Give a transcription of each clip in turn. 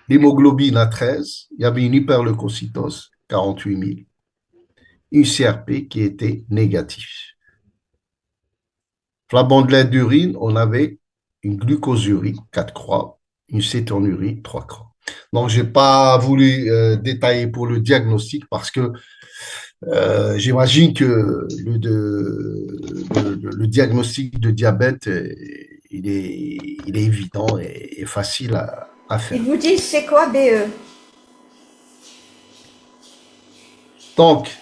l'hémoglobine à 13, il y avait une hyperleucocytose, 48 000, une CRP qui était négative. La bandelette d'urine, on avait une glucosurie, 4 croix, une cétonurie, 3 croix. Donc, je n'ai pas voulu détailler pour le diagnostic parce que j'imagine que le diagnostic de diabète, il est évident et facile à Ils faire. vous disent c'est quoi BE? Donc,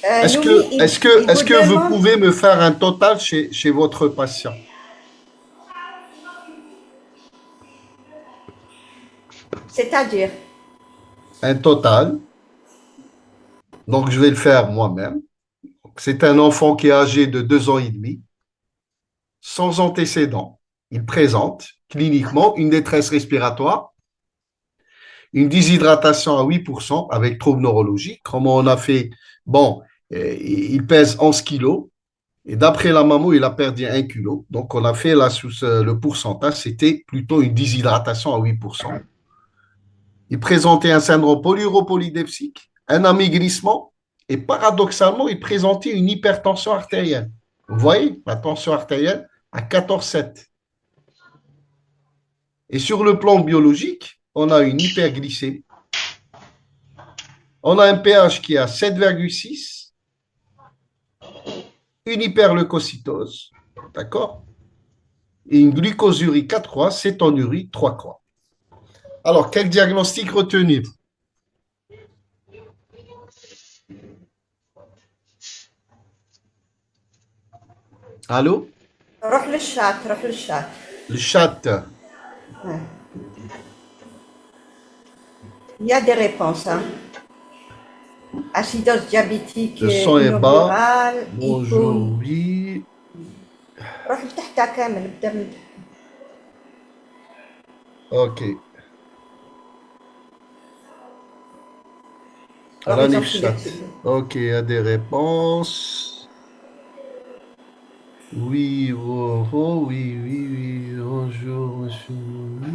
Noumi, ils est-ce vous que vous demandent, pouvez me faire un total chez votre patient? c'est-à-dire, Un total. Donc, je vais le faire moi-même. C'est un enfant qui est âgé de 2 ans et demi, sans antécédent. Il présente cliniquement une détresse respiratoire, une déshydratation à 8% avec troubles neurologiques. Comment on a fait? Bon, il pèse 11 kilos et d'après la mammo, il a perdu 1 kilo. Donc, on a fait le pourcentage, c'était plutôt une déshydratation à 8%. Il présentait un syndrome polyuropolydepsique, un amaigrissement et paradoxalement, il présentait une hypertension artérielle. Vous voyez, la tension artérielle à 14,7. Et sur le plan biologique, on a une hyperglycémie. On a un pH qui est à 7,6, une hyperleucocytose, d'accord? Et une glucosurie 4 croix, cétonurie 3 croix. Alors, quel diagnostic retenir? Allô? روح للشات. Le chat, Ouais. Il y a des réponses, hein. Acidose diabétique le son est bas. inaugurale, Bonjour, oui. روح لتحتها كامل، ابدأ من تحت. OK. Alors ils Alan ont pris chat. l'excès. OK, il y a des réponses. Oui, oh, oh, oui, oui, oui. Bonjour, monsieur. Oui.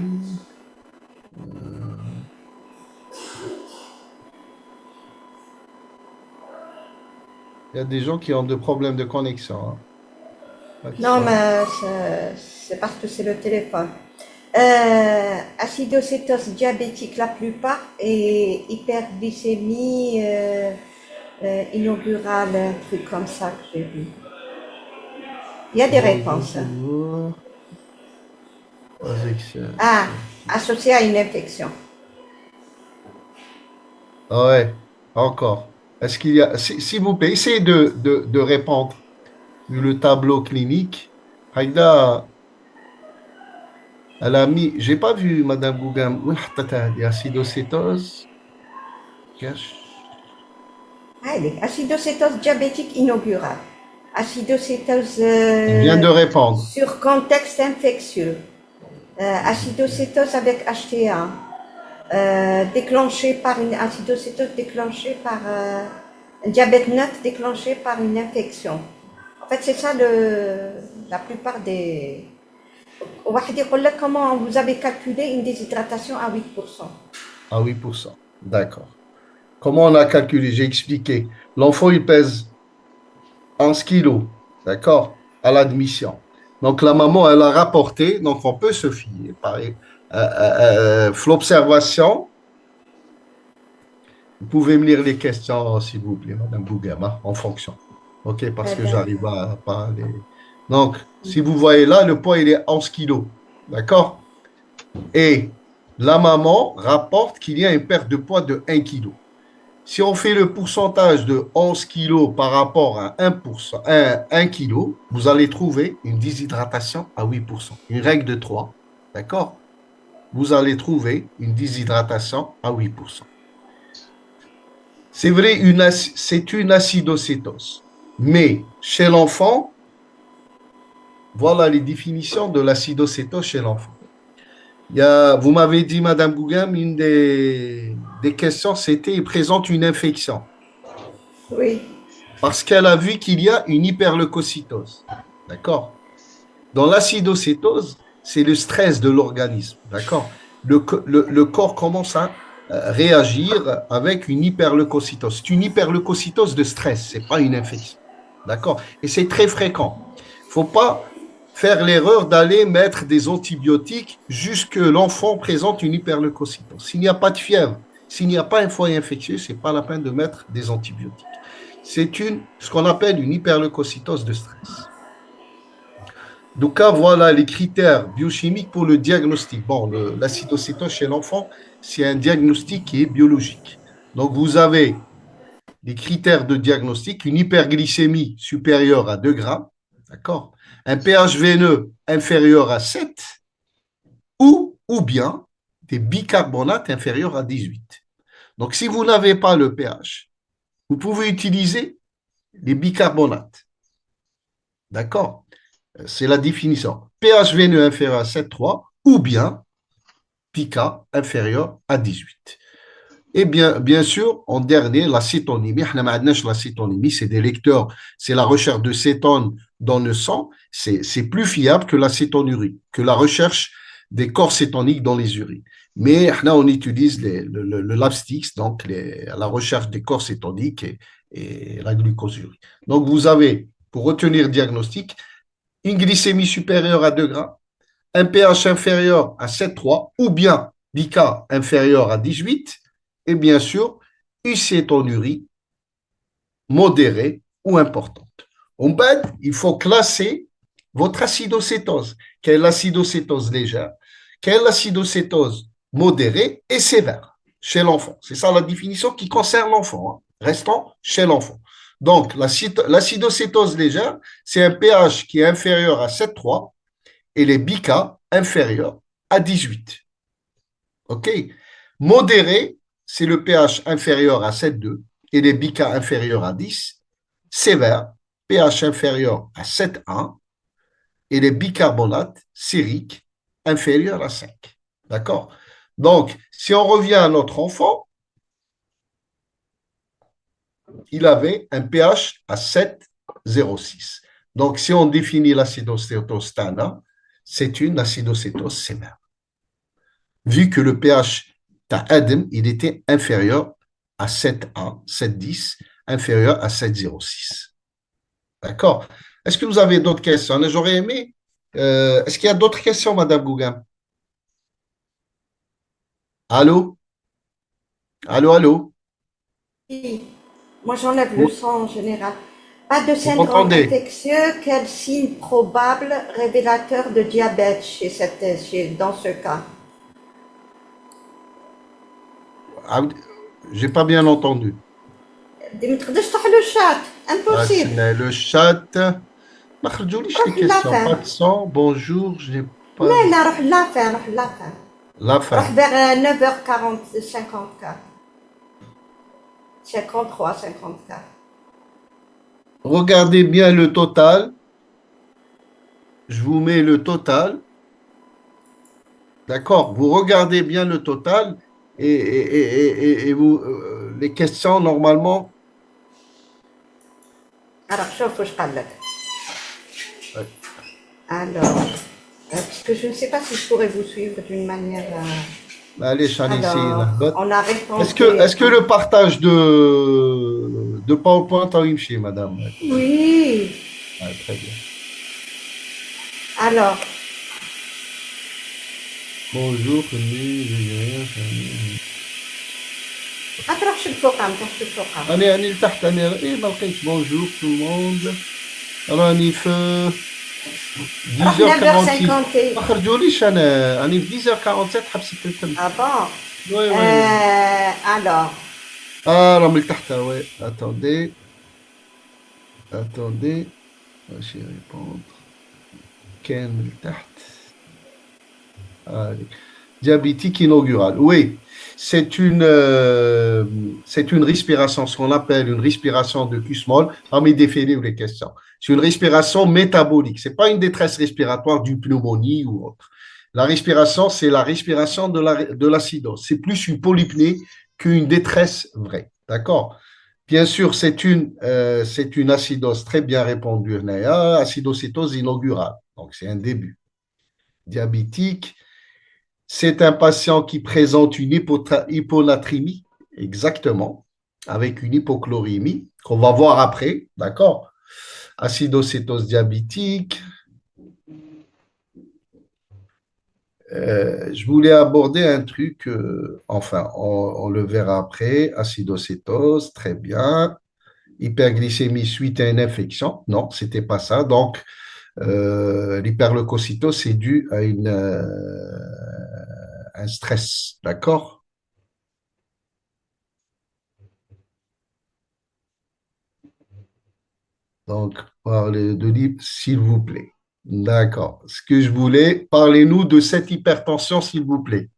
Il y a des gens qui ont des problèmes de connexion, hein. Non, Accent. mais c'est parce que c'est le téléphone. Acidocétose diabétique la plupart et hyperglycémie inaugurale, un truc comme ça que j'ai vu. Il y a des réponses, hein. Bonjour. Injection. Ah, associé à une infection. Ah ouais, encore. Est-ce qu'il y a, s'il vous plaît, essayez de répondre vu le tableau clinique. Haïda, elle a mis, j'ai pas vu Madame Gougam, où il y a acidocétose. Allez, acidocétose diabétique inaugurale. Acidocétose Elle vient de répondre. sur contexte infectieux. Acidocétose avec HTA. Déclenchée par une acidocétose déclenchée par un diabète neuf déclenché par une infection. En fait, c'est ça la plupart des. واحد يقول لك comment vous avez calculé une déshydratation à 8%. À 8%. D'accord. Comment on a calculé? J'ai expliqué. L'enfant, il pèse 11 kilos. D'accord? À l'admission. Donc, la maman, elle a rapporté. Donc, on peut se fier. Pareil. L'observation. Vous pouvez me lire les questions, s'il vous plaît, Madame Bougama, en fonction. OK? Parce Eh que ben, j'arrive à pas les. Donc, si vous voyez là, le poids, il est 11 kilos. D'accord? Et la maman rapporte qu'il y a une perte de poids de 1 kilo. Si on fait le pourcentage de 11 kilos par rapport à 1%, 1 kilo, vous allez trouver une déshydratation à 8%. Une règle de 3. D'accord? Vous allez trouver une déshydratation à 8%. C'est vrai, c'est une acidocétose. Mais chez l'enfant, voilà les définitions de l'acidocétose chez l'enfant. Vous m'avez dit, Madame Gougam, une des questions, c'était, il présente une infection. oui. Parce qu'elle a vu qu'il y a une hyperleucocytose. D'accord? Dans l'acidocétose, c'est le stress de l'organisme. D'accord? le corps commence à réagir avec une hyperleucocytose. C'est une hyperleucocytose de stress, ce n'est pas une infection. D'accord? Et c'est très fréquent. Il ne faut pas faire l'erreur d'aller mettre des antibiotiques jusque l'enfant présente une hyperleucocytose. S'il n'y a pas de fièvre, s'il n'y a pas un foyer infectieux, ce n'est pas la peine de mettre des antibiotiques. C'est ce qu'on appelle une hyperleucocytose de stress. Donc, voilà les critères biochimiques pour le diagnostic. Bon, l'acidocétose chez l'enfant, c'est un diagnostic qui est biologique. Donc, vous avez les critères de diagnostic, une hyperglycémie supérieure à 2 grammes, d'accord? Un pH veineux inférieur à 7 ou bien des bicarbonates inférieurs à 18. Donc, si vous n'avez pas le pH, vous pouvez utiliser les bicarbonates, d'accord? C'est la définition. pH veineux inférieur à 7,3 ou bien pK inférieur à 18. Et bien sûr, en dernier, la cétonémie. La cétonémie, c'est des lecteurs, c'est la recherche de cétone dans le sang. C'est plus fiable que la cétonurie, que la recherche des corps cétoniques dans les urines. Mais là, on utilise le LabStix, donc la recherche des corps cétoniques et la glucosurie. Donc, vous avez, pour retenir le diagnostic, une glycémie supérieure à 2 grammes, un pH inférieur à 7,3 ou bien pK inférieur à 18 et bien sûr une cétonurie modérée ou importante. En bas, il faut classer votre acidocétose. Quelle est l'acidocétose légère? Quelle est l'acidocétose modérée et sévère chez l'enfant? C'est ça la définition qui concerne l'enfant. Restons chez l'enfant. Donc, l'acidocétose légère, c'est un pH qui est inférieur à 7,3 et les BK inférieurs à 18. OK? Modéré, c'est le pH inférieur à 7,2 et les BK inférieurs à 10. Sévère, pH inférieur à 7,1 et les bicarbonates sériques inférieurs à 5. D'accord? Donc, si on revient à notre enfant, il avait un pH à 7,06. Donc, si on définit l'acidocétose stana, c'est une acidocétose sévère. Vu que le pH d'Adam, il était inférieur à 7,1, 7,10, inférieur à 7,06. D'accord? Est-ce que vous avez d'autres questions? J'aurais aimé. Est-ce qu'il y a d'autres questions, Madame Gougan? Allô? Allô, allô? Oui. Moi, j'enlève le Vous, sang en général. Pas de vous syndrome m'entendez? infectieux, quel signe probable révélateur de diabète dans ce cas? Ah, j'ai pas bien entendu. ما تقدرش تروح le chat, Ah, impossible. c'est le chat. ما خرجوليش les روح لا questions. Pas fin. de sang. Bonjour, je n'ai pas لا لا روح لا fin, روح لا fin. la روح fin. vers 9h40, 54. 53, 54. Regardez bien le total. Je vous mets le total. D'accord? Vous regardez bien le total et vous, les questions, normalement, Alors, شوف واش قال لك. ouais. Alors, parce que je ne sais pas si je pourrais vous suivre d'une manière. Allez, Shanici, Alors, Nahbat. on a Est-ce répondu. que le partage de PowerPoint a réussi, madame? Oui. Ah, très bien. Alors, Bonjour, ما تروحش الفوق ما تروحش الفوق. أنا لتحت أنا إيه ما لقيتش بونجور تو الموند راني في روح 10h46 9h50. ما خرجوليش أنا راني في 10h47 حبست التم Ah bon? وي وي وي Alors, راهم لتحت وي اتوندي ماشي ريبوندر كان من تحت allez. Diabétique inaugurale. Oui, c'est une respiration, ce qu'on appelle une respiration de Kussmaul, parmi des ou les questions. C'est une respiration métabolique. Ce n'est pas une détresse respiratoire d'une pneumonie ou autre. La respiration, c'est la respiration de l'acidose. C'est plus une polypnée qu'une détresse vraie. D'accord? Bien sûr, c'est une acidose très bien répandue. Acidocétose inaugurale. Donc, c'est un début. Diabétique, C'est un patient qui présente une hyponatrémie, exactement, avec une hypochlorémie, qu'on va voir après, d'accord? Acidocétose diabétique. Je voulais aborder un truc, enfin, on le verra après. Acidocétose, très bien. Hyperglycémie suite à une infection, non, c'était pas ça. Donc, l'hyperleucocytose, c'est dû à un stress, d'accord? Donc, parlez de l'hyp, s'il vous plaît. D'accord. Ce que je voulais, parlez-nous de cette hypertension, s'il vous plaît.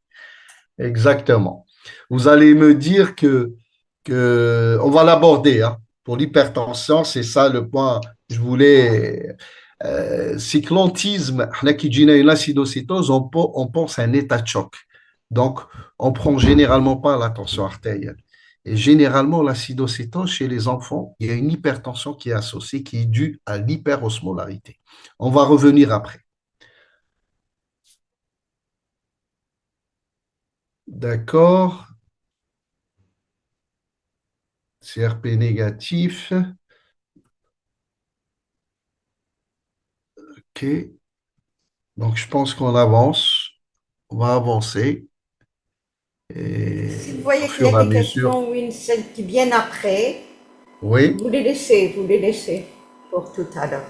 Exactement. Vous allez me dire on va l'aborder, hein. Pour l'hypertension, c'est ça le point. Je voulais. Cyclantisme, une acidocétose, on pense à un état de choc. Donc, on prend généralement pas la tension artérielle. Et généralement, l'acidocétose chez les enfants, il y a une hypertension qui est associée, qui est due à l'hyperosmolarité. On va revenir après. D'accord. CRP négatif. OK. Donc, je pense qu'on avance. On va avancer. Si vous Et au voyez qu'il y a fur et à des mesure. questions ou celles qui viennent après, Oui, vous les laissez pour tout à l'heure.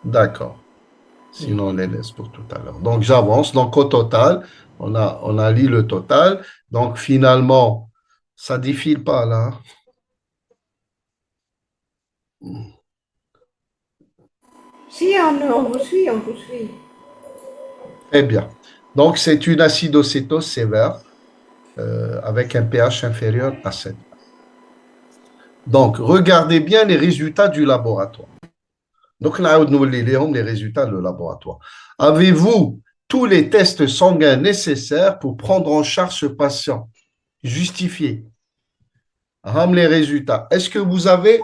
d'accord. Sinon, on les laisse pour tout à l'heure. Donc, j'avance. Donc, au total, on a lu le total. Donc, finalement, ça ne défile pas là. Si, on vous suit, on vous suit. Très bien. Donc, c'est une acidocétose sévère avec un pH inférieur à 7. Donc, regardez bien les résultats du laboratoire. Donc, là, nous les résultats du laboratoire. Avez-vous tous les tests sanguins nécessaires pour prendre en charge ce patient? Justifié. Ram les résultats. Est-ce que vous avez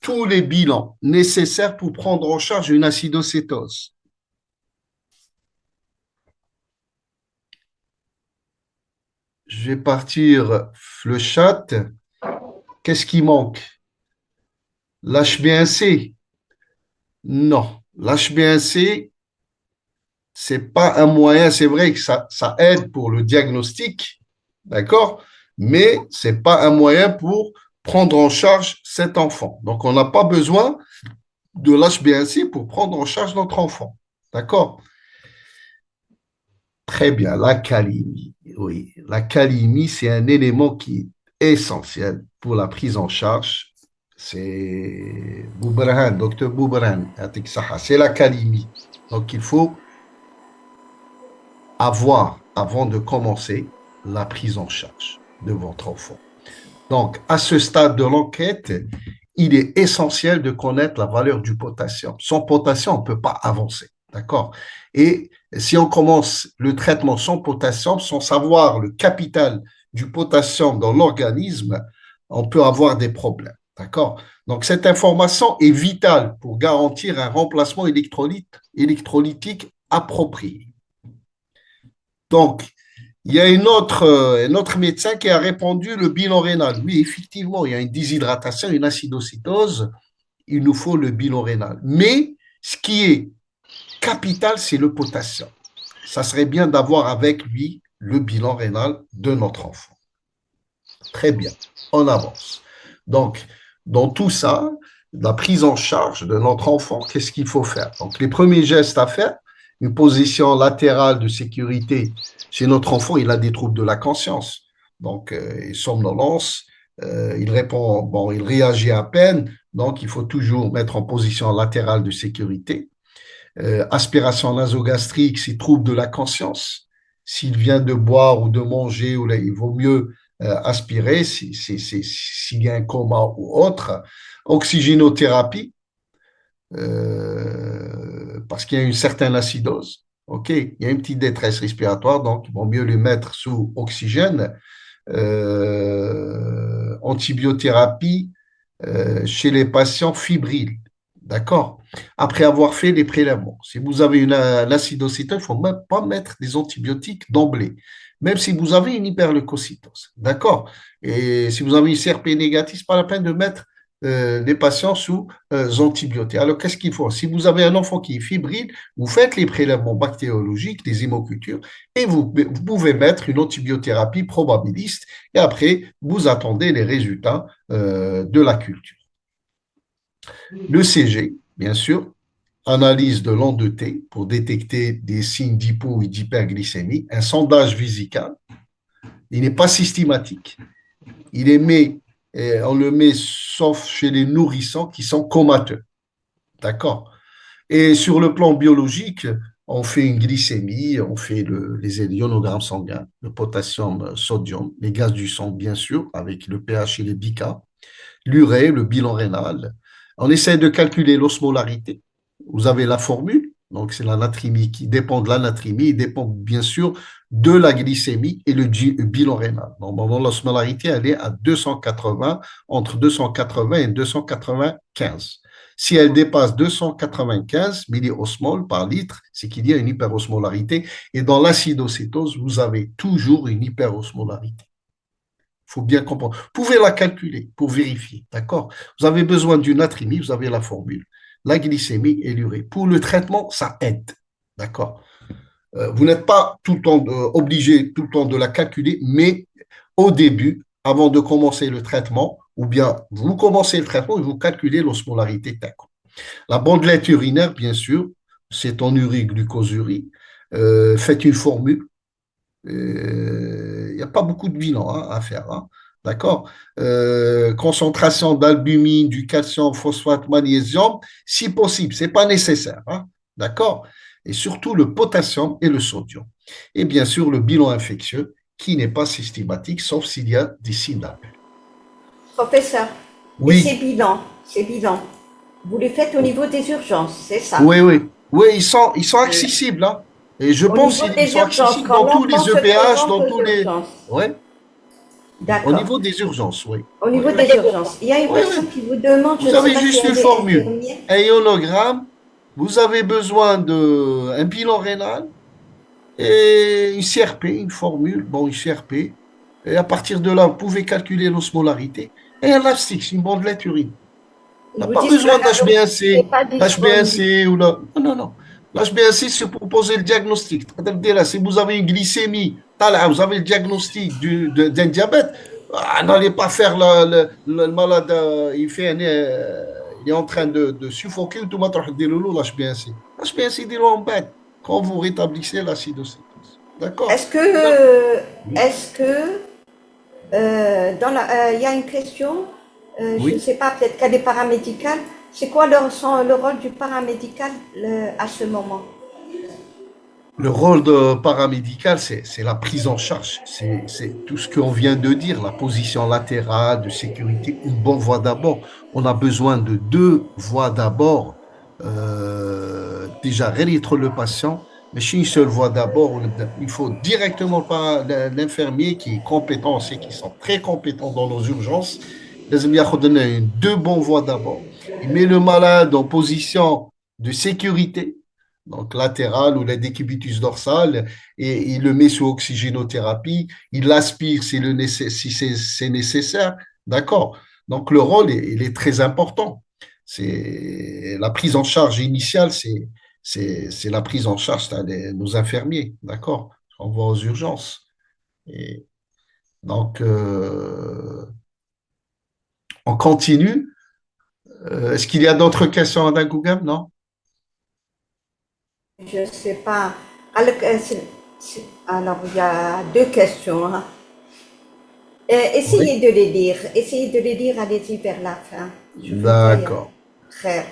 tous les bilans nécessaires pour prendre en charge une acidocétose? Je vais partir le chat. Qu'est-ce qui manque? L'HbA1c? Non. L'HbA1c, c'est pas un moyen, c'est vrai que ça aide pour le diagnostic, d'accord? Mais c'est pas un moyen pour prendre en charge cet enfant. Donc, on n'a pas besoin de l'HbA1c pour prendre en charge notre enfant. D'accord? Très bien, la calémie. Oui, la calémie, c'est un élément qui est essentiel pour la prise en charge. C'est Boubrahan, docteur Boubrahan, c'est la calémie. Donc, il faut avoir, avant de commencer, la prise en charge de votre enfant. Donc, à ce stade de l'enquête, il est essentiel de connaître la valeur du potassium. Sans potassium, on ne peut pas avancer. D'accord? Et si on commence le traitement sans potassium, sans savoir le capital du potassium dans l'organisme, on peut avoir des problèmes. D'accord? Donc, cette information est vitale pour garantir un remplacement électrolytique approprié. Donc, il y a un autre médecin qui a répondu le bilan rénal. Oui, effectivement, il y a une déshydratation, une acidocétose. Il nous faut le bilan rénal. Mais ce qui est capital, c'est le potassium. Ça serait bien d'avoir avec lui le bilan rénal de notre enfant. Très bien, on avance. Donc, dans tout ça, la prise en charge de notre enfant, qu'est-ce qu'il faut faire? Donc, les premiers gestes à faire, une position latérale de sécurité chez notre enfant, il a des troubles de la conscience. Donc, somnolence, il répond, bon, il réagit à peine, donc il faut toujours mettre en position latérale de sécurité. Aspiration nasogastrique, c'est trouble de la conscience. S'il vient de boire ou de manger, il vaut mieux aspirer s'il y a un coma ou autre. Oxygénothérapie, parce qu'il y a une certaine acidose. OK, il y a une petite détresse respiratoire, donc il vaut mieux le mettre sous oxygène. Antibiothérapie chez les patients fibriles. D'accord? Après avoir fait les prélèvements. Si vous avez une acidocétose, il ne faut même pas mettre des antibiotiques d'emblée, même si vous avez une hyperleucocytose. D'accord? Et si vous avez une CRP négative, ce n'est pas la peine de mettre les patients sous antibiotiques. Alors, qu'est-ce qu'il faut? Si vous avez un enfant qui est fébrile, vous faites les prélèvements bactériologiques, les hémocultures, et vous pouvez mettre une antibiothérapie probabiliste, et après, vous attendez les résultats de la culture. Le CG, bien sûr, analyse de l'endetté pour détecter des signes d'hypo et d'hyperglycémie, un sondage vésical. Il n'est pas systématique. On le met sauf chez les nourrissons qui sont comateux. D'accord? Et sur le plan biologique, on fait une glycémie, on fait les ionogrammes sanguins, le potassium, sodium, les gaz du sang, bien sûr, avec le pH et les BICA, l'urée, le bilan rénal. On essaie de calculer l'osmolarité. Vous avez la formule, donc c'est la natrémie qui dépend de la natrémie, il dépend bien sûr de la glycémie et le bilan rénal. Normalement, l'osmolarité, elle est à 280, entre 280 et 295. Si elle dépasse 295 milliosmoles par litre, c'est qu'il y a une hyperosmolarité. Et dans l'acidocétose, vous avez toujours une hyperosmolarité. Il faut bien comprendre. Vous pouvez la calculer pour vérifier, d'accord? Vous avez besoin d'une natrémie, vous avez la formule, la glycémie et l'urée. Pour le traitement, ça aide, d'accord? Vous n'êtes pas tout le temps obligé tout le temps de la calculer, mais au début, avant de commencer le traitement, ou bien vous commencez le traitement et vous calculez l'osmolarité, d'accord? La bandelette urinaire, bien sûr, c'est en urie, glucosurie. Faites une formule, il n'y a pas beaucoup de bilan à faire. Hein, d'accord? Concentration d'albumine, du calcium, phosphate, magnésium, si possible, ce n'est pas nécessaire. Hein, d'accord? Et surtout le potassium et le sodium. Et bien sûr, le bilan infectieux qui n'est pas systématique, sauf s'il y a des signes d'appel. Professeur, et Oui, ces bilans, vous les faites au niveau des urgences, c'est ça? oui, oui. Oui, ils sont accessibles. Hein, et je Au pense niveau qu'ils des sont urgences, accessibles quand dans tous l'enfant les se EPH, présente dans aux tous les. urgences. Oui, au D'accord. niveau des urgences, oui. Au Oui, niveau oui. des urgences, il y a une Oui, personne oui. qui vous demande, je Vous ne sais avez pas si juste une elle est formule. infirmière. Un ionogramme, vous avez besoin d'un bilan rénal et une CRP, une formule, bon, une CRP. Et à partir de là, vous pouvez calculer l'osmolarité et un Lavsix, une bandelette urine. On Ils n'a vous pas disent que la besoin radiologie n'est d'HbA1c, pas disponible. HbA1c ou là. Non, non, non. L'HbA1c, c'est pour poser le diagnostic. C'est-à-dire, là, si vous avez une glycémie, vous avez le diagnostic d'un diabète, n'allez pas faire le malade, il est en train de suffoquer, ou tout le monde l'HbA1c. L'HbA1c, dis-le en bête, quand vous rétablissez l'acidocétose. D'accord? Est-ce que, il y a une question, je ne Oui. sais pas, peut-être qu'elle est paramédicale. C'est quoi le rôle du paramédical à ce moment? Le rôle de paramédical, c'est la prise en charge. C'est tout ce qu'on vient de dire, la position latérale, de sécurité, une bonne voie d'abord. On a besoin de deux voies d'abord. Déjà, réunir le patient, mais chez une seule voie d'abord, il faut directement l'infirmier qui est compétent, on sait qu'ils sont très compétents dans nos urgences. Il a donner deux bonnes voies d'abord. Il met le malade en position de sécurité donc latéral ou la décubitus dorsale, et il le met sous oxygénothérapie, il l'aspire si c'est nécessaire, d'accord? Donc le rôle, il est très important. C'est la prise en charge initiale, c'est la prise en charge de nos infirmiers, d'accord? On va aux urgences. Et donc, on continue. Est-ce qu'il y a d'autres questions, Adam Gougam? Non? Je ne sais pas. Alors, alors, il y a deux questions. Hein. Oui. Essayez de les lire. Essayez de les lire, allez-y vers la fin. Je voudrais D'accord. très.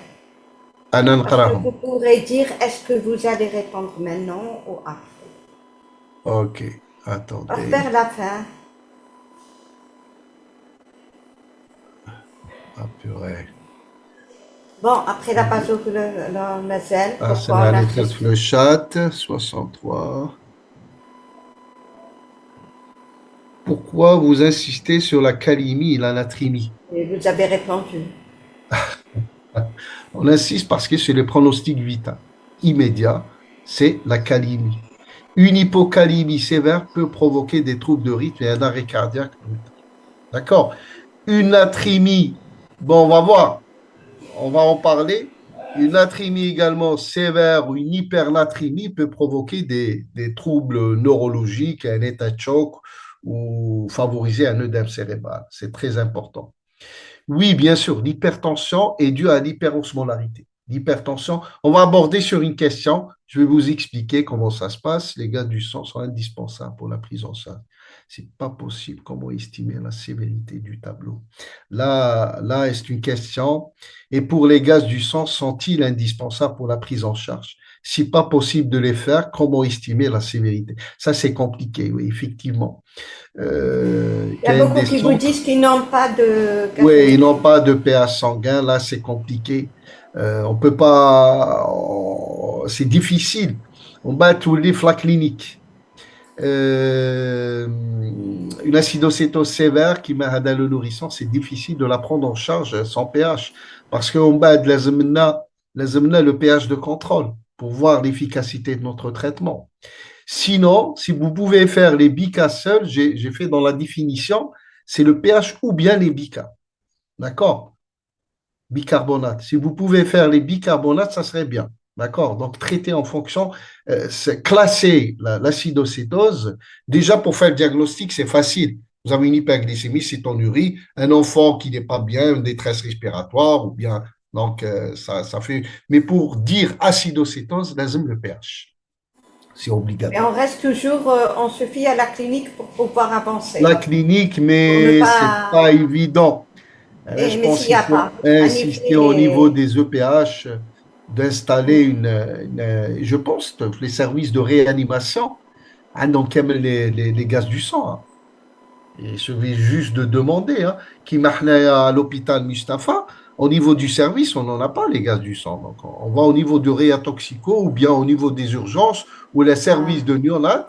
أنا Parce que vous نقراهم. pourrez dire, est-ce que vous allez répondre maintenant ou après? Ok, Vers attendez. la fin. Ah, purée. Bon, après la page le mazel, Ah, c'est pourquoi la on a lettre fait le chat, 63. Pourquoi vous insistez sur la calémie et la natrémie? et vous avez répondu. On insiste parce que c'est le pronostic vital immédiat, c'est la calémie. Une hypocalémie sévère peut provoquer des troubles de rythme et un arrêt cardiaque brutal. D'accord? Une natrémie, bon, on va voir, on va en parler. Une natrémie également sévère ou une hypernatrémie peut provoquer des troubles neurologiques, un état de choc ou favoriser un œdème cérébral. C'est très important. Oui, bien sûr, l'hypertension est due à l'hyperosmolarité. L'hypertension, on va aborder sur une question, je vais vous expliquer comment ça se passe. Les gaz du sang sont indispensables pour la prise en charge. C'est pas possible comment estimer la sévérité du tableau. Là, c'est une question. Et pour les gaz du sang, sont-ils indispensables pour la prise en charge? Si pas possible de les faire, comment estimer la sévérité? Ça, c'est compliqué, oui, effectivement. Il y a Qu'il y a beaucoup des qui vous centres disent qu'ils n'ont pas de oui, ils gazométrie. n'ont pas de pH sanguin. Là, c'est compliqué. On peut pas. C'est difficile. On bat tous les flaques cliniques. Une acidocétose sévère qui met à le nourrisson, c'est difficile de la prendre en charge sans pH parce qu'on bat de la le pH de contrôle pour voir l'efficacité de notre traitement. Sinon, si vous pouvez faire les bicas seuls, j'ai fait dans la définition, c'est le pH ou bien les bicas. D'accord? Bicarbonate. Si vous pouvez faire les bicarbonates, ça serait bien. D'accord? Donc, traiter en fonction, c'est classer l'acidocétose. Déjà, pour faire le diagnostic, c'est facile. Vous avez une hyperglycémie, cétonurie, un enfant qui n'est pas bien, une détresse respiratoire, ou bien. Donc, ça fait. Mais pour dire acidocétose, lazim le pH. C'est Mais on obligatoire. reste toujours, on se fie à la clinique pour pouvoir La avancer, clinique, pour ne mais c'est pas. pas évident. Là, je Mais pense s'il n'y qu'il a pas, faut un insister au niveau effet. des EPH, d'installer je pense, les services de réanimation, hein, donc les gaz du sang. Hein. Il suffit juste de demander, hein, qui à l'hôpital Mustapha, au niveau du service, on n'en a pas les gaz du sang. Donc, on va au niveau du réatoxico ou bien au niveau des urgences où les services de néonat,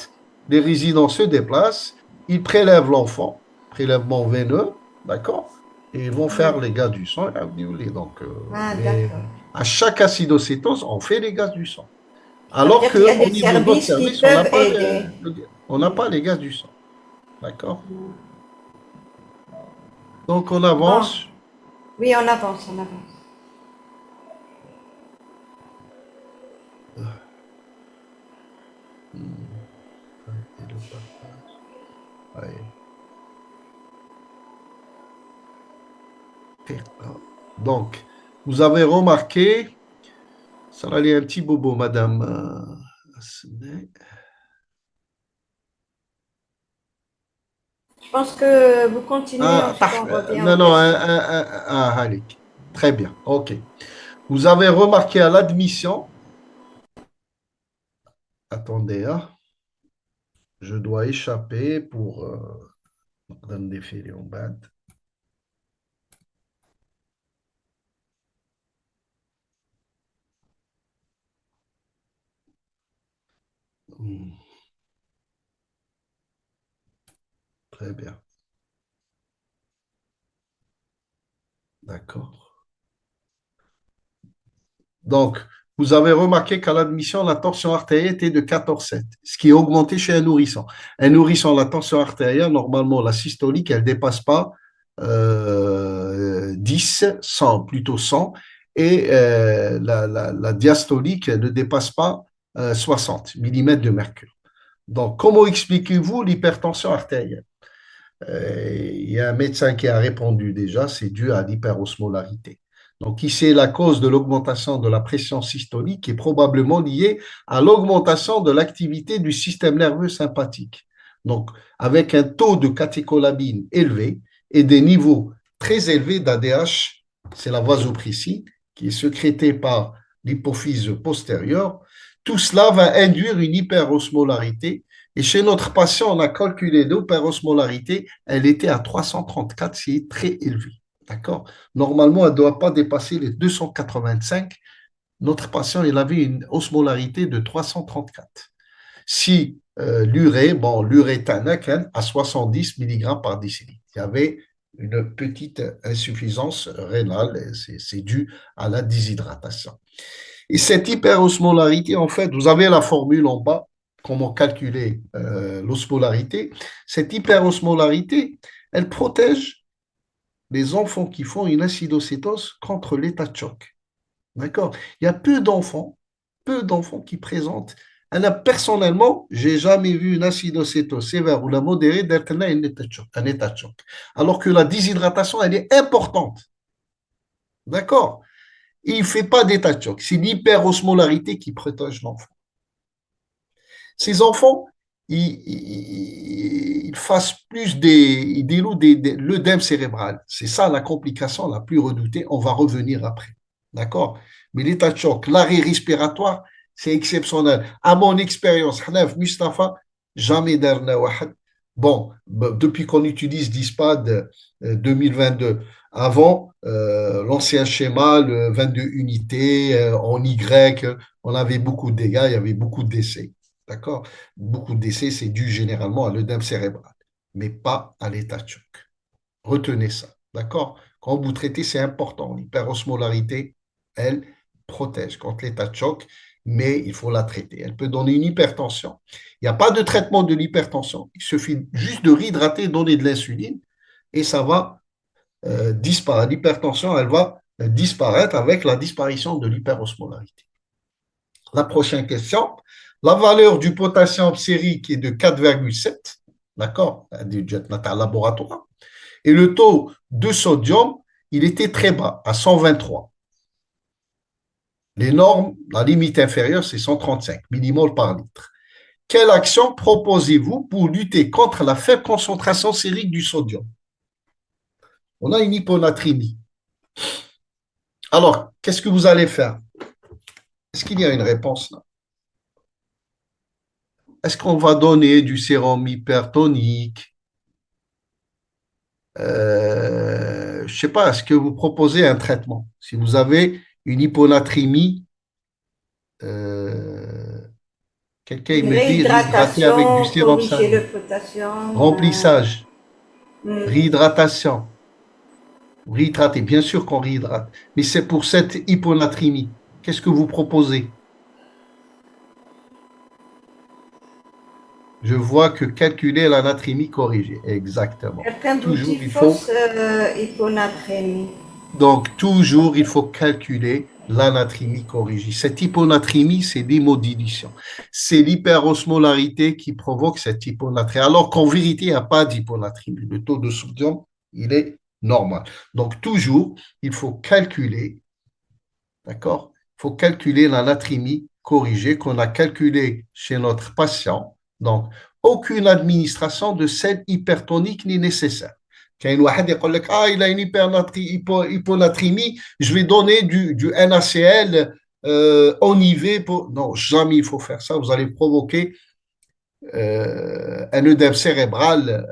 les résidents se déplacent, ils prélèvent l'enfant, prélèvement veineux, d'accord, et ils vont faire les gaz du sang. Donc, Ah, mais d'accord. à chaque acidocétose, on fait les gaz du sang. Ça veut Alors dire qu'il y a qu'au des niveau de notre services qui service, on n'a peuvent pas, aider. on n'a pas les gaz du sang. D'accord? Donc, on Bon, avance. oui, on avance, on avance. Hmm, arrêtez le partage. Ouais. Donc, vous avez remarqué, ça va aller un petit bobo, madame. Assenet. Je pense que vous continuez, Ah, ensuite on revient aux non, non, questions. Halik. Très bien, ok. Vous avez remarqué à l'admission, attendez, hein, je dois échapper pour donner des filets en bas. Hmm, très bien, d'accord. Donc, vous avez remarqué qu'à l'admission, la tension artérielle était de 14,7, ce qui est augmenté chez un nourrisson. Un nourrisson, la tension artérielle, normalement, la systolique, elle ne dépasse pas 10, 100, plutôt 100, et la diastolique elle ne dépasse pas 60 millimètres de mercure. Donc, comment expliquez-vous l'hypertension artérielle? Il y a un médecin qui a répondu déjà, c'est dû à l'hyperosmolarité. Donc ici, la cause de l'augmentation de la pression systolique est probablement liée à l'augmentation de l'activité du système nerveux sympathique. Donc, avec un taux de catécholamine élevé et des niveaux très élevés d'ADH, c'est la vasopressie, qui est sécrétée par l'hypophyse postérieure, tout cela va induire une hyperosmolarité et chez notre patient, on a calculé l'hyperosmolarité, elle était à 334, c'est très élevé. D'accord? Normalement, elle ne doit pas dépasser les 285. Notre patient, il avait une osmolarité de 334. Si l'urée, bon, l'urétanac à 70 mg par décilitre. Il y avait une petite insuffisance rénale, c'est dû à la déshydratation. Et cette hyperosmolarité, en fait, vous avez la formule en bas, comment calculer l'osmolarité. Cette hyperosmolarité, elle protège les enfants qui font une acidocétose contre l'état de choc. D'accord? Il y a peu d'enfants qui présentent. Personnellement, j'ai jamais vu une acidocétose sévère ou la modérée d'être un état de choc. Alors que la déshydratation, elle est importante. D'accord? Il ne fait pas d'état de choc. C'est l'hyperosmolarité qui protège l'enfant. Ces enfants, ils fassent plus l'œdème cérébral. C'est ça la complication la plus redoutée. On va revenir après. D'accord? Mais l'état de choc, l'arrêt respiratoire, c'est exceptionnel. À mon expérience, Hanaf Mustafa, jamais dernier. Bon, depuis qu'on utilise DISPAD 2022, avant, l'ancien schéma, le 22 unités en Y, on avait beaucoup de dégâts, il y avait beaucoup de décès. D'accord? Beaucoup de décès, c'est dû généralement à l'œdème cérébral, mais pas à l'état de choc. Retenez ça. D'accord? Quand vous traitez, c'est important. L'hyperosmolarité, elle protège contre l'état de choc, mais il faut la traiter. Elle peut donner une hypertension. Il n'y a pas de traitement de l'hypertension. Il suffit juste de réhydrater, donner de l'insuline, et ça va disparaître. L'hypertension, elle va disparaître avec la disparition de l'hyperosmolarité. La prochaine question. La valeur du potassium sérique est de 4,7, d'accord, du jet natal laboratoire. Et le taux de sodium, il était très bas, à 123. Les normes, la limite inférieure, c'est 135 millimoles par litre. Quelle action proposez-vous pour lutter contre la faible concentration sérique du sodium? On a une hyponatrémie. Alors, qu'est-ce que vous allez faire? Est-ce qu'il y a une réponse là? Est-ce qu'on va donner du sérum hypertonique? Je ne sais pas, est-ce que vous proposez un traitement? Si vous avez une hyponatrémie, euh, quelqu'un il Une me dit réhydrater avec du réhydratation, sérum corriger salin. le potassium. Remplissage, Hmm. réhydratation, réhydrater. Bien sûr qu'on réhydrate, mais c'est pour cette hyponatrémie. Qu'est-ce que vous proposez? Je vois que calculer la natrémie corrigée. Exactement. Quelqu'un vous dit Toujours, il faut fausse hyponatrémie. Donc, toujours, il faut calculer l'anatrémie corrigée. Cette hyponatrémie, c'est l'hémodilution. C'est l'hyperosmolarité qui provoque cette hyponatrémie. Alors qu'en vérité, il n'y a pas d'hyponatrémie. Le taux de sodium, il est normal. Donc, toujours, il faut calculer, d'accord? Il faut calculer l'anatrémie corrigée qu'on a calculée chez notre patient. Donc, aucune administration de sel hypertonique n'est nécessaire. كاين واحد يقول لك il a une hyponatrémie, je vais donner du NaCl en IV pour... Non, jamais il faut faire ça. Vous allez provoquer un œdème cérébral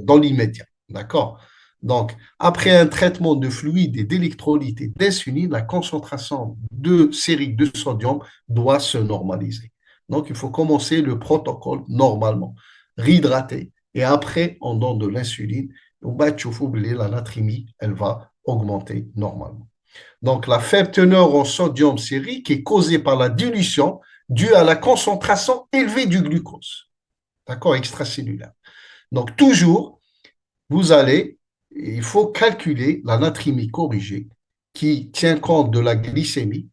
dans l'immédiat. D'accord? Donc, après un traitement de fluide et d'électrolyte et d'insuline, la concentration de sérique de sodium doit se normaliser. Donc, il faut commencer le protocole normalement, réhydrater, et après, on donne de l'insuline. La natrémie, elle va augmenter normalement. Donc, la faible teneur en sodium sérique est causée par la dilution due à la concentration élevée du glucose, d'accord, extracellulaire. Donc, toujours, il faut calculer la natrémie corrigée qui tient compte de la glycémie,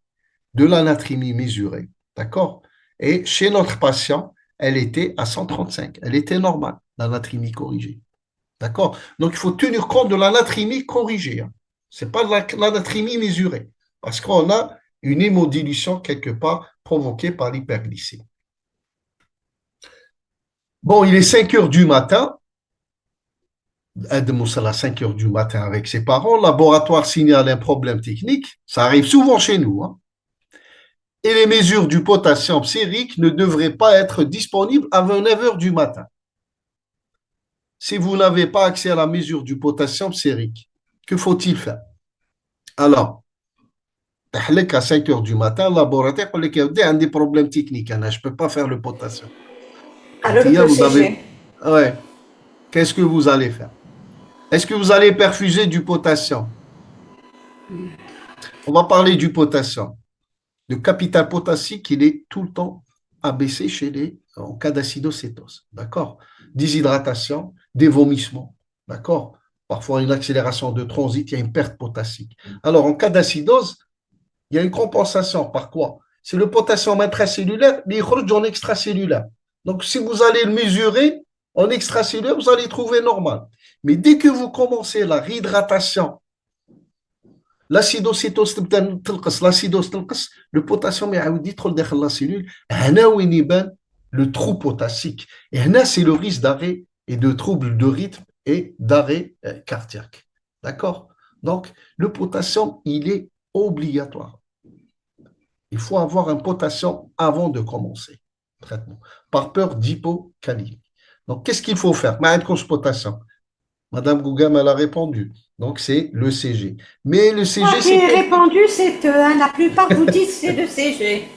de la natrémie mesurée, d'accord? Et chez notre patient, elle était à 135. Elle était normale, la natrémie corrigée. D'accord? Donc, il faut tenir compte de la natrémie corrigée. Hein. Ce n'est pas la natrémie mesurée. Parce qu'on a une hémodilution quelque part provoquée par l'hyperglycémie. Bon, il est 5 heures du matin. Aide-moi à 5 heures du matin avec ses parents. Le laboratoire signale un problème technique. Ça arrive souvent chez nous. Hein. Et les mesures du potassium sérique ne devraient pas être disponibles avant 9 heures du matin. Si vous n'avez pas accès à la mesure du potassium sérique, que faut-il faire? Alors, à 5 heures du matin, le laboratoire dit qu'il y a des problèmes techniques. Je ne peux pas faire le potassium. Alors le Vous avez... PCG. Ouais. Qu'est-ce que vous allez faire? Est-ce que vous allez perfuser du potassium? On va parler du potassium. Le capital potassique, il est tout le temps abaissé en cas d'acidocétose. D'accord? Déshydratation, des vomissements. D'accord? Parfois une accélération de transit, il y a une perte potassique. Alors, en cas d'acidose, il y a une compensation. Par quoi? C'est le potassium intracellulaire, mais il rentre en extracellulaire. Donc, si vous allez le mesurer en extracellulaire, vous allez trouver normal. Mais dès que vous commencez la réhydratation, l'acidocétose تبدا تنقص l'acidose تنقص le potassium يعاود يدخل داخل la cellule هنا وين يبان le trou potassique et هنا c'est le risque d'arrêt et de troubles de rythme et d'arrêt cardiaque. D'accord? Donc le potassium il est obligatoire. Il faut avoir un potassium avant de commencer le traitement par peur d'hypocalémie. Donc qu'est-ce qu'il faut faire? ما عندكمش potassium. Madame Gougam, elle a répondu. Donc, c'est le CG. Mais le Moi CG, c'est j'ai compliqué. répondu, c'est hein, la plupart vous disent c'est le CG.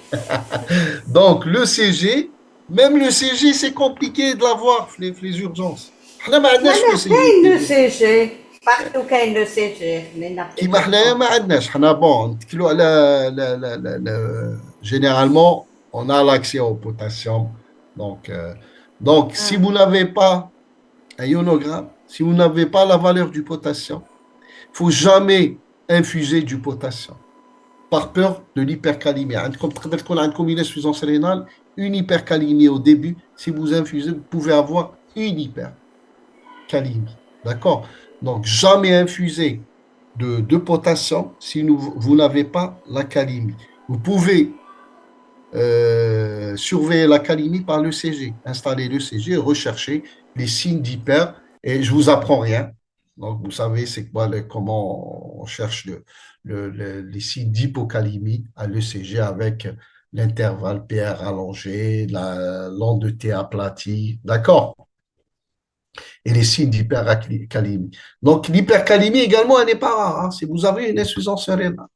Donc, le CG, même le CG, c'est compliqué de l'avoir, les urgences. احنا ما عندناش le Voilà, CG. كاين le CG. Partout كاين le CG. Mais كيما n'importe حنايا quoi. ما عندناش حنا بون نتكلوا على généralement on a l'accès au potassium donc si Ah. vous n'avez pas un ionogramme, si vous n'avez pas la valeur du potassium, il faut jamais infuser du potassium par peur de l'hypercalémie. Comme تقدر تكون عندكم une insuffisance rénale, une hypercalémie au début, si vous infusez, vous pouvez avoir une hypercalémie. D'accord? Donc, jamais infuser de potassium si vous n'avez pas la calémie. Vous pouvez surveiller la calémie par le CG. Installer le CG et rechercher les signes d'hyper. Et je vous apprends rien. Donc, vous savez, c'est quoi, comment on cherche les signes d'hypocalémie à l'ECG avec l'intervalle PR allongé, l'onde de T aplatie. D'accord? Et les signes d'hypercalémie. Donc, l'hypercalémie également, elle n'est pas rare. Hein, si vous avez une insuffisance rénale.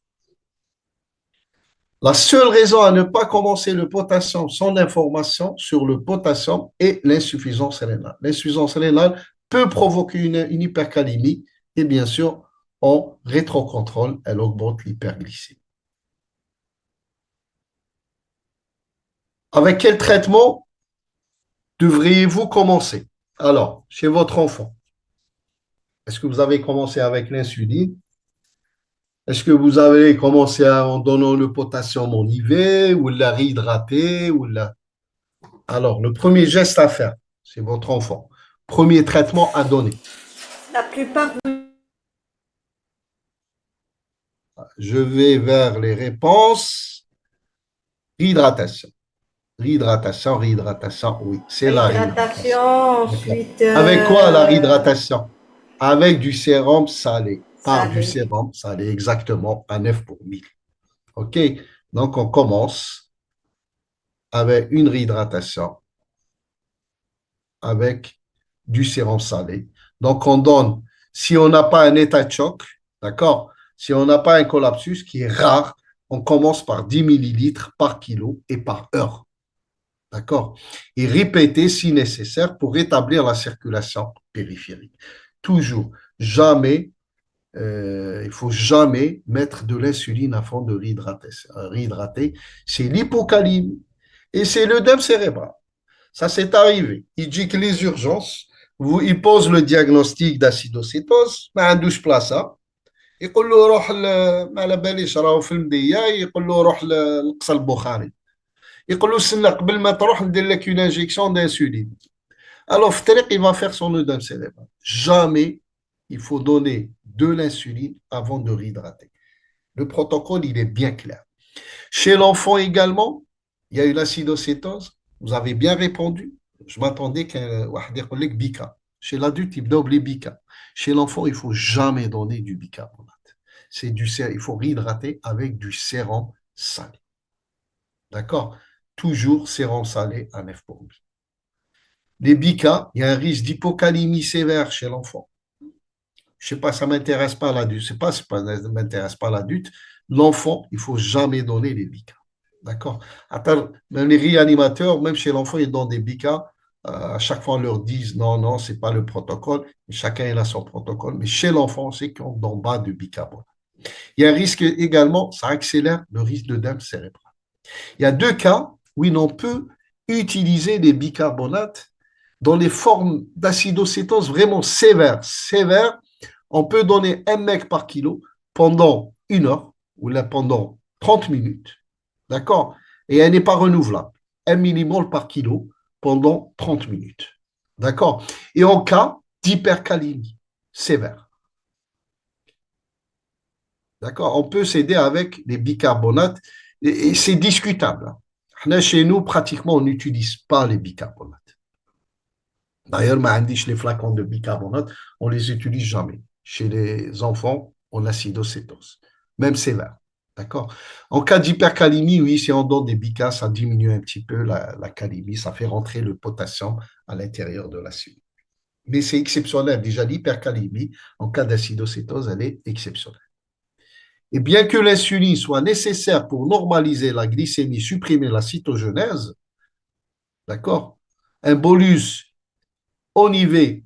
La seule raison à ne pas commencer le potassium sans information sur le potassium est l'insuffisance rénale. L'insuffisance rénale peut provoquer une hypercalémie et bien sûr, en rétrocontrôle, elle augmente l'hyperglycémie. Avec quel traitement devriez-vous commencer? Alors, chez votre enfant, est-ce que vous avez commencé avec l'insuline? Est-ce que vous avez commencé en donnant le potassium en IV ou la réhydrater ou la... Alors, le premier geste à faire, c'est votre enfant. Premier traitement à donner. La plupart Je vais vers les réponses. Réhydratation. Réhydratation, réhydratation, oui, c'est la réhydratation. réhydratation, D'accord. ensuite Avec quoi la réhydratation? Avec du sérum salé. Par du salé. sérum salé, exactement, à 9 pour 1000. OK? Donc, on commence avec une réhydratation avec du sérum salé. Donc, on donne, si on n'a pas un état de choc, d'accord? Si on n'a pas un collapsus qui est rare, on commence par 10 millilitres par kilo et par heure. D'accord? Et répéter si nécessaire pour rétablir la circulation périphérique. Toujours, jamais, il faut jamais mettre de l'insuline avant de réhydrater. C'est l'hypocalémie et c'est l'œdème cérébral. Ça, c'est arrivé. Il dit que les urgences, il pose le diagnostic d'acidocétose, ما عندوش بلاصه يقول له روح ما على باليش راهو في المديه يقول له روح للقصر البخاري يقول له استنى قبل ما تروح ندير لك une injection d'insuline. Alors, في الطريق, il va faire son œdème cérébral. Jamais il faut donner de l'insuline avant de réhydrater. Le protocole, il est bien clair. Chez l'enfant également, il y a eu l'acidocétose. Vous avez bien répondu. Je m'attendais qu'un واحد يقول لك Bica. Chez l'adulte, il doit les Bica. Chez l'enfant, il ne faut jamais donner du bicarbonate. Il faut réhydrater avec du sérum salé. D'accord? Toujours sérum salé à 9 pour 1000. Les Bica, il y a un risque d'hypocalémie sévère chez l'enfant. Je ne sais pas, ça ne m'intéresse pas l'adulte. C'est pas, ça ne m'intéresse pas l'adulte. L'enfant, il ne faut jamais donner les Bica. D'accord? Même les réanimateurs, même chez l'enfant, ils donnent des Bica À chaque fois, on leur dit non, non, ce n'est pas le protocole. Chacun il a son protocole. Mais chez l'enfant, c'est qu'on est en bas de bicarbonate. Il y a un risque également, ça accélère le risque d'œdème cérébral. Il y a deux cas où on peut utiliser les bicarbonates dans les formes d'acidocétose vraiment sévères. Sévères, on peut donner 1 mec par kilo pendant 1 heure ou là pendant 30 minutes. D'accord? Et elle n'est pas renouvelable. 1 millimol par kilo pendant 30 minutes. D'accord? Et en cas d'hypercalémie sévère. D'accord? On peut s'aider avec les bicarbonates et c'est discutable. Chez nous, pratiquement, on n'utilise pas les bicarbonates. D'ailleurs, les flacons de bicarbonate, on ne les utilise jamais chez les enfants en acidocétose, même sévère. D'accord? En cas d'hypercalémie, oui, si on donne des bicas, ça diminue un petit peu la calémie, ça fait rentrer le potassium à l'intérieur de l'acide. Mais c'est exceptionnel. Déjà, l'hypercalémie, en cas d'acidocétose, elle est exceptionnelle. Et bien que l'insuline soit nécessaire pour normaliser la glycémie, supprimer la cytogenèse, d'accord, un bolus onivé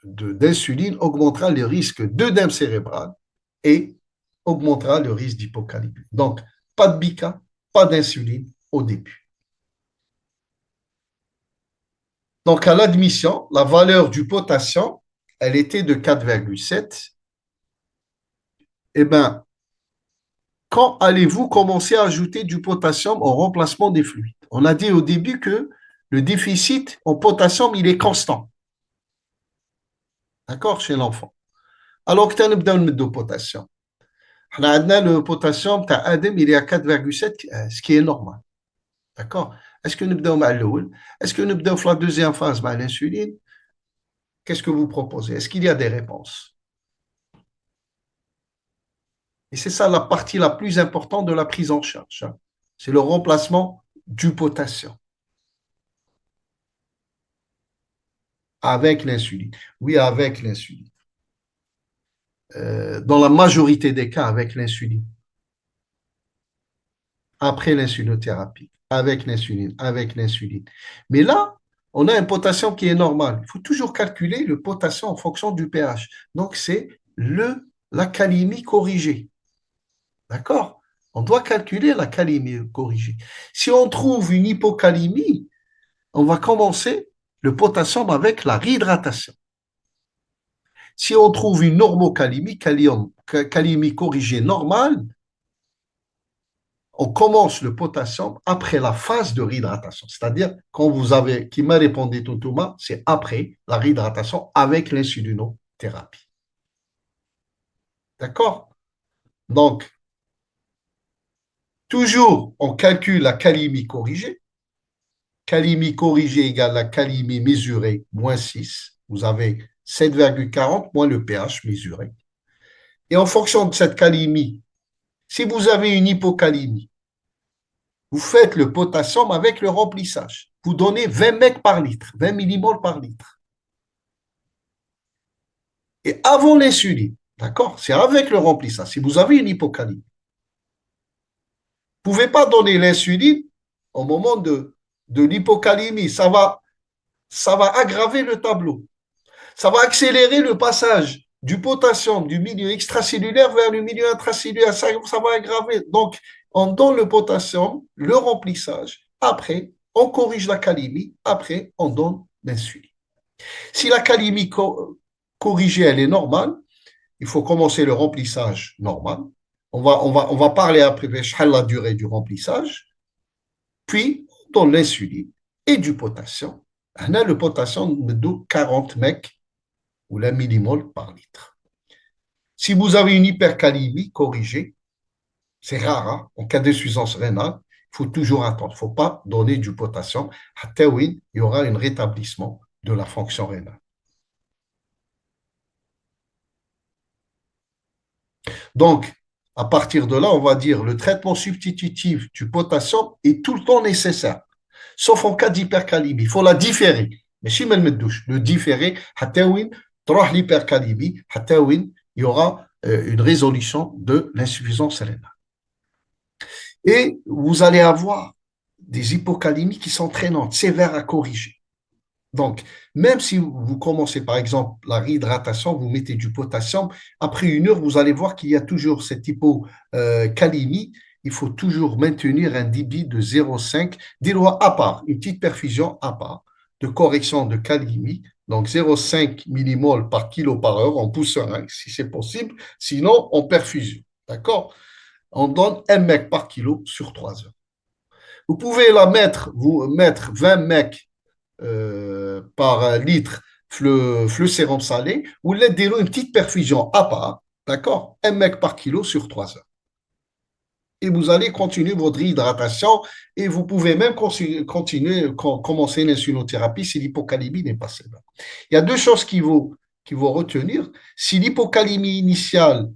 d'insuline augmentera le risque d'œdème cérébral et augmentera le risque d'hypocalémie. Donc, pas de bica, pas d'insuline au début. Donc, à l'admission, la valeur du potassium, elle était de 4,7. Eh bien, quand allez-vous commencer à ajouter du potassium au remplacement des fluides? On a dit au début que le déficit en potassium, il est constant. D'accord, chez l'enfant. Alors que tu as de potassium. Le potassium, tu as Adam, il est à 4,7, ce qui est normal. D'accord? Est-ce que nous devons Est-ce que nous devons faire la deuxième phase, l'insuline? Qu'est-ce que vous proposez? Est-ce qu'il y a des réponses? Et c'est ça la partie la plus importante de la prise en charge. C'est le remplacement du potassium avec l'insuline. Oui, avec l'insuline. Dans la majorité des cas, avec l'insuline. Après l'insulinothérapie, avec l'insuline, avec l'insuline. Mais là, on a un potassium qui est normal. Il faut toujours calculer le potassium en fonction du pH. Donc, c'est la calémie corrigée. D'accord? On doit calculer la calémie corrigée. Si on trouve une hypocalémie, on va commencer le potassium avec la réhydratation. Si on trouve une normocalémie, calémie corrigée normale, on commence le potassium après la phase de réhydratation. C'est-à-dire, quand vous avez, qui m'a répondu Thomas, c'est après la réhydratation avec l'insulinothérapie. D'accord? Donc, toujours, on calcule la calémie corrigée. Calémie corrigée égale la calémie mesurée moins 6. Vous avez 7,40 moins le pH mesuré. Et en fonction de cette calémie, si vous avez une hypocalémie, vous faites le potassium avec le remplissage. Vous donnez 20 mecs par litre, 20 millimoles par litre. Et avant l'insuline, d'accord, c'est avec le remplissage. Si vous avez une hypocalémie, vous ne pouvez pas donner l'insuline au moment de l'hypocalémie. Ça va aggraver le tableau. Ça va accélérer le passage du potassium du milieu extracellulaire vers le milieu intracellulaire. Ça va aggraver. Donc, on donne le potassium, le remplissage. Après, on corrige la calémie. Après, on donne l'insuline. Si la calémie corrigée, elle est normale, il faut commencer le remplissage normal. On va parler après la durée du remplissage. Puis, on donne l'insuline et du potassium. Là, le potassium me donne 40 mecs ou la millimole par litre. Si vous avez une hypercalémie corrigée, c'est rare, hein, en cas d'insuffisance rénale, il faut toujours attendre. Il ne faut pas donner du potassium. À Théoïne, il y aura un rétablissement de la fonction rénale. Donc, à partir de là, on va dire le traitement substitutif du potassium est tout le temps nécessaire, sauf en cas d'hypercalémie. Il faut la différer. Mais si elle me douche, le différer, l'hypercalémie, il y aura une résolution de l'insuffisance rénale. Et vous allez avoir des hypocalémies qui sont traînantes, sévères à corriger. Donc, même si vous commencez par exemple la réhydratation, vous mettez du potassium, après 1 heure, vous allez voir qu'il y a toujours cette hypocalémie. Il faut toujours maintenir un débit de 0,5, des lois à part, une petite perfusion à part de correction de calémie. Donc 0,5 millimoles par kilo par heure en pousseur, si c'est possible, sinon en perfusion. D'accord? On donne 1 mec par kilo sur 3 heures. Vous pouvez vous mettre 20 mecs par litre le sérum salé ou une petite perfusion à part, d'accord? 1 mec par kilo sur 3 heures. Et vous allez continuer votre hydratation et vous pouvez même commencer l'insulothérapie si l'hypocalémie n'est pas sévère. Il y a deux choses qu'il faut retenir. Si l'hypocalémie initiale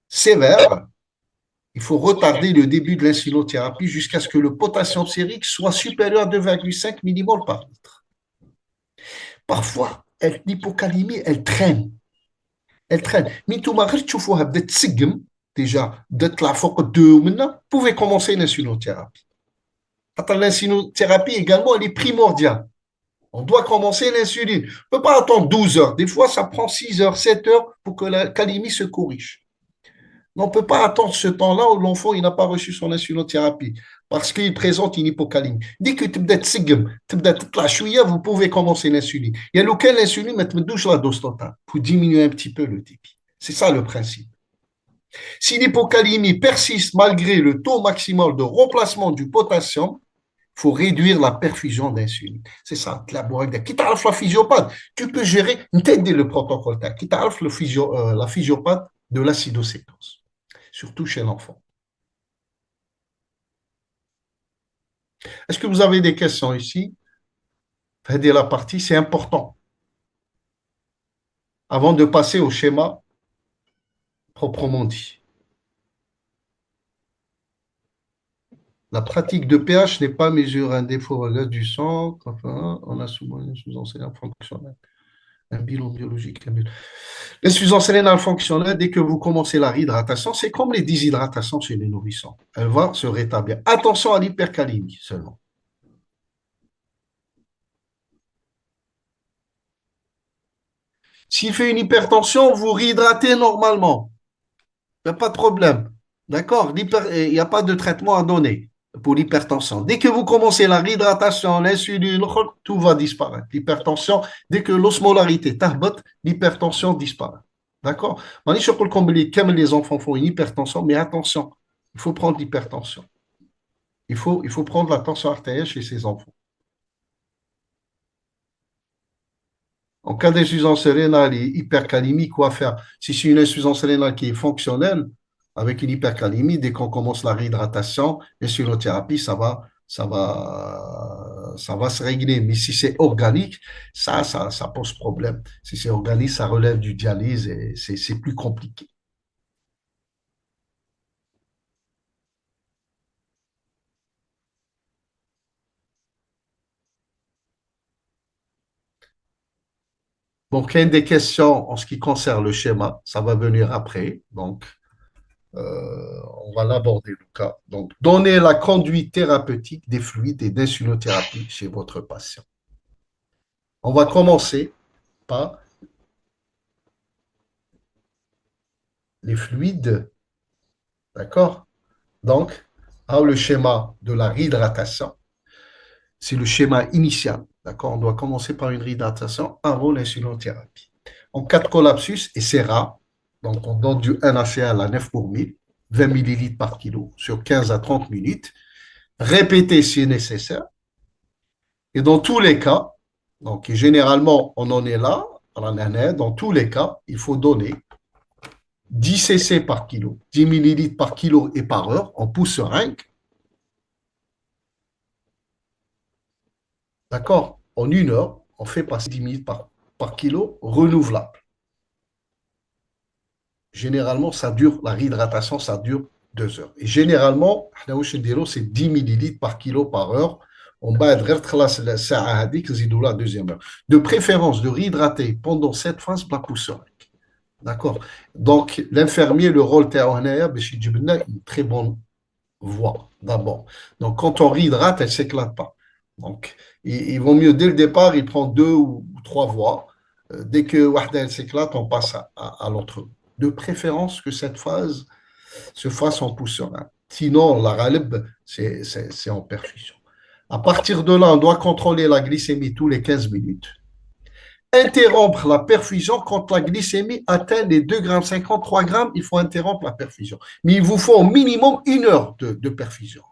sévère, il faut retarder le début de l'insulothérapie jusqu'à ce que le potassium sérique soit supérieur à 2,5 millimoles par litre. Parfois, l'hypocalémie, elle traîne. Elle traîne. Mais tout le tu vois, déjà, d'être là, faut que vous pouvez commencer l'insulothérapie. L'insulothérapie également, elle est primordiale. On doit commencer l'insuline. On ne peut pas attendre 12 heures. Des fois, ça prend 6 heures, 7 heures pour que la calémie se corrige. On ne peut pas attendre ce temps-là où l'enfant n'a pas reçu son insulothérapie parce qu'il présente une hypocalémie. Dès que tu es vous pouvez commencer l'insuline. Il y a lequel l'insuline, mais tu douche la dose totale pour diminuer un petit peu le débit. C'est ça le principe. Si l'hypocalémie persiste malgré le taux maximal de remplacement du potassium, il faut réduire la perfusion d'insuline. C'est ça, la quitte à la physiopathe, tu peux gérer, t'aider le protocole, quitte à la physiopathe de l'acidocétose surtout chez l'enfant. Est-ce que vous avez des questions ici? Aider la partie, c'est important. Avant de passer au schéma proprement dit. La pratique de pH n'est pas mesurée un défaut à gaz du sang. Enfin, on a souvent une insuffisance rénale fonctionnelle. Un bilan biologique. L'insuffisance rénale fonctionnelle, dès que vous commencez la réhydratation, c'est comme les déshydratations chez les nourrissons. Elle va se rétablir. Attention à l'hypercalémie seulement. S'il fait une hypertension, vous réhydratez normalement. Il n'y a pas de problème. D'accord? Il n'y a pas de traitement à donner pour l'hypertension. Dès que vous commencez la réhydratation, l'insuline, tout va disparaître. L'hypertension, dès que l'osmolarité tahbat, l'hypertension disparaît. D'accord? Comme les enfants font une hypertension, mais attention, il faut prendre l'hypertension. Il faut prendre la tension artérielle chez ces enfants. En cas d'insuffisance rénale et hypercalémie, quoi faire? Si c'est une insuffisance rénale qui est fonctionnelle, avec une hypercalémie, dès qu'on commence la réhydratation, l'insulothérapie, ça va se régler. Mais si c'est organique, ça pose problème. Si c'est organique, ça relève du dialyse et c'est plus compliqué. Donc, il y a des questions en ce qui concerne le schéma, ça va venir après. Donc, on va l'aborder, Lucas. Donc, donner la conduite thérapeutique des fluides et d'insulothérapie chez votre patient. On va commencer par les fluides, d'accord? Donc, le schéma de la réhydratation, c'est le schéma initial, d'accord? On doit commencer par une réhydratation avant l'insulothérapie. En cas de collapsus, et c'est rare, donc on donne du NaCl à 9 pour 1000, 20 millilitres par kilo sur 15 à 30 minutes. Répétez si nécessaire. Et dans tous les cas, donc généralement, on en est là, dans tous les cas, il faut donner 10 cc par kilo, 10 millilitres par kilo et par heure en pouce seringue. D'accord? En 1 heure, on fait passer 10 millilitres par kilo renouvelable. Généralement, la réhydratation, ça dure 2 heures. Et généralement, c'est 10 millilitres par kilo par heure. On va être la deuxième heure. De préférence de réhydrater pendant cette phase la pousse. D'accord? Donc, l'infirmier, le rôle une très bonne voies d'abord. Donc, quand on réhydrate, elle ne s'éclate pas. Donc, il vaut mieux dès le départ, il prend deux ou trois voies. Dès que Wahda elle s'éclate, on passe à l'autre. De préférence que cette phase se fasse en pouce serein. Sinon, la ghalib, c'est en perfusion. À partir de là, on doit contrôler la glycémie tous les 15 minutes. Interrompre la perfusion quand la glycémie atteint les 2,50 g, 3 grammes, il faut interrompre la perfusion. Mais il vous faut au minimum 1 heure de perfusion.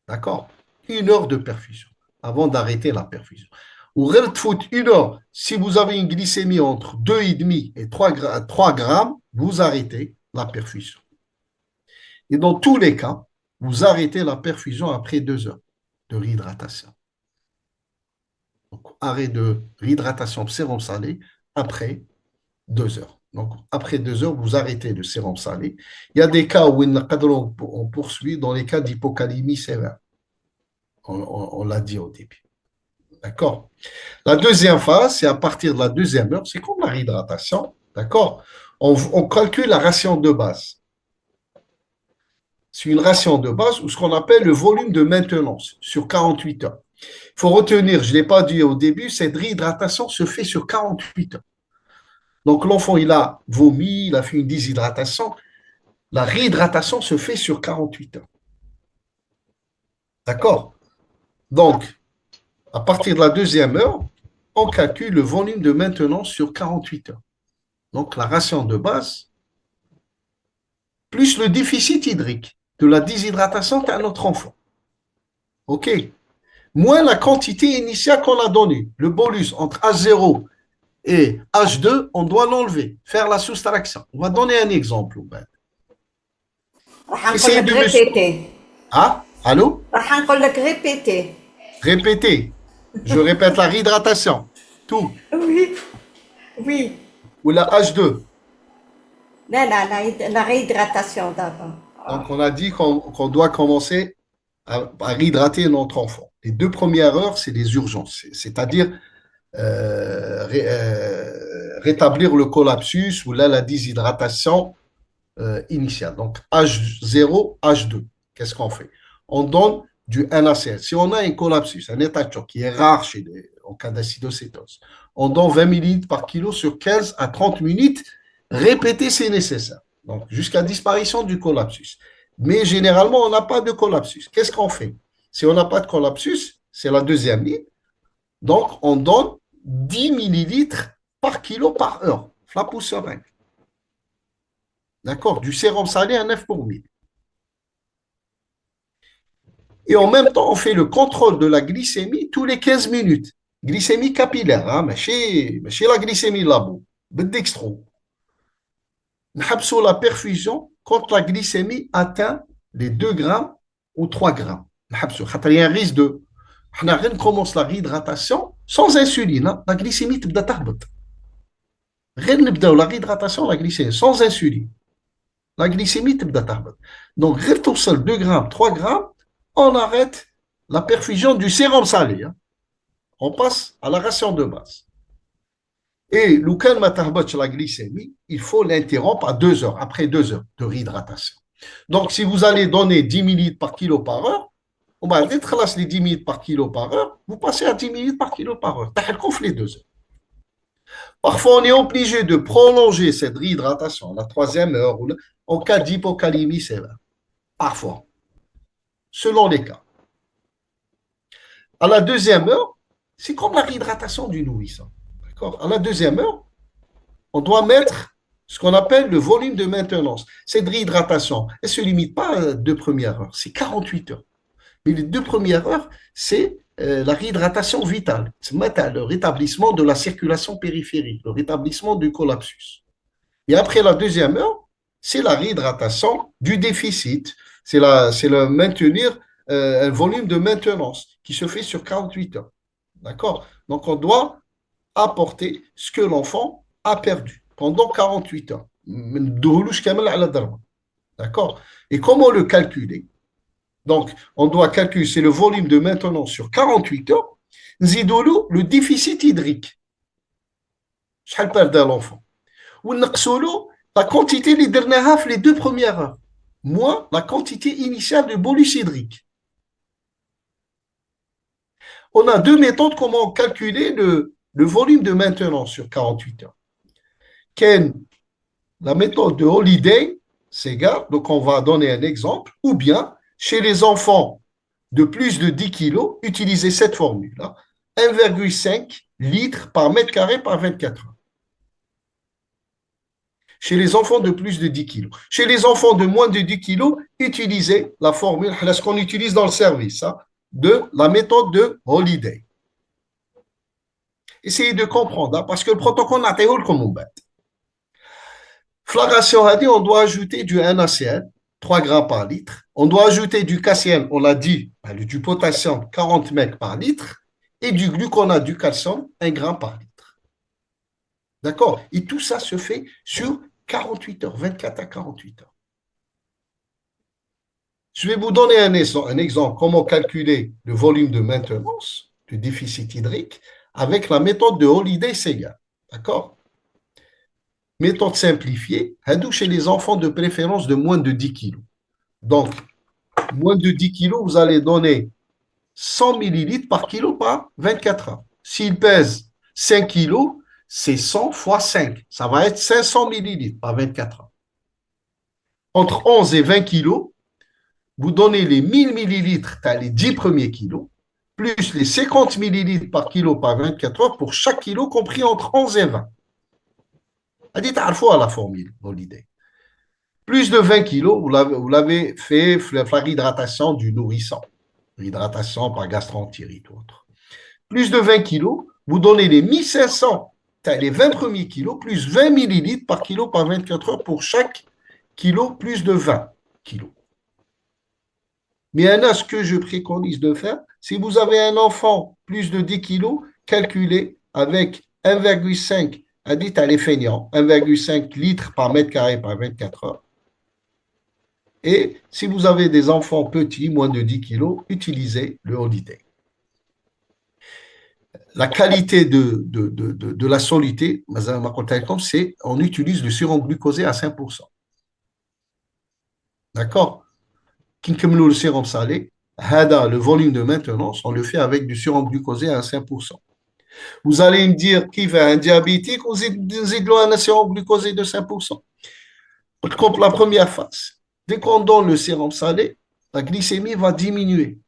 D'accord? 1 heure de perfusion avant d'arrêter la perfusion. Ou foot 1 heure, si vous avez une glycémie entre 2,5 et 3 grammes, vous arrêtez la perfusion. Et dans tous les cas, vous arrêtez la perfusion après 2 heures de réhydratation. Donc, arrêt de réhydratation de sérum salé après 2 heures. Donc, après 2 heures, vous arrêtez le sérum salé. Il y a des cas où on poursuit dans les cas d'hypocalémie sévère. On l'a dit au début. D'accord? La deuxième phase, c'est à partir de la deuxième heure, c'est comme la réhydratation. D'accord? On calcule la ration de base. C'est une ration de base ou ce qu'on appelle le volume de maintenance sur 48 heures. Il faut retenir, je ne l'ai pas dit au début, cette réhydratation se fait sur 48 heures. Donc l'enfant, il a vomi, il a fait une déshydratation. La réhydratation se fait sur 48 heures. D'accord? Donc, à partir de la deuxième heure, on calcule le volume de maintenance sur 48 heures. Donc la ration de base, plus le déficit hydrique de la déshydratation de notre enfant. OK? Moins la quantité initiale qu'on a donnée. Le bolus entre H0 et H2, on doit l'enlever, faire la soustraction. On va donner un exemple. راح نقول Essayez لك de me... répéter. Ah, allô? راح نقول لك répéter. Répétez. Je répète la réhydratation. Tout. Oui, oui. Ou la H2. لا لا la réhydratation d'abord. Donc, on a dit qu'on doit commencer à réhydrater notre enfant. Les 2 premières heures, c'est les urgences, c'est-à-dire rétablir le collapsus ou là, la déshydratation initiale. Donc, H0, H2, qu'est-ce qu'on fait? On donne du NaCl. Si on a un collapsus, un état de choc qui est rare en cas d'acidocétose, on donne 20 ml par kilo sur 15 à 30 minutes. Répéter, c'est nécessaire. Donc, jusqu'à disparition du collapsus. Mais généralement, on n'a pas de collapsus. Qu'est-ce qu'on fait? Si on n'a pas de collapsus, c'est la deuxième ligne. Donc, on donne 10 millilitres par kilo par heure. La pousse sereine. D'accord? Du sérum salé à 9 pour 1000. Et en même temps, on fait le contrôle de la glycémie tous les 15 minutes. Glycémie capillaire, hein, mais chez la glycémie labo, dextro. Nous la perfusion quand la glycémie atteint les 2 grammes ou 3 grammes. Il y a un risque de. On commence la réhydratation sans insuline. Hein. La glycémie تبدا تهبط. غير نبداو la réhydratation, la glycémie sans insuline. La glycémie تبدا تهبط. Donc, غير توصل 2 grammes, 3 grammes, on arrête la perfusion du sérum salé. Hein. On passe à la ration de base. Et l'oukan matahbach la glycémie, il faut l'interrompre à 2 heures, après 2 heures de réhydratation. Donc, si vous allez donner 10 millilitres par kilo par heure, on va être les 10 millilitres par kilo par heure, vous passez à 10 millilitres par kilo par heure. Les 2 heures. Parfois, on est obligé de prolonger cette réhydratation, la troisième heure, en cas d'hypocalémie sévère. Parfois, selon les cas. À la deuxième heure, c'est comme la réhydratation du nourrisson. D'accord? À la deuxième heure, on doit mettre ce qu'on appelle le volume de maintenance. Cette réhydratation, elle ne se limite pas à 2 premières heures, c'est 48 heures. Mais les 2 premières heures, c'est la réhydratation vitale. C'est le rétablissement de la circulation périphérique, le rétablissement du collapsus. Et après la deuxième heure, c'est la réhydratation du déficit. C'est le maintenir un volume de maintenance qui se fait sur 48 heures. D'accord? Donc, on doit apporter ce que l'enfant a perdu pendant 48 heures. D'accord? Et comment le calculer? Donc, on doit calculer, c'est le volume de maintenance sur 48 heures. Nzidolo, le déficit hydrique. شحال perd l'enfant. Ou la quantité les dernières les 2 premières heures. moins la quantité initiale de bolus hydrique. On a deux méthodes comment calculer le volume de maintenance sur 48 heures. La méthode de Holiday, c'est égal, donc on va donner un exemple, ou bien chez les enfants de plus de 10 kilos, utilisez cette formule-là, 1,5 litres par mètre carré par 24 heures. Chez les enfants de plus de 10 kilos. Chez les enfants de moins de 10 kilos, utilisez la formule, ce qu'on utilise dans le service, hein, de la méthode de Holiday. Essayez de comprendre, hein, parce que le protocole n'a pas comme on bat. Flagration a dit on doit ajouter du NaCl, 3 grammes par litre. On doit ajouter du KCl, on l'a dit, du potassium, 40 mg par litre, et du gluconate du calcium, 1 gramme par litre. D'accord? Et tout ça se fait sur 48 heures, 24 à 48 heures. Je vais vous donner un exemple, comment calculer le volume de maintenance du déficit hydrique avec la méthode de Holiday-Segal. D'accord? Méthode simplifiée, chez les enfants de préférence de moins de 10 kg. Donc, moins de 10 kg, vous allez donner 100 millilitres par kilo par 24 heures. S'il pèse 5 kg, c'est 100 fois 5. Ça va être 500 millilitres par 24 heures. Entre 11 et 20 kg, vous donnez les 1000 millilitres, tu as les 10 premiers kilos, plus les 50 millilitres par kilo par 24 heures pour chaque kilo compris entre 11 et 20. Dites à la fois la formule, Holiday. Plus de 20 kilos, vous l'avez fait la réhydratation du nourrisson. Hydratation par gastroentérite ou autre. Plus de 20 kilos, vous donnez les 1500, les 20 premiers kilos, plus 20 millilitres par kilo par 24 heures pour chaque kilo, plus de 20 kilos. Mais ce que je préconise de faire, si vous avez un enfant plus de 10 kilos, calculez avec 1,5, dites à les feignants, 1,5 litres par mètre carré par 24 heures. Et si vous avez des enfants petits, moins de 10 kilos, utilisez le Holiday. La qualité de la soluté, c'est on utilise le sérum glucosé à 5%. D'accord? Le sérum salé, le volume de maintenance, on le fait avec du sérum glucosé à 5%. Vous allez me dire qu'il fait un diabétique, vous êtes un sérum glucosé de 5%. Comme la première phase. Dès qu'on donne le sérum salé, la glycémie va diminuer.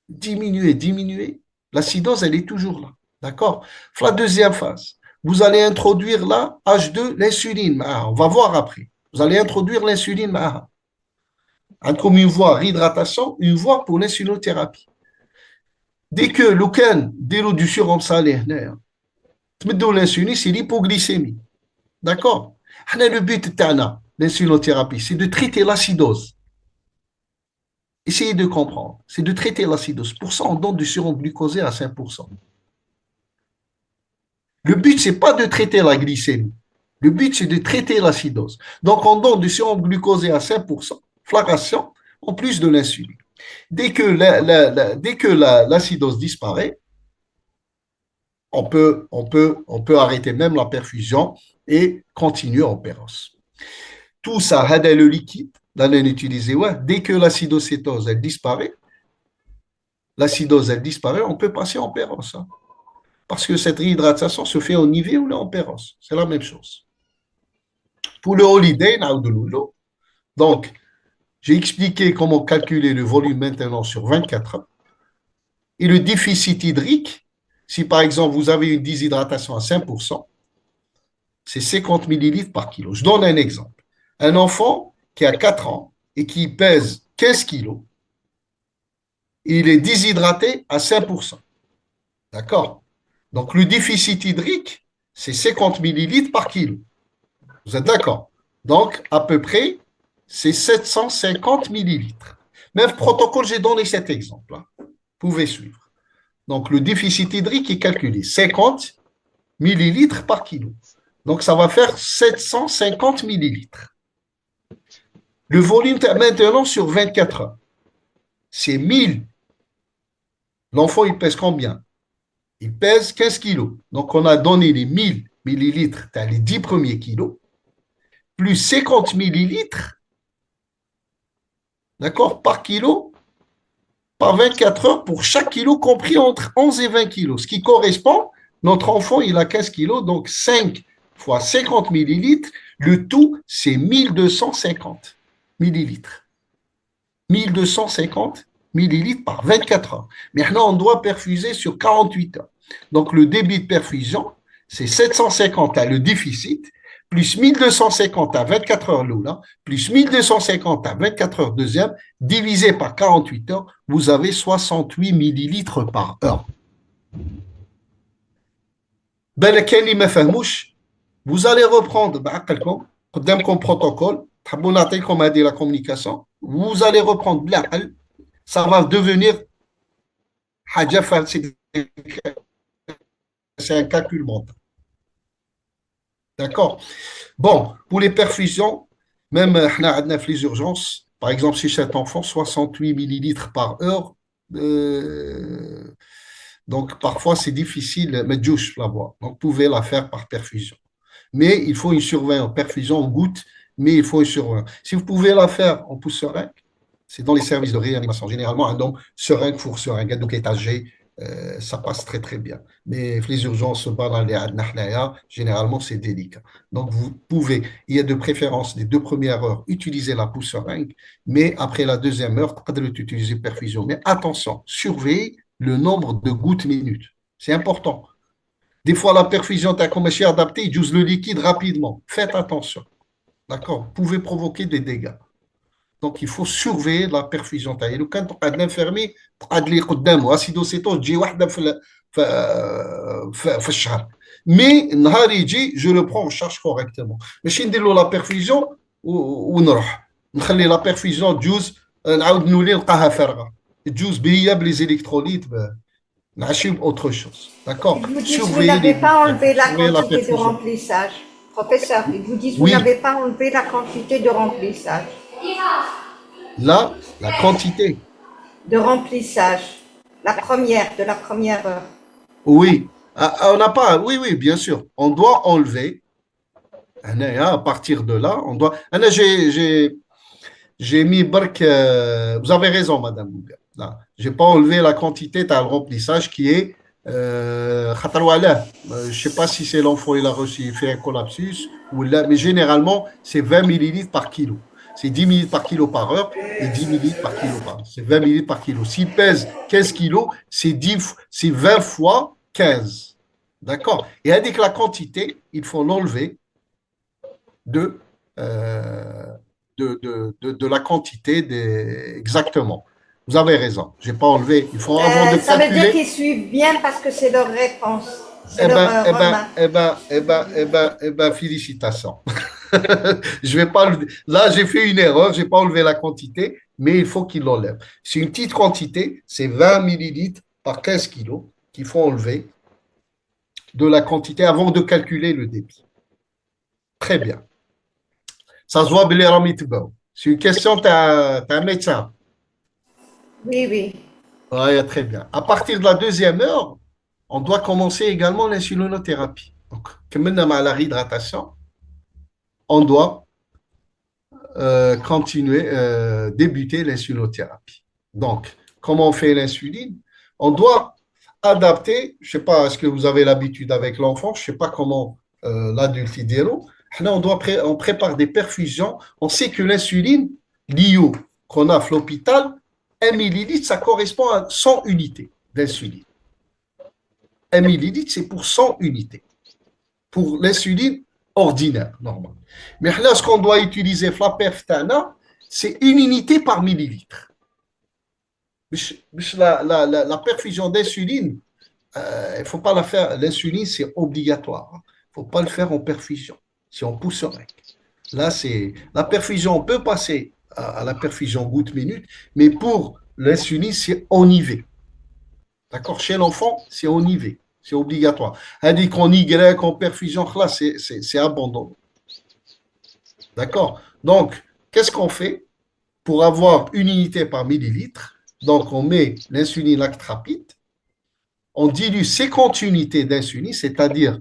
Diminuer. L'acidose, elle est toujours là. D'accord? La deuxième phase, vous allez introduire là, H2, l'insuline. On va voir après. Vous allez introduire l'insuline. Comme une voie réhydratation, une voie pour l'insulinothérapie. Dès que l'aucun dès l'eau du sérum salé, l'insuline, c'est l'hypoglycémie. D'accord? Le but de l'insulinothérapie, c'est de traiter l'acidose. Essayez de comprendre. C'est de traiter l'acidose. Pour ça, on donne du sérum glucosé à 5%. Le but, ce n'est pas de traiter la glycémie. Le but, c'est de traiter l'acidose. Donc, on donne du sérum glucosé à 5%, flagration, en plus de l'insuline. Dès que l'acidose disparaît, on peut arrêter même la perfusion et continuer en péros. Tout ça, le liquide, dès que l'acidocétose, elle disparaît, on peut passer en péros. Hein. Parce que cette réhydratation se fait en IV ou en péros. C'est la même chose. Pour le Holiday, donc, j'ai expliqué comment calculer le volume maintenant sur 24 heures. Et le déficit hydrique, si par exemple vous avez une déshydratation à 5%, c'est 50 millilitres par kilo. Je donne un exemple. Un enfant qui a 4 ans et qui pèse 15 kilos, il est déshydraté à 5%. D'accord? Donc le déficit hydrique, c'est 50 millilitres par kilo. Vous êtes d'accord? Donc, à peu près, c'est 750 millilitres. Même protocole, j'ai donné cet exemple. Hein. Vous pouvez suivre. Donc, le déficit hydrique est calculé 50 millilitres par kilo. Donc, ça va faire 750 millilitres. Le volume maintenant sur 24 heures, c'est 1000. L'enfant, il pèse combien? Il pèse 15 kilos. Donc, on a donné les 1000 millilitres, les 10 premiers kilos, plus 50 millilitres d'accord, par kilo, par 24 heures pour chaque kilo compris entre 11 et 20 kilos, ce qui correspond, notre enfant, il a 15 kilos, donc 5 fois 50 millilitres, le tout, c'est 1250 millilitres. 1250 millilitres par 24 heures. Maintenant, on doit perfuser sur 48 heures. Donc, le débit de perfusion, c'est 750 à le déficit, plus 1250 à 24 heures l'oula, plus 1250 à 24 heures deuxième, divisé par 48 heures, vous avez 68 millilitres par heure. Vous allez reprendre comme protocole, la communication, vous allez reprendre ça va devenir c'est un calcul mental. D'accord. Bon, pour les perfusions, même les urgences, par exemple, chez cet enfant, 68 millilitres par heure. Donc, parfois, c'est difficile, mais douche la voix. Donc, vous pouvez la faire par perfusion. Mais il faut une surveillance. Perfusion en goutte, mais il faut une surveillance. Si vous pouvez la faire en pouce seringue, c'est dans les services de réanimation. Généralement, un homme seringue, four seringue, donc étagé, ça passe très très bien. Mais les urgences, généralement, c'est délicat. Donc, vous pouvez, il y a de préférence les 2 premières heures, utiliser la pousse seringue, mais après la deuxième heure, vous pouvez utiliser perfusion. Mais attention, surveillez le nombre de gouttes minutes. C'est important. Des fois, la perfusion est comme adaptée, il use le liquide rapidement. Faites attention. D'accord? Vous pouvez provoquer des dégâts. Donc, il faut surveiller la perfusion. Et quand on a l'infirmier, قاعد لي قدامه اسيدوسيتون تجي واحده في الشهر. مي نهار يجي جو لو برون شارج كوريكتومون ماشي ندير له لا بيرفيزيون ونروح نخلي لا بيرفيزيون تجوز نعاود نولي نلقاها فارغه تجوز بهي بلي زيليكتروليت نعشيو باوتر شوز داكور Ils vous disent que vous surveiller n'avez les pas enlevé la surveiller la quantité de perfusion. remplissage. Professeur, ils vous disent que vous Oui, n'avez pas enlevé la quantité de remplissage. là, la quantité. De remplissage. De la première heure. Oui, on n'a pas, oui, oui, bien sûr. On doit enlever. À partir de là, on doit. J'ai mis bark. Vous avez raison, Madame Bouga. Là, j'ai pas enlevé la quantité de remplissage qui est. Je sais pas si c'est l'enfant il a reçu, il fait un collapsus ou là, mais généralement c'est 20 millilitres par kilo. C'est 10 millilitres par kilo par heure et 10 millilitres par kilo par heure. C'est 20 millilitres par kilo. S'il pèse 15 kilos, c'est 20 fois 15. D'accord. Et avec la quantité, il faut l'enlever de, euh, de la quantité exactement. Vous avez raison. Je n'ai pas enlevé. Il faut avant de Ça veut dire calculer. qu'ils suivent bien parce que c'est leur réponse. C'est Eh leur ben, eh ben, remarque. eh ben, eh ben, eh ben, eh ben, félicitations. Je vais pas Là, j'ai fait une erreur, j'ai pas enlevé la quantité, mais il faut qu'il l'enlève. C'est une petite quantité, c'est 20 millilitres par 15 kilos qu'il faut enlever de la quantité avant de calculer le débit. Très bien. Ça se voit, c'est une question, tu as un médecin. Oui, oui. Ouais, très bien. À partir de la deuxième heure, on doit commencer également l'insulinothérapie. Donc, comme maintenant à la réhydratation, on doit continuer, débuter l'insulinothérapie. Donc, comment on fait l'insuline? On doit adapter, je ne sais pas, est-ce que vous avez l'habitude avec l'enfant, je ne sais pas comment l'adulte y déroule. Là, on prépare des perfusions. On sait que l'insuline, l'IO qu'on a à l'hôpital, 1 millilitre, ça correspond à 100 unités d'insuline. 1 millilitre, c'est pour 100 unités. Pour l'insuline ordinaire, normal. Mais là, ce qu'on doit utiliser, Flaperftana, c'est 1 unité par millilitre. La perfusion d'insuline, il ne faut pas la faire. L'insuline, c'est obligatoire. Il ne faut pas le faire en perfusion. Si on pousse là, c'est la perfusion, on peut passer à la perfusion goutte-minute, mais pour l'insuline, c'est en IV. D'accord? Chez l'enfant, c'est en IV. C'est obligatoire. Elle dit qu'en Y, en perfusion, là, c'est abandonné. D'accord? Donc, qu'est-ce qu'on fait pour avoir 1 unité par millilitre? Donc, on met l'insuline lactrapide, on dilue 50 unités d'insuline, c'est-à-dire,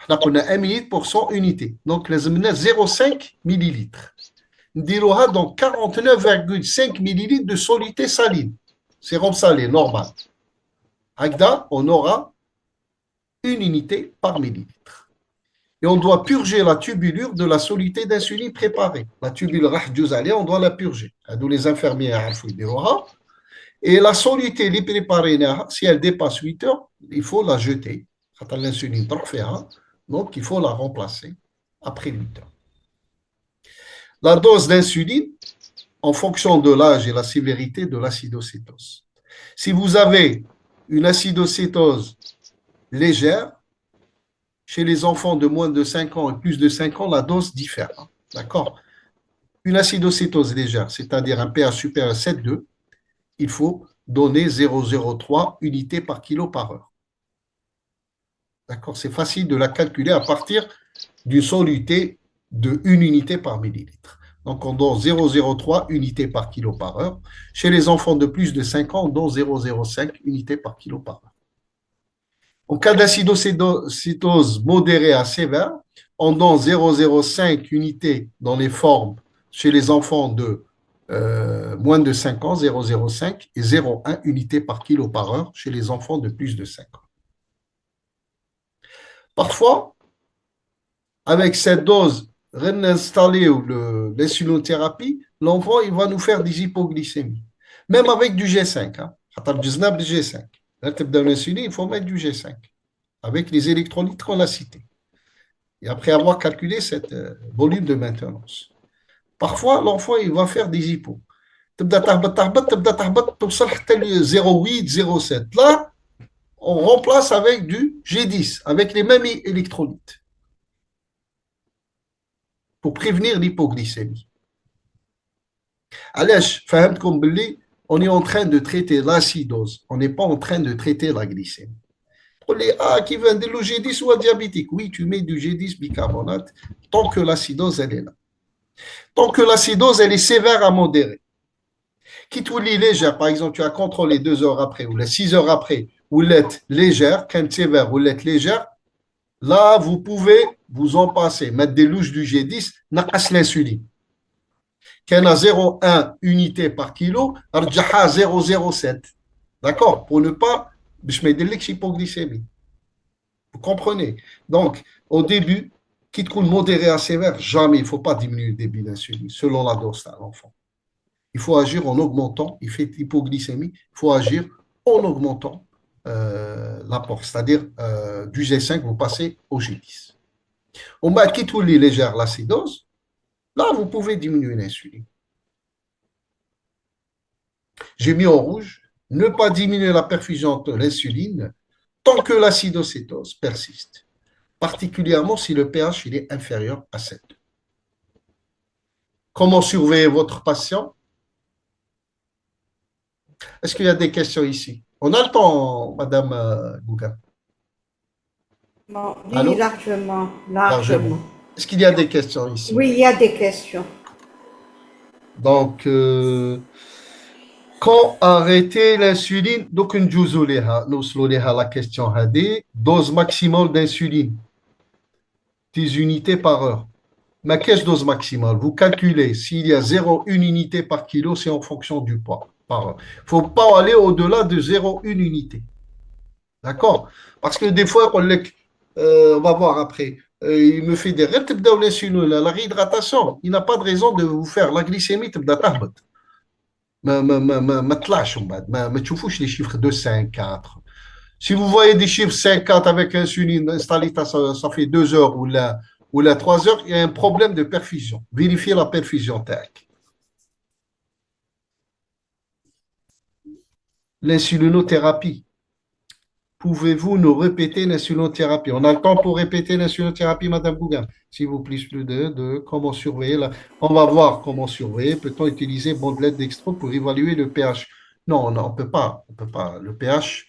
on a 1 millilitre pour 100 unités. Donc, les 0,5 millilitres. نديروها dans 49,5 millilitres de soluté saline. Sérum salé, normal. Agda, on aura une unité par millilitre. Et on doit purger la tubulure de la soluté d'insuline préparée. La tubulure, on doit la purger. D'où les infirmiers et la soluté les préparée, si elle dépasse 8 heures, il faut la jeter. L'insuline, donc il faut la remplacer après 8 heures. La dose d'insuline, en fonction de l'âge et la sévérité de l'acidocétose. Si vous avez une acidocétose légère, chez les enfants de moins de 5 ans et plus de 5 ans, la dose diffère. D'accord? Une acidocétose légère, c'est-à-dire un pH supérieur à 7,2, il faut donner 0,03 unités par kilo par heure. D'accord? C'est facile de la calculer à partir d'une soluté de 1 unité par millilitre. Donc, on donne 0,03 unités par kilo par heure. Chez les enfants de plus de 5 ans, on donne 0,05 unités par kilo par heure. En cas d'acidocétose modérée à sévère, on donne 0,05 unités dans les formes chez les enfants de moins de 5 ans, 0,05 et 0,1 unités par kilo par heure chez les enfants de plus de 5 ans. Parfois, avec cette dose réinstallée ou l'insulinothérapie, l'enfant il va nous faire des hypoglycémies. Même avec du G5. Hein. G5. L'insuline, il faut mettre du G5 avec les électrolytes qu'on a cités. Et après avoir calculé ce volume de maintenance. Parfois, l'enfant il va faire des hypos. 0,8, 0,7. Là, on remplace avec du G10, avec les mêmes électrolytes, pour prévenir l'hypoglycémie. Allez, on est en train de traiter l'acidose, on n'est pas en train de traiter la glycémie. On dit, qui veut du G10 ou un diabétique? Oui, tu mets du G10 bicarbonate tant que l'acidose, elle est là. Tant que l'acidose, elle est sévère à modérée. Quitte ou légère, par exemple, tu as contrôlé 2 heures après ou 6 heures après, ou l'être légère, quand sévère ou l'être légère, là, vous pouvez vous en passer, mettre des louches du G10, n'acasse l'insuline. Quand a 0,1 unité par kilo, arjaha 0,07. D'accord? Pour ne pas, je mets de l'hypoglycémie. Vous comprenez? Donc, au début, quitte qu'on modéré à sévère, jamais, il ne faut pas diminuer le débit d'insuline selon la dose à l'enfant. Il faut agir en augmentant, il fait l'hypoglycémie, il faut agir en augmentant l'apport, c'est-à-dire du G5, vous passez au G10. On va quitter les légères l'acidose, là, vous pouvez diminuer l'insuline. J'ai mis en rouge, ne pas diminuer la perfusion de l'insuline tant que l'acidocétose persiste, particulièrement si le pH il est inférieur à 7. Comment surveiller votre patient? Est-ce qu'il y a des questions ici? On a le temps, Madame Gouga. Bon, oui, Allô? largement, Largement. largement. Est-ce qu'il y a des questions ici? Oui, il y a des questions. Donc, quand arrêter l'insuline, donc nous la question dose maximale d'insuline, 10 unités par heure. Mais quelle dose maximale? Vous calculez, s'il y a 0,1 unité par kilo, c'est en fonction du poids par heure. Il ne faut pas aller au-delà de 0,1 unité. D'accord? Parce que des fois, on va voir après, il me fait des la réhydratation. Il n'a pas de raison de vous faire la glycémie. ما تطلعش من بعد ما تشوفوش les chiffres de 5, 4. Si vous voyez des chiffres 5, 4 avec insuline installée, ça fait 2 heures ou là 3 heures, il y a un problème de perfusion. Vérifiez la perfusion TAC. L'insulinothérapie. Pouvez-vous nous répéter l'insulinothérapie? On a le temps pour répéter l'insulinothérapie, Madame Bougan. S'il vous plaît, plus de comment surveiller. Là. On va voir comment surveiller. Peut-on utiliser bandelette dextro pour évaluer le pH? Non, non, on ne peut pas. On peut pas. Le pH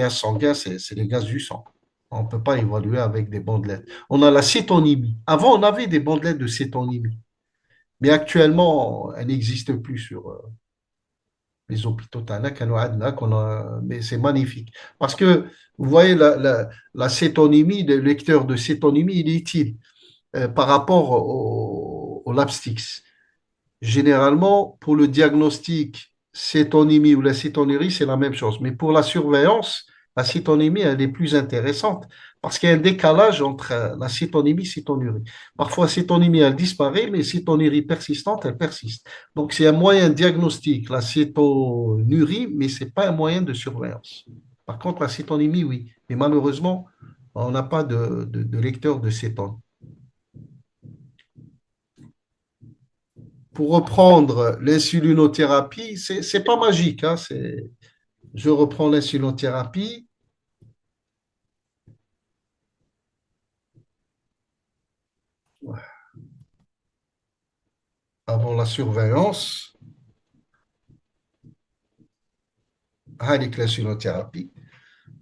sanguin, c'est les gaz du sang. On ne peut pas évaluer avec des bandelettes. On a la cétonymie. Avant, on avait des bandelettes de cétonymie. Mais actuellement, elles n'existent plus sur les hôpitaux. Mais c'est magnifique. Parce que, vous voyez, la cétonymie, le lecteur de cétonymie, il est utile par rapport au Lapstix. Généralement, pour le diagnostic cétonémie ou la cétonurie, c'est la même chose. Mais pour la surveillance, la cétonémie, elle est plus intéressante parce qu'il y a un décalage entre la cétonémie et la cétonurie. Parfois, la cétonémie, elle disparaît, mais la cétonurie persistante, elle persiste. Donc, c'est un moyen de diagnostic, la cétonurie, mais ce n'est pas un moyen de surveillance. Par contre, la cétonémie, oui. Mais malheureusement, on n'a pas de lecteur de cétone. Pour reprendre l'insulinothérapie, c'est pas magique, hein, je reprends l'insulinothérapie avant la surveillance avec l'insulinothérapie.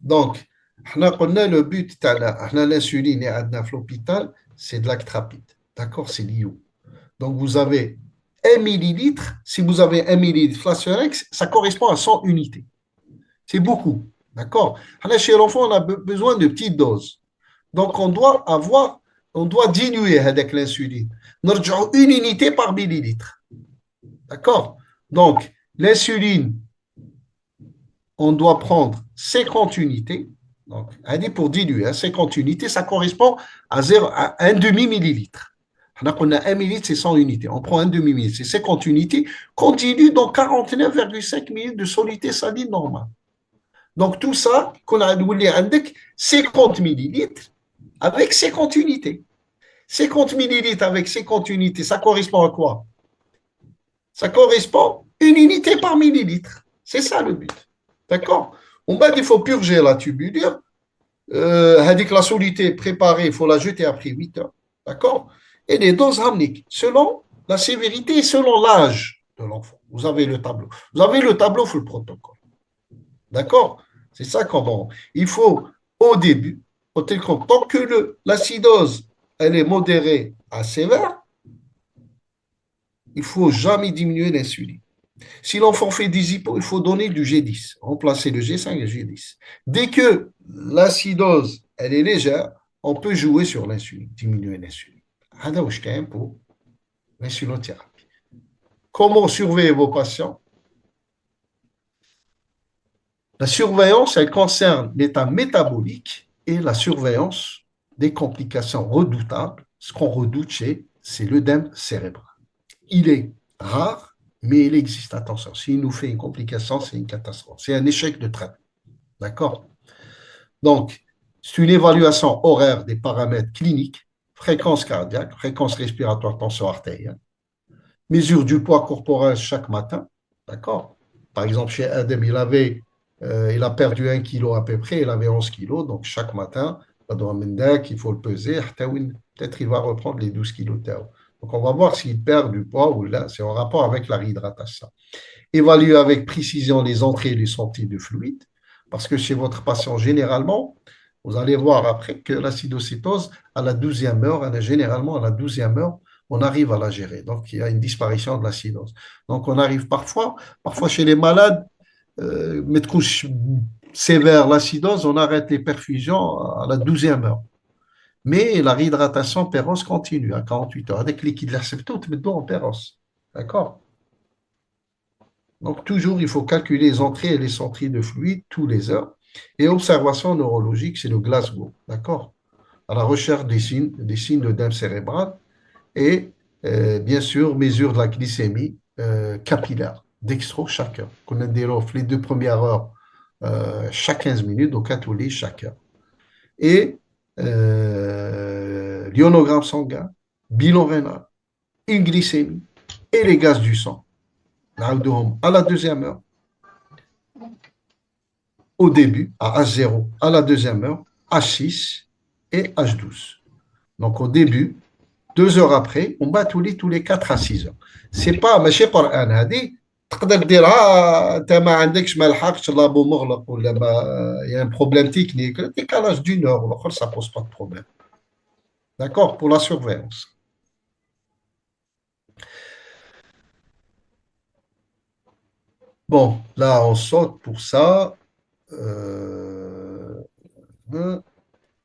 Donc, on a le but, l'insuline et à l'hôpital, c'est de l'actrapide. D'accord, c'est l'IO. Donc, vous avez 1 millilitre. Si vous avez 1 millilitre Flasherex, ça correspond à 100 unités. C'est beaucoup. D'accord. Chez l'enfant, on a besoin de petites doses. Donc, on doit diluer avec l'insuline. Nous avons une unité par millilitre. D'accord. Donc, l'insuline, on doit prendre 50 unités. Donc, pour diluer, 50 unités, ça correspond à un demi-millilitre. On a 1 millilitre, c'est 100 unités. On prend un demi-millilitre, c'est 50 unités, qu'on dilue dans 49,5 millilitres de soluté saline normale. Donc, tout ça, qu'on a avec 50 millilitres avec 50 unités. 50 millilitres avec 50 unités, ça correspond à quoi? Ça correspond à une unité par millilitre. C'est ça le but. D'accord? En bas, il faut purger la tubulure. Avec la soluté préparée, il faut la jeter après 8 heures. D'accord? Et les doses hamniques, selon la sévérité et selon l'âge de l'enfant. Vous avez le tableau. Vous avez le tableau sur le protocole. D'accord? C'est ça comment. Il faut, au début, tant que l'acidose, elle est modérée à sévère, il ne faut jamais diminuer l'insuline. Si l'enfant fait des hypos, il faut donner du G10, remplacer le G5 et le G10. Dès que l'acidose, elle est légère, on peut jouer sur l'insuline, diminuer l'insuline. C'est pour l'insulinothérapie. Comment surveiller vos patients? La surveillance, elle concerne l'état métabolique et la surveillance des complications redoutables. Ce qu'on redoute c'est l'œdème cérébral. Il est rare, mais il existe. Attention, s'il nous fait une complication, c'est une catastrophe. C'est un échec de traitement. D'accord? Donc, c'est une évaluation horaire des paramètres cliniques, fréquence cardiaque, fréquence respiratoire, tension artérielle, mesure du poids corporel chaque matin. D'accord? Par exemple, chez Adam, il a perdu 1 kilo à peu près, il avait 11 kilos, donc chaque matin, il faut le peser, peut-être il va reprendre les 12 kilos. Donc on va voir s'il perd du poids ou là, c'est en rapport avec la réhydratation. Évaluer avec précision les entrées et les sorties de fluides, parce que chez votre patient, généralement, vous allez voir après que l'acidocétose, à la 12e heure, généralement à la 12e heure, on arrive à la gérer. Donc, il y a une disparition de l'acidose. Donc, on arrive parfois chez les malades, couche sévère l'acidose, on arrête les perfusions à la 12e heure. Mais la réhydratation péros continue à 48 heures. Avec liquide l'acceptote, mais en péros. D'accord? Donc, toujours, il faut calculer les entrées et les sorties de fluide tous les heures. Et observation neurologique, c'est le Glasgow. D'accord? À la recherche des signes d'œdème cérébral. Et bien sûr, mesure de la glycémie capillaire, dextro chaque heure. Qu'on a des les 2 premières heures chaque 15 minutes, donc catholique chaque heure. Et l'ionogramme sanguin, bilan rénal, une glycémie et les gaz du sang. À la 2e heure, au début, à H0, à la 2e heure, H6 et H12. Donc au début, 2 heures après, on bat tous les 4 à 6 heures. C'est pas ماشي قرآن هذه تقدر ديرها انت ما عندكش ما لحقتش لابو مغلق ولا ما y a un problème technique, le décalage d'une heure ou ça pose pas de problème. D'accord? Pour la surveillance. Bon, là, on saute pour ça.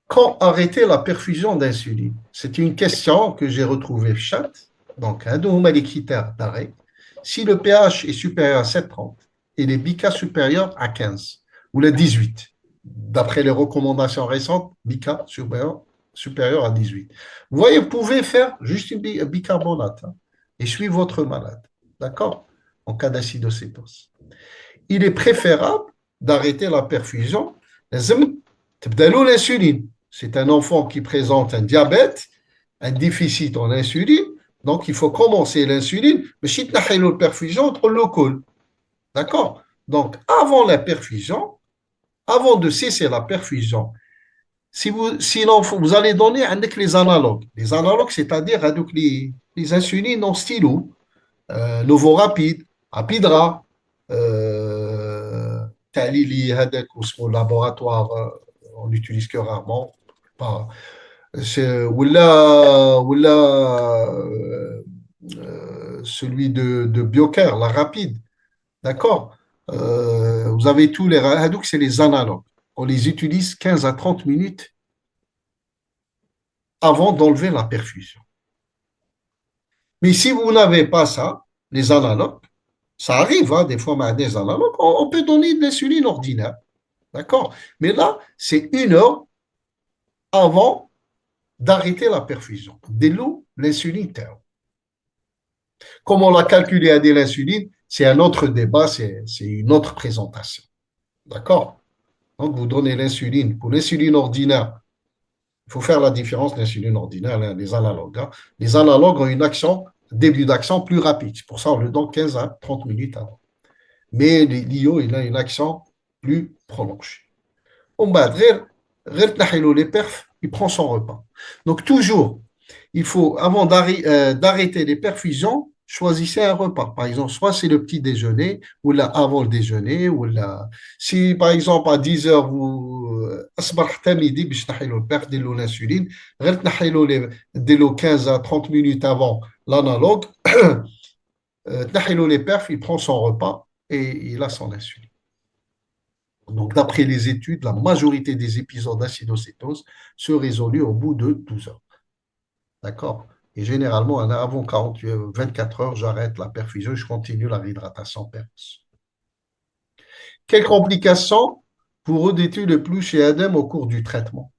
Quand arrêter la perfusion d'insuline? C'est une question que j'ai retrouvée chat. Donc, les critères d'arrêt. Si le pH est supérieur à 7,30 et les BICA supérieurs à 15 ou les 18, d'après les recommandations récentes, BICA supérieur à 18. Vous voyez, vous pouvez faire juste une bicarbonate hein, et suivre votre malade. D'accord? En cas d'acidocétose. Il est préférable d'arrêter la perfusion. L'insuline. C'est un enfant qui présente un diabète, un déficit en insuline. Donc, il faut commencer l'insuline. Mais si tu as la perfusion, tu le col. D'accord? Donc, avant la perfusion, avant de cesser la perfusion, sinon, vous allez donner avec les analogues. Les analogues, c'est-à-dire avec les insulines en stylo, Novorapide, Apidra, Talili, Hadek, au laboratoire, on n'utilise que rarement. Pas, celui de Bioker, la rapide. D'accord. Vous avez tous les Hadouk, c'est les analogues. On les utilise 15 à 30 minutes avant d'enlever la perfusion. Mais si vous n'avez pas ça, les analogues, ça arrive, hein, des fois, mais des analogues, on peut donner de l'insuline ordinaire. D'accord. Mais là, c'est 1 heure avant d'arrêter la perfusion. Dès l'eau, l'insuline terme. Comment on l'a calculé à l'insuline, c'est un autre débat, c'est une autre présentation. D'accord. Donc, vous donnez l'insuline. Pour l'insuline ordinaire, il faut faire la différence de l'insuline ordinaire et les analogues. Hein. Les analogues ont une action, début d'action plus rapide. C'est pour ça qu'on le donne 15 à 30 minutes avant. Mais l'IO, il a une action plus prolongée. On va dire, les perfs, il prend son repas. Donc, toujours, il faut, avant d'arrêter les perfusions, choisissez un repas. Par exemple, soit c'est le petit déjeuner, ou là, avant le déjeuner, ou là, si par exemple à 10 heures, vous, asbarh midi, باش تنحيلو البرف, ديروا l'insuline, غير تنحيلو ديروا 15 à 30 minutes avant l'analogue, تنحيلو les perfs, il prend son repas et il a son insuline. Donc, d'après les études, la majorité des épisodes d'acidocétose se résolent au bout de 12 heures. D'accord? Et généralement, avant 24 heures, j'arrête la perfusion et je continue la réhydratation perce. Quelles complications vous redétez le plus chez Adem au cours du traitement?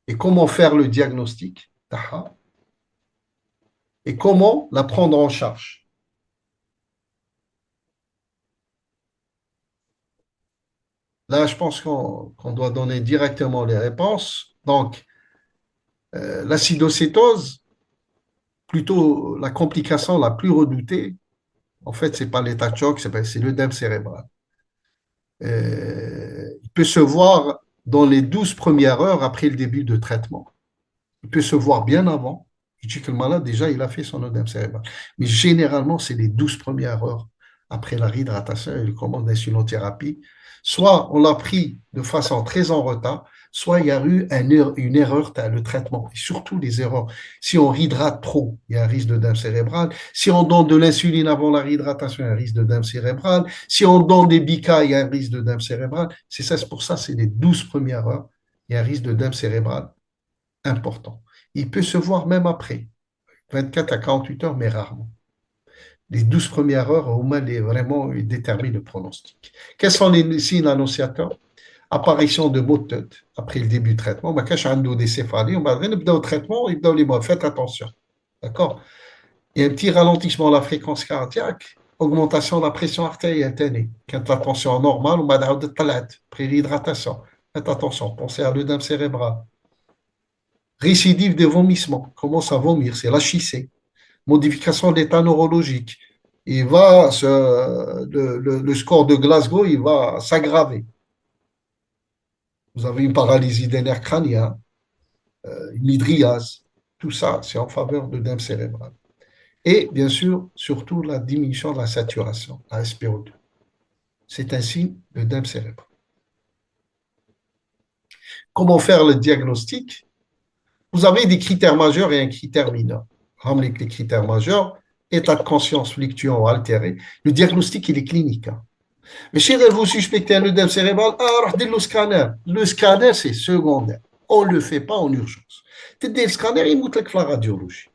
Et comment faire le diagnostic? Et comment la prendre en charge? Là, je pense qu'on doit donner directement les réponses. Donc, l'acidocétose, plutôt la complication la plus redoutée, en fait, ce n'est pas l'état de choc, c'est l'œdème cérébral. Il peut se voir dans les 12 premières heures après le début de traitement. Il peut se voir bien avant. Je dis que le malade, déjà, il a fait son œdème cérébral. Mais généralement, c'est les 12 premières heures après la réhydratation et le commande d'insulothérapie. Soit on l'a pris de façon très en retard, soit il y a eu une erreur dans le traitement. Et surtout les erreurs. Si on réhydrate trop, il y a un risque d'œdème cérébral. Si on donne de l'insuline avant la réhydratation, il y a un risque d'œdème cérébral. Si on donne des BICA, il y a un risque d'œdème cérébral. C'est pour ça, c'est les 12 premières heures. Il y a un risque d'œdème cérébral important. Il peut se voir même après, 24 à 48 heures, mais rarement. Les 12 premières heures, au moins, vraiment, ils déterminent le pronostic. Quels sont les signes annonciateurs? Apparition de maux de tête après le début du traitement. On va cacher un dos des céphalées, on va au traitement, il les mots. Faites attention. D'accord? Il y a un petit ralentissement de la fréquence cardiaque, augmentation de la pression artérielle. Quand la tension est normale, on va avoir de talent, pré-hydratation. Faites attention, pensez à l'œdème cérébral. Récidive des vomissements, commence à vomir, c'est l'HIC. Modification de l'état neurologique. Le score de Glasgow, il va s'aggraver. Vous avez une paralysie des nerfs crâniens, une hydriase. Tout ça, c'est en faveur de l'œdème cérébral. Et bien sûr, surtout la diminution de la saturation, la SPO2. C'est un signe d'œdème cérébral. Comment faire le diagnostic? Vous avez des critères majeurs et un critère mineur. Les critères majeurs, état de conscience fluctuant ou altéré. Le diagnostic, il est clinique. Hein. Mais si vous suspectez un œdème cérébral, regardez le scanner. Le scanner, c'est secondaire. On ne le fait pas en urgence. Tu dis le scanner, il montre la radiologie.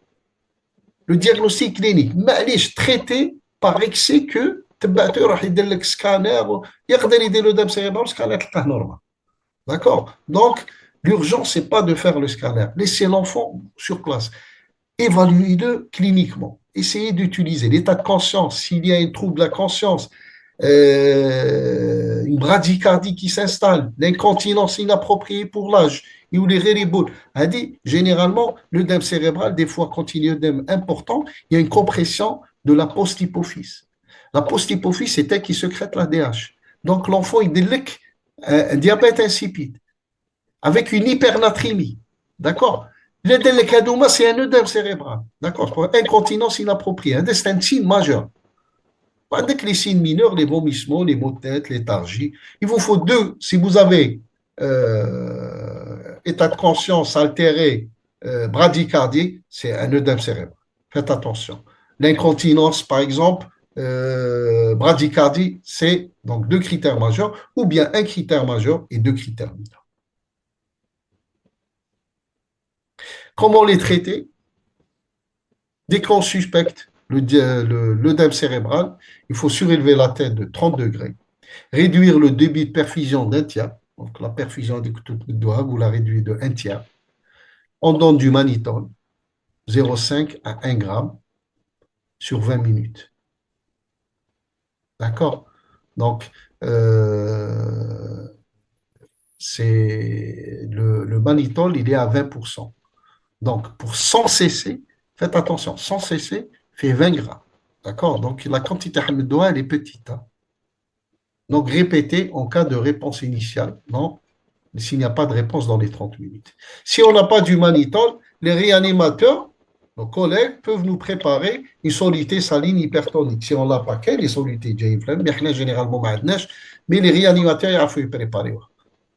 Le diagnostic clinique, معليش traité par excès que تبعته راح يدير لك سكانر يقدر يدير له دم سيريبرال سكانر تلقاه نورمال. D'accord? Donc, l'urgence, c'est pas de faire le scanner. Laissez l'enfant sur place. Évaluez-le cliniquement. Essayez d'utiliser l'état de conscience. S'il y a un trouble de la conscience, une bradycardie qui s'installe, l'incontinence inappropriée pour l'âge, ou les rériboules. A dit, généralement, l'œdème cérébral, des fois, quand il y a un œdème important, il y a une compression de la post-hypophyse. La post-hypophyse, c'est elle qui sécrète la DH. Donc, l'enfant, il délique un diabète insipide avec une hypernatrémie. D'accord? Le délicadoma, c'est un œdème cérébral. D'accord? Incontinence inappropriée. C'est un signe majeur. Pas que les signes mineurs, les vomissements, les maux de tête, léthargie. Il vous faut deux. Si vous avez état de conscience altéré, bradycardie, c'est un œdème cérébral. Faites attention. L'incontinence, par exemple, bradycardie, c'est donc deux critères majeurs, ou bien un critère majeur et deux critères mineurs. Comment les traiter? Dès qu'on suspecte l'œdème cérébral, il faut surélever la tête de 30 degrés, réduire le débit de perfusion d'un tiers, donc la perfusion du doigt, vous la réduisez de un tiers. On donne du mannitol, 0,5 à 1 gramme sur 20 minutes. D'accord? Donc, le mannitol, il est à 20%. Donc, pour 100 cc, faites attention, 100 cc fait 20 grammes. D'accord? Donc, la quantité de doigt, elle est petite. Hein. Donc, répétez en cas de réponse initiale. Non, s'il n'y a pas de réponse dans les 30 minutes. Si on n'a pas du mannitol, les réanimateurs, nos collègues, peuvent nous préparer une soluté saline hypertonique. Si on n'a pas qu'elle, les solutés J-Flem, généralement, mais les réanimateurs, il faut y préparer.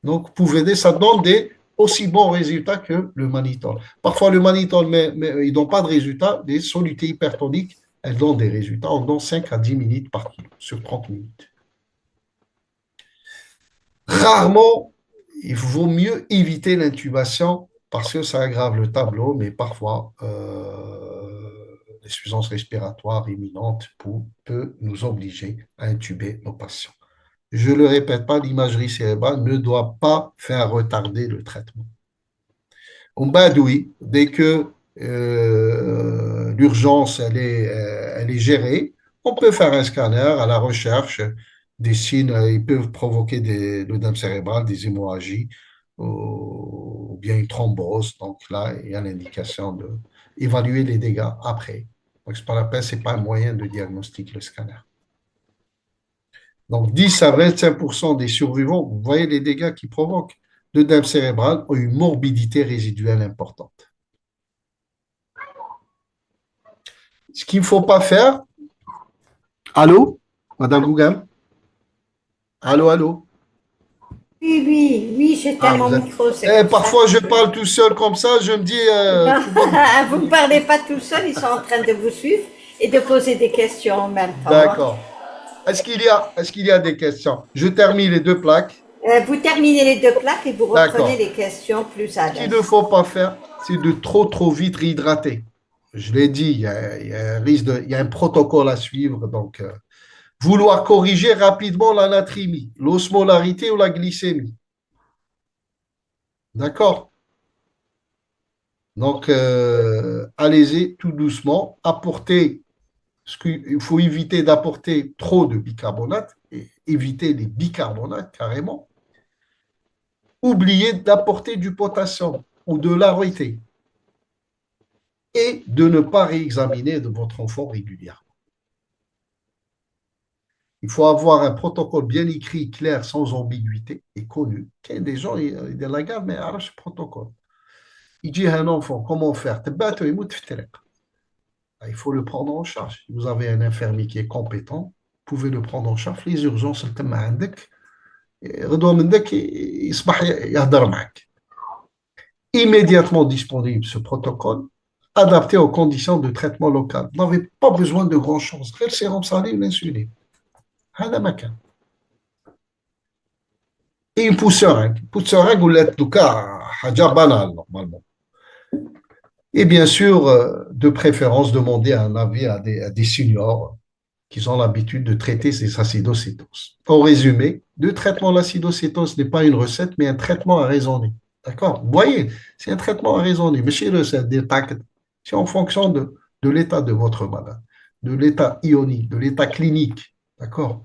Donc, vous pouvez, ça donne des aussi bons résultats que le mannitol. Parfois, le mannitol, mais ils n'ont pas de résultats. Les solutés hypertoniques, elles donnent des résultats. On donne 5 à 10 minutes par kilo sur 30 minutes. Rarement, il vaut mieux éviter l'intubation parce que ça aggrave le tableau, mais parfois, l'insuffisance respiratoire imminente peut nous obliger à intuber nos patients. Je ne le répète pas, l'imagerie cérébrale ne doit pas faire retarder le traitement. En bas, oui, dès que l'urgence elle est gérée, on peut faire un scanner à la recherche des signes, ils peuvent provoquer l'œdème cérébral, des hémorragies ou bien une thrombose. Donc là, il y a l'indication d'évaluer les dégâts après. Donc, c'est pas la peine, ce n'est pas un moyen de diagnostic le scanner. Donc, 10 à 25% des survivants, vous voyez les dégâts qu'ils provoquent. L'œdème cérébral ont une morbidité résiduelle importante. Ce qu'il ne faut pas faire. Allô, Madame Gougam? Allô, allô? Oui, j'éteins mon micro. Parfois, je parle tout seul comme ça, je me dis. Vous ne parlez pas tout seul, ils sont en train de vous suivre et de poser des questions en même temps. D'accord. Est-ce qu'il y a des questions? Je termine les deux plaques. Vous terminez les deux plaques et vous reprenez les questions plus à l'aise. Ce qu'il ne faut pas faire, c'est de trop vite réhydrater. Je l'ai dit, il y a un risque il y a un protocole à suivre. Donc, vouloir corriger rapidement la natrémie, l'osmolarité ou la glycémie. D'accord? Donc, allez-y tout doucement. Apportez, il faut éviter d'apporter trop de bicarbonate, et éviter les bicarbonates carrément. Oubliez d'apporter du potassium ou de l'aroité et de ne pas réexaminer de votre enfant régulièrement. Il faut avoir un protocole bien écrit, clair, sans ambiguïté et connu. Il y a des gens, ils la gardent, mais alors ce protocole. Il dit à un enfant, comment faire? Il faut le prendre en charge. Si vous avez un infirmier qui est compétent, vous pouvez le prendre en charge. Les urgences, immédiatement disponible ce protocole, adapté aux conditions de traitement local. Vous n'avez pas besoin de grand-chose. Le sérum salé ou l'insuline. Et une pousseringue. Pousseringue, ou l'être cas, حاجة banale normalement. Et bien sûr, de préférence, demander un avis à des seniors qui ont l'habitude de traiter ces acidocétoses. En résumé, le traitement de l'acidocétose n'est pas une recette, mais un traitement à raisonner. D'accord? Vous voyez, c'est un traitement à raisonner. Mais chez le c'est en fonction de l'état de votre malade, de l'état ionique, de l'état clinique. D'accord?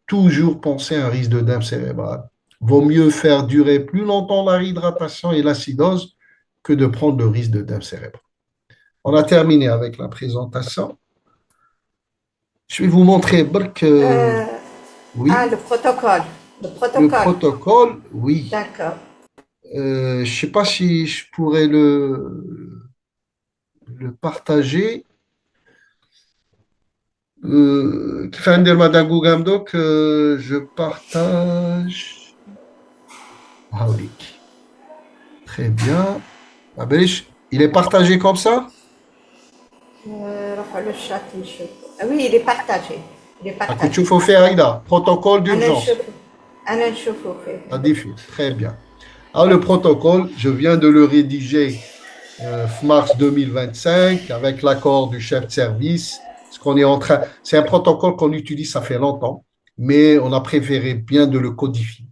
Toujours penser à un risque d'œdème cérébral. Vaut mieux faire durer plus longtemps la réhydratation et l'acidose que de prendre le risque d'œdème cérébral. On a terminé avec la présentation. Je vais vous montrer que Euh, ah, oui, le protocole. Le le protocole. protocole, oui. D'accord. Je ne sais pas si je pourrais le partager. Kifan Madame Gougamdo, que je partage. Hawlik. Très bien. Ah ben, il est partagé comme ça? روحوا للشات نشوفوا. Oui, il est partagé. Il est À partagé. Kouchoufou Aïda, protocole أنا d'urgence. نشوفه. أنا نشوفه فيه. Ça diffuse. Très bien. Alors, le protocole, je viens de le rédiger mars 2025 avec l'accord du chef de service. Ce qu'on est en train, c'est un protocole qu'on utilise, ça fait longtemps, mais on a préféré bien de le codifier.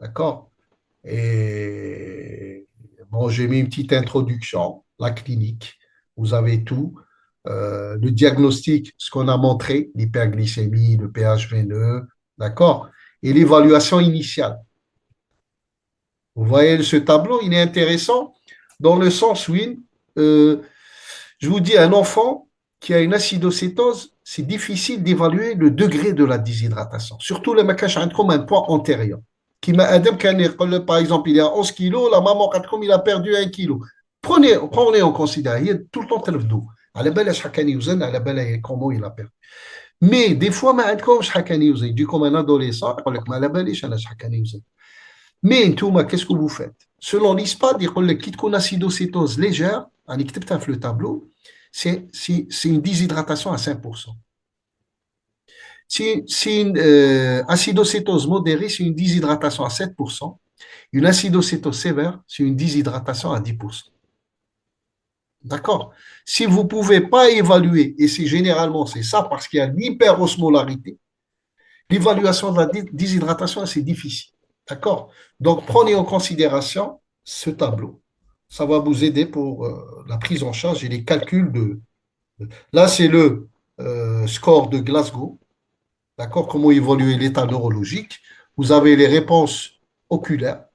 D'accord? Et bon, j'ai mis une petite introduction, la clinique, vous avez tout. Le diagnostic, ce qu'on a montré, l'hyperglycémie, le pH veineux, d'accord? Et l'évaluation initiale. Vous voyez ce tableau, il est intéressant dans le sens où je vous dis, un enfant qui a une acidocétose, c'est difficile d'évaluer le degré de la déshydratation. Surtout le makash comme un poids antérieur. Qui m'a Adam par exemple, il y a 11 kilos, la maman comme il a perdu 1 kilo. Prenez en considération, il y a tout le temps tel d'eau. À la belle, à la belle, comment il a perdu. Mais des fois, ما عندكمش حكاني يوزن. Du comme un adolescent, يقول لك ما على باليش انا حكاني يوزن. Mais Thomas, qu'est-ce que vous faites? Selon l'ISPAD, il y a une acidocétose légère, on a le tableau, c'est une déshydratation à 5%. Si une acidocétose modérée, c'est une déshydratation à 7%. Une acidocétose sévère, c'est une déshydratation à 10%. D'accord? Si vous ne pouvez pas évaluer, et c'est généralement c'est ça parce qu'il y a l'hyperosmolarité, l'évaluation de la déshydratation, c'est difficile. D'accord? Donc, prenez en considération ce tableau. Ça va vous aider pour la prise en charge et les calculs de. Là, c'est le score de Glasgow. D'accord? Comment évoluer l'état neurologique. Vous avez les réponses oculaires,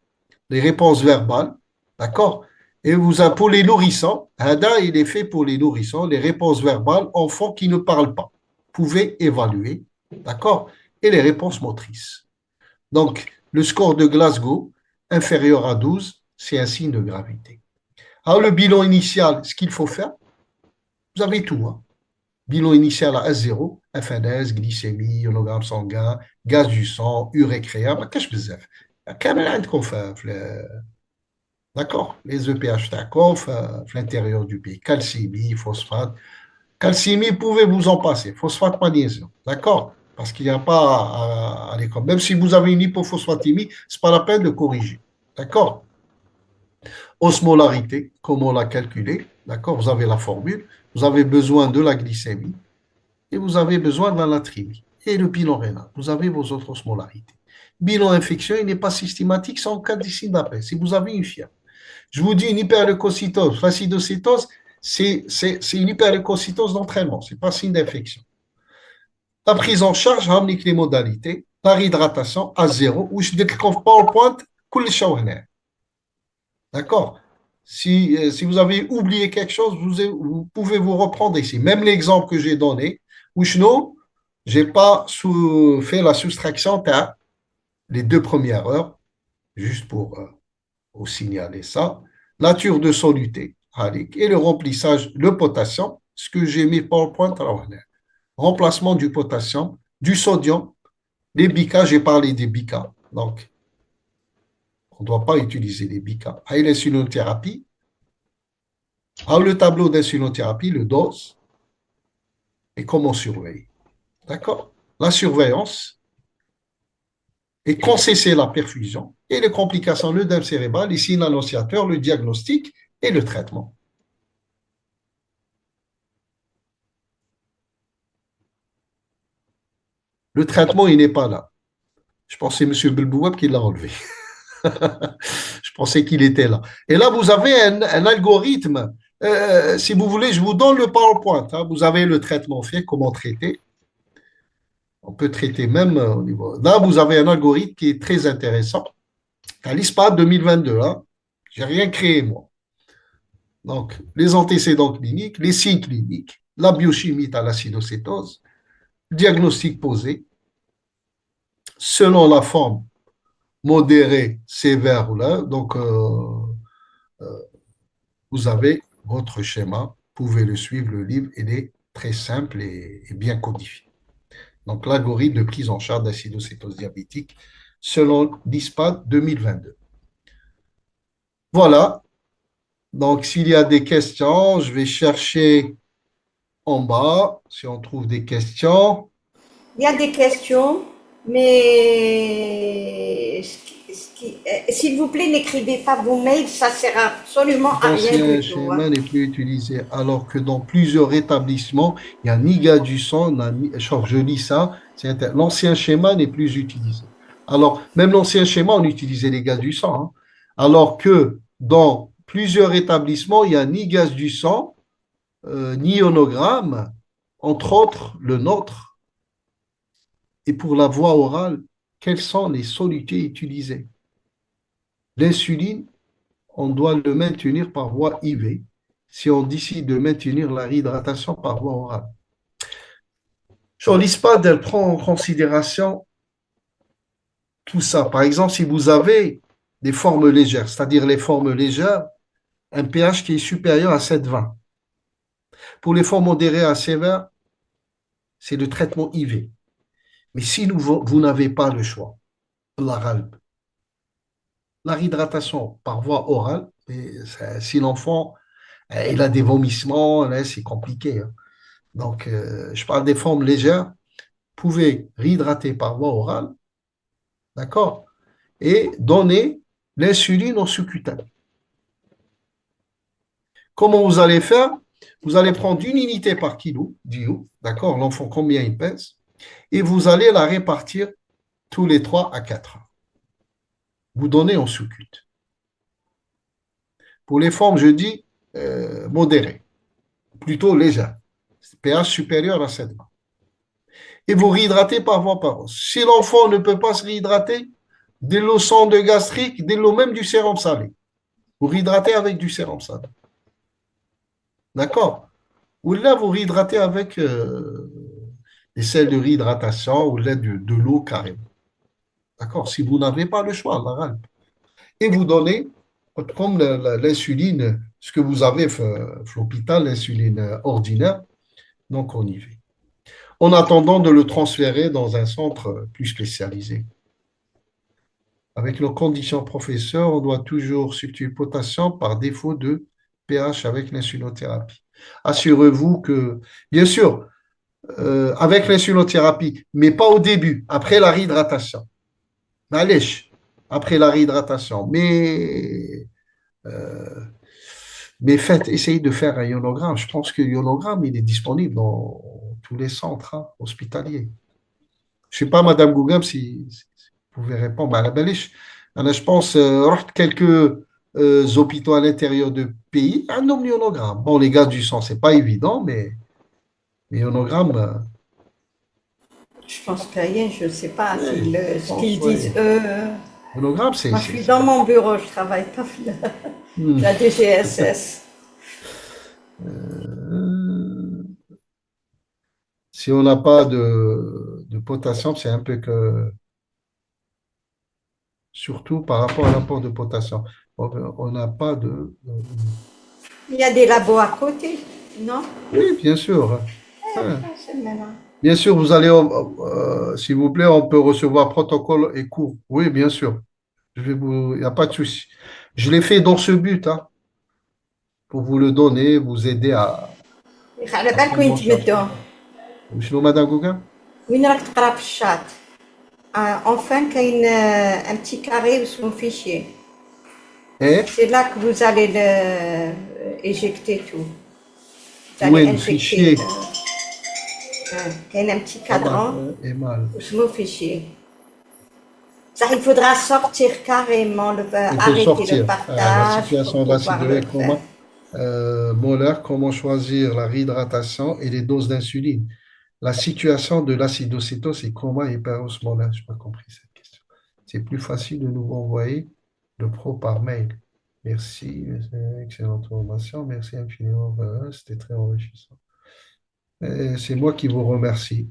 les réponses verbales. D'accord? Et vous avez pour les nourrissons, Hada, il est fait pour les nourrissons, les réponses verbales, enfants qui ne parlent pas. Vous pouvez évaluer. D'accord? Et les réponses motrices. Donc, le score de Glasgow inférieur à 12, c'est un signe de gravité. Alors, le bilan initial, ce qu'il faut faire, vous avez tout. Hein. Bilan initial à S0, FNS, glycémie, ionogramme sanguin, gaz du sang, urécréa, ما كاش بزاف. كامل عندكم d'accord, les EPH تاعكم في l'intérieur du pays, calcémie, phosphate. Calcémie, vous pouvez vous en passer. Phosphate, magnésium. D'accord? Parce qu'il n'y a pas à l'école. Même si vous avez une hypophosphatémie, ce n'est pas la peine de corriger. D'accord? Osmolarité, comment la calculer? D'accord? Vous avez la formule. Vous avez besoin de la glycémie et vous avez besoin de la natrémie. Et le bilan rénal. Vous avez vos autres osmolarités. Bilan infection, il n'est pas systématique sans cas d'ici d'après. Si vous avez une fièvre. Je vous dis une hyperleucocytose, l'acidocétose, c'est une hyperleucocytose d'entraînement. Ce n'est pas signe d'infection. La prise en charge, ramener les modalités, par hydratation à zéro, ou je dis qu'on PowerPoint, d'accord? Si vous avez oublié quelque chose, vous pouvez vous reprendre ici. Même l'exemple que j'ai donné, où je n'ai pas fait la soustraction à les 2 premières heures, juste pour vous signaler ça. Nature de soluté, et le remplissage, le potassium, ce que j'ai mis PowerPoint, remplacement du potassium, du sodium, les bicas, j'ai parlé des bicas. Donc, on ne doit pas utiliser les bicas. Et l'insulinothérapie, le tableau d'insulinothérapie, le dose, et comment surveiller. D'accord? La surveillance, et quand cesser la perfusion, et les complications, le dème cérébral, les signes annonciateurs, le diagnostic et le traitement. Le traitement, il n'est pas là. Je pensais M. Belbouab qui l'a enlevé. Je pensais qu'il était là. Et là, vous avez un algorithme. Si vous voulez, je vous donne le PowerPoint, hein. Vous avez le traitement fait, comment traiter. On peut traiter même au niveau. Là, vous avez un algorithme qui est très intéressant. À l'ISPA 2022, hein. Je n'ai rien créé, moi. Donc, les antécédents cliniques, les signes cliniques, la biochimie à l'acidocétose, diagnostic posé, selon la forme modérée, sévère ou là. Donc, vous avez votre schéma. Vous pouvez le suivre, le livre, il est très simple et bien codifié. Donc, l'algorithme de prise en charge d'acidocétose diabétique selon l'ISPAD 2022. Voilà. Donc, s'il y a des questions, je vais chercher en bas si on trouve des questions. Il y a des questions, mais s'il vous plaît, n'écrivez pas vos mails, ça sert absolument à rien L'ancien du tout, hein. schéma n'est plus utilisé, alors que dans plusieurs établissements, il n'y a ni gaz du sang, je lis ça, l'ancien schéma n'est plus utilisé. Alors, même l'ancien schéma, on utilisait les gaz du sang, hein. Alors que dans plusieurs établissements, il n'y a ni gaz du sang, ni ionogramme, entre autres le nôtre. Et pour la voie orale, quelles sont les solutés utilisées? L'insuline, on doit le maintenir par voie IV si on décide de maintenir la réhydratation par voie orale. Sur l'ISPAD, elle prend en considération tout ça. Par exemple, si vous avez des formes légères, c'est-à-dire les formes légères, un pH qui est supérieur à 7,20. Pour les formes modérées à sévères, c'est le traitement IV. Mais si vous n'avez pas le choix, la RALP, la réhydratation par voie orale, si l'enfant il a des vomissements, là, c'est compliqué, hein. Donc, je parle des formes légères. Vous pouvez réhydrater par voie orale, d'accord, et donner l'insuline au sous-cutané. Comment vous allez faire? Vous allez prendre une unité par kilo d'IO, d'accord, l'enfant combien il pèse, et vous allez la répartir tous les 3 à 4 heures. Vous donnez en sous-cut. Pour les formes, je dis modérées, plutôt légères, pH supérieur à 7. Et vous réhydratez par voie paroisse. Si l'enfant ne peut pas se réhydrater, de l'eau sonde gastrique, de l'eau même du sérum salé. Vous réhydratez avec du sérum salé. D'accord? Ou là, vous réhydratez avec des sels de réhydratation ou l'aide de l'eau carrément. D'accord? Si vous n'avez pas le choix, la râpe. Et vous donnez, comme l'insuline, ce que vous avez à l'hôpital, l'insuline ordinaire, donc on y va. En attendant de le transférer dans un centre plus spécialisé. Avec nos conditions professeurs, on doit toujours substituer le potassium par défaut de pH avec l'insulothérapie. Assurez-vous que, bien sûr, avec l'insulothérapie, mais pas au début, après la réhydratation. Allez, après la réhydratation. Mais essayez de faire un ionogramme. Je pense que le ionogramme, il est disponible dans tous les centres, hein, hospitaliers. Je ne sais pas, Madame Gougam, si vous pouvez répondre. Je pense quelques hôpitaux à l'intérieur du pays, un omnionogramme. Bon, les gaz du sang, ce n'est pas évident, mais ionogramme. Je pense que rien, je ne sais pas ce qu'ils Ouais. disent eux. Ionogramme, Moi, je suis dans mon bureau, je ne travaille pas la DGSS. Si on n'a pas de potassium, c'est un peu que. Surtout par rapport à l'apport de potassium. On n'a pas de. Il y a des labos à côté, non? Oui, bien sûr. Ouais. C'est le même, hein. Bien sûr, vous allez, s'il vous plaît, on peut recevoir protocole et cours. Oui, bien sûr. Il n'y a pas de souci. Je l'ai fait dans ce but, hein, pour vous le donner, vous aider à على بالك وين prendre en charge. تمدوا؟ Sinon, Madame Gauguin? وين راك تقرا في الشات؟ Enfin, كاين un petit carré sur le fichier. Et C'est là que vous allez éjecter tout. Vous où est allez le injecter. fichier? كاين un petit Tabac cadran et mal. وشنو في شي. Ça, il faudra sortir carrément, Il faut arrêter le sortir. La partage pour situation pouvoir le d'acidose faire. molaire, comment choisir la réhydratation et les doses d'insuline. La situation de l'acidocétose et coma hyperosmolaire. Je n'ai pas compris cette question. C'est plus facile de nous envoyer le pro par mail. Merci, excellente information. Merci infiniment. C'était très enrichissant. Et c'est moi qui vous remercie.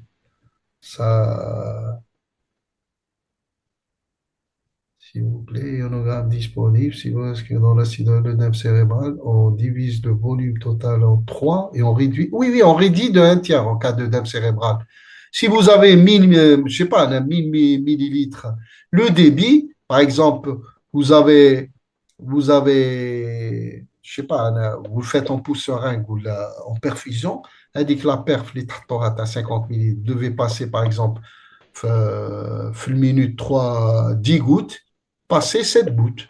Ça, s'il vous plaît, ionogramme disponible. Si vous voulez que dans l'acidodème cérébral, on divise le volume total en 3 et on réduit. Oui, oui, on réduit de un tiers en cas d'œdème cérébral. Si vous avez 1000, je sais pas, 1000 millilitres, le débit, par exemple, je sais pas, vous le faites en pouce seringue ou en perfusion, indique que la perf, les tractorats à 50 millilitres, devait passer, par exemple, le minute 3 10 gouttes, passer 7 gouttes.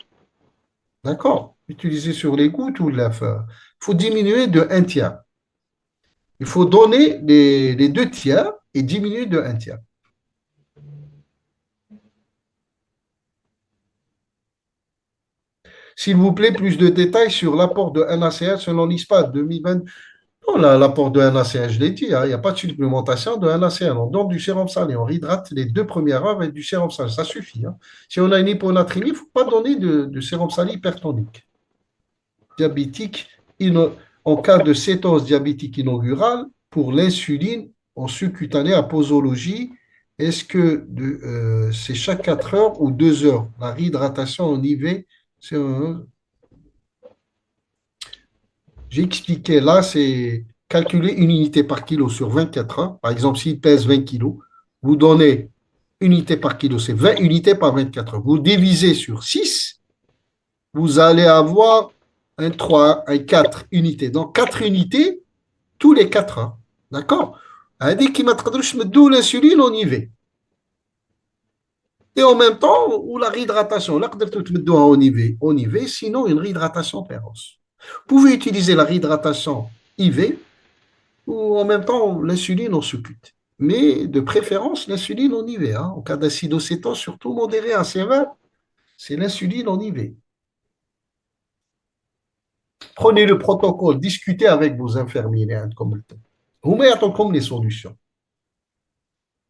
D'accord? Utiliser sur les gouttes ou la Il faut diminuer de un tiers. Il faut donner les deux tiers et diminuer de un tiers. S'il vous plaît, plus de détails sur l'apport de NaCl selon l'ISPA 2020. Oh, l'apport de NaCl, je l'ai dit, hein, il n'y a pas de supplémentation de NaCl. On donne du sérum salé, on hydrate les 2 premières heures avec du sérum salé. Ça suffit. Hein. Si on a une hyponatrémie, il ne faut pas donner de sérum salé hypertonique. Diabétique, en cas de cétose diabétique inaugurale, pour l'insuline en subcutanée à posologie, est-ce que c'est chaque 4 heures ou 2 heures? La réhydratation en IV, j'ai expliqué là, c'est calculer une unité par kilo sur 24 heures. Par exemple, s'il pèse 20 kilos, vous donnez unité par kilo, c'est 20 unités par 24 heures. Vous divisez sur 6, vous allez avoir un 3, un 4 unités. Donc 4 unités tous les 4 heures. D'accord? هذيك كي ما تقدروش تمدوا l'insuline on y va. Et en même temps, ou la réhydratation, là, on y va, sinon une réhydratation féroce. Vous pouvez utiliser la réhydratation IV ou en même temps l'insuline en suppute. Mais de préférence, l'insuline en IV. Hein. En cas d'acidocétose, surtout modéré à sévère, c'est l'insuline en IV. Prenez le protocole, discutez avec vos infirmiers. Hein, comme vous mettez comme les solutions.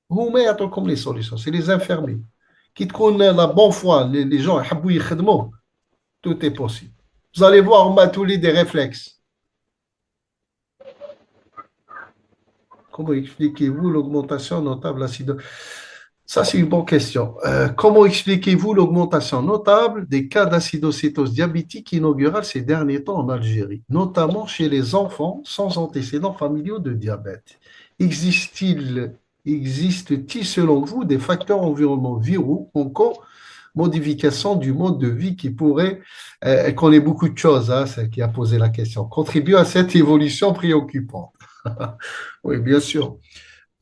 Vous mettez comme les solutions. C'est les infirmiers. Qui te connaissent la bonne foi, les gens, tout est possible. Vous allez voir, on m'a tous les des réflexes. Comment expliquez-vous l'augmentation notable d'acide? Ça, c'est une bonne question. Comment expliquez-vous l'augmentation notable des cas d'acidocétose diabétique inaugurale ces derniers temps en Algérie, notamment chez les enfants sans antécédents familiaux de diabète? Existe-t-il selon vous des facteurs environnementaux ou encore modification du mode de vie qui pourrait, elle connaît beaucoup de choses, hein, c'est qui a posé la question, contribuer à cette évolution préoccupante? Oui, bien sûr.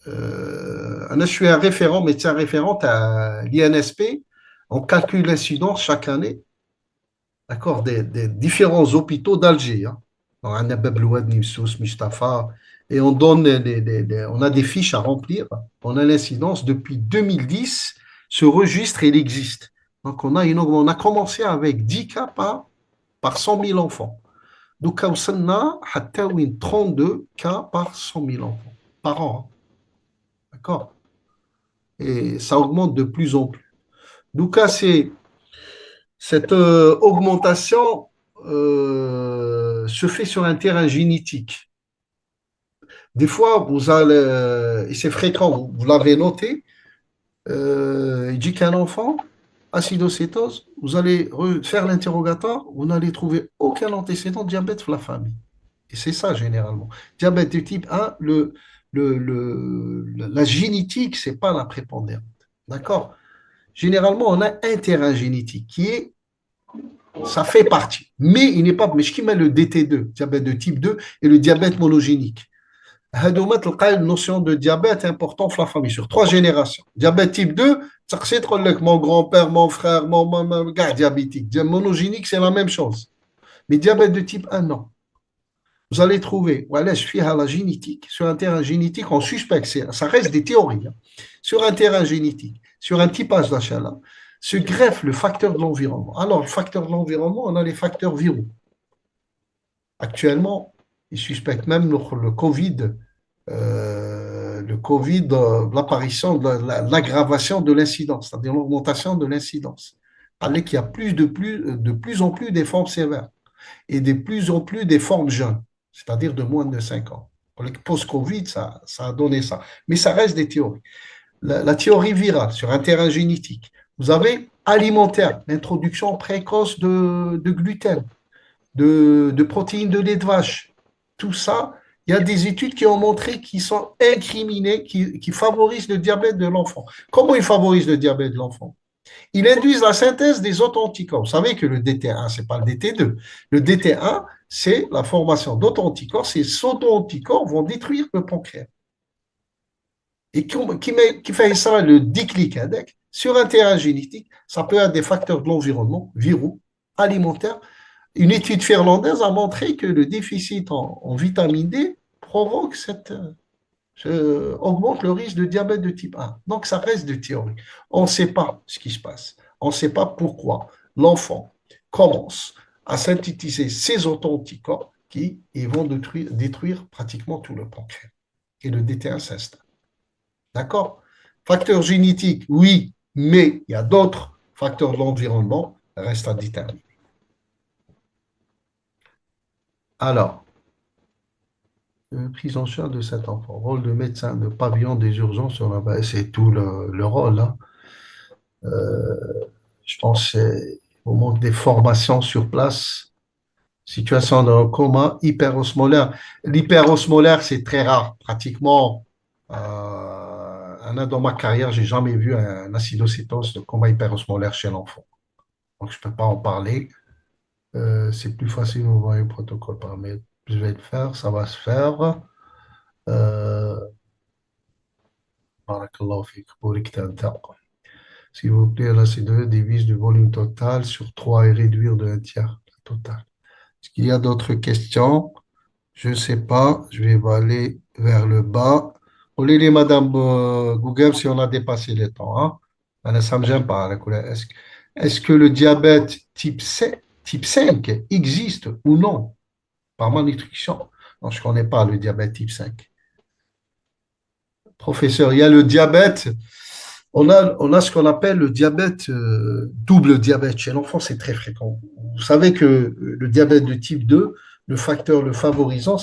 Je suis un référent, médecin référent à l'INSP. On calcule l'incidence chaque année, d'accord, des différents hôpitaux d'Alger. Hein. On a Bablouad, Nimsous, Mustapha, et on donne on a des fiches à remplir. On a l'incidence depuis 2010. Ce registre, il existe. Donc, on a commencé avec 10 cas par 100 000 enfants. Donc, on a 32 cas par 100 000 enfants par an. Hein. D'accord? Et ça augmente de plus en plus. Donc, cette augmentation se fait sur un terrain génétique. Des fois, vous allez, et c'est fréquent, vous l'avez noté, il dit qu'un enfant, acidocétose, vous allez faire l'interrogatoire, vous n'allez trouver aucun antécédent de diabète dans la famille. Et c'est ça, généralement. Diabète de type 1, la génétique, ce n'est pas la prépondérante. D'accord? Généralement, on a un terrain génétique qui est, ça fait partie. Mais il n'est pas, mais je met le DT2, diabète de type 2, et le diabète monogénique. Une notion de diabète important dans la famille, sur 3 générations. Diabète type 2, c'est mon grand-père, mon frère, mon gars diabétique. Monogénique, c'est la même chose. Mais diabète de type 1, non. vous allez trouver, voilà, je suis à la génétique, sur un terrain génétique, on suspecte, ça reste des théories, hein. Sur un terrain génétique, sur un typage d'HLA, se greffe le facteur de l'environnement. Alors, le facteur de l'environnement, on a les facteurs viraux. Actuellement, ils suspectent même le COVID, l'apparition, l'aggravation de l'incidence, c'est-à-dire l'augmentation de l'incidence. Allez qu'il y a de plus en plus des formes sévères et de plus en plus des formes jeunes, c'est-à-dire de moins de 5 ans. Pour le post-Covid, ça a donné ça. Mais ça reste des théories. La théorie virale sur un terrain génétique. Vous avez alimentaire, l'introduction précoce de gluten, de protéines de lait de vache. Tout ça, il y a des études qui ont montré qu'ils sont incriminés, qui favorisent le diabète de l'enfant. Comment ils favorisent le diabète de l'enfant? Ils induisent la synthèse des auto-anticorps. Vous savez que le DT1, ce n'est pas le DT2. Le DT1, c'est la formation d'auto-anticorps. Ces auto-anticorps vont détruire le pancréas. Et qui fait ça, le déclic sur un terrain génétique, ça peut être des facteurs de l'environnement, viraux, alimentaires. Une étude finlandaise a montré que le déficit en vitamine D provoque augmente le risque de diabète de type 1. Donc, ça reste de théorie. On ne sait pas ce qui se passe. On ne sait pas pourquoi l'enfant commence à synthétiser ces auto-anticorps qui vont détruire pratiquement tout le pancréas. Et le DT1 s'installe. D'accord? Facteur génétique, oui, mais il y a d'autres facteurs de l'environnement, reste à déterminer. Alors, prise en charge de cet enfant, rôle de médecin de pavillon des urgences sur la base, c'est tout le rôle, hein. Je pense au manque des formations sur place, situation de coma hyperosmolaire. L'hyperosmolaire, c'est très rare. Pratiquement, dans ma carrière, j'ai jamais vu un acidocétose de coma hyperosmolaire chez l'enfant. Donc, je ne peux pas en parler. C'est plus facile d'envoyer le protocole par mail. Je vais le faire, ça va se faire. Euh, Barakallahu fik, bourik tanta. S'il vous plaît, la C2 divise du volume total sur 3 et réduire de un tiers la totale. Est-ce qu'il y a d'autres questions? Je ne sais pas. Je vais aller vers le bas. Regardez, Madame Google, si on a dépassé le temps, hein. Ça ne me gêne pas, la couleur. Est-ce que le diabète type 5 existe ou non par malnutrition? Non, je ne connais pas le diabète type 5. Professeur, il y a le diabète. On a ce qu'on appelle le diabète, double diabète. Chez l'enfant, c'est très fréquent. Vous savez que le diabète de type 2, le facteur le favorisant,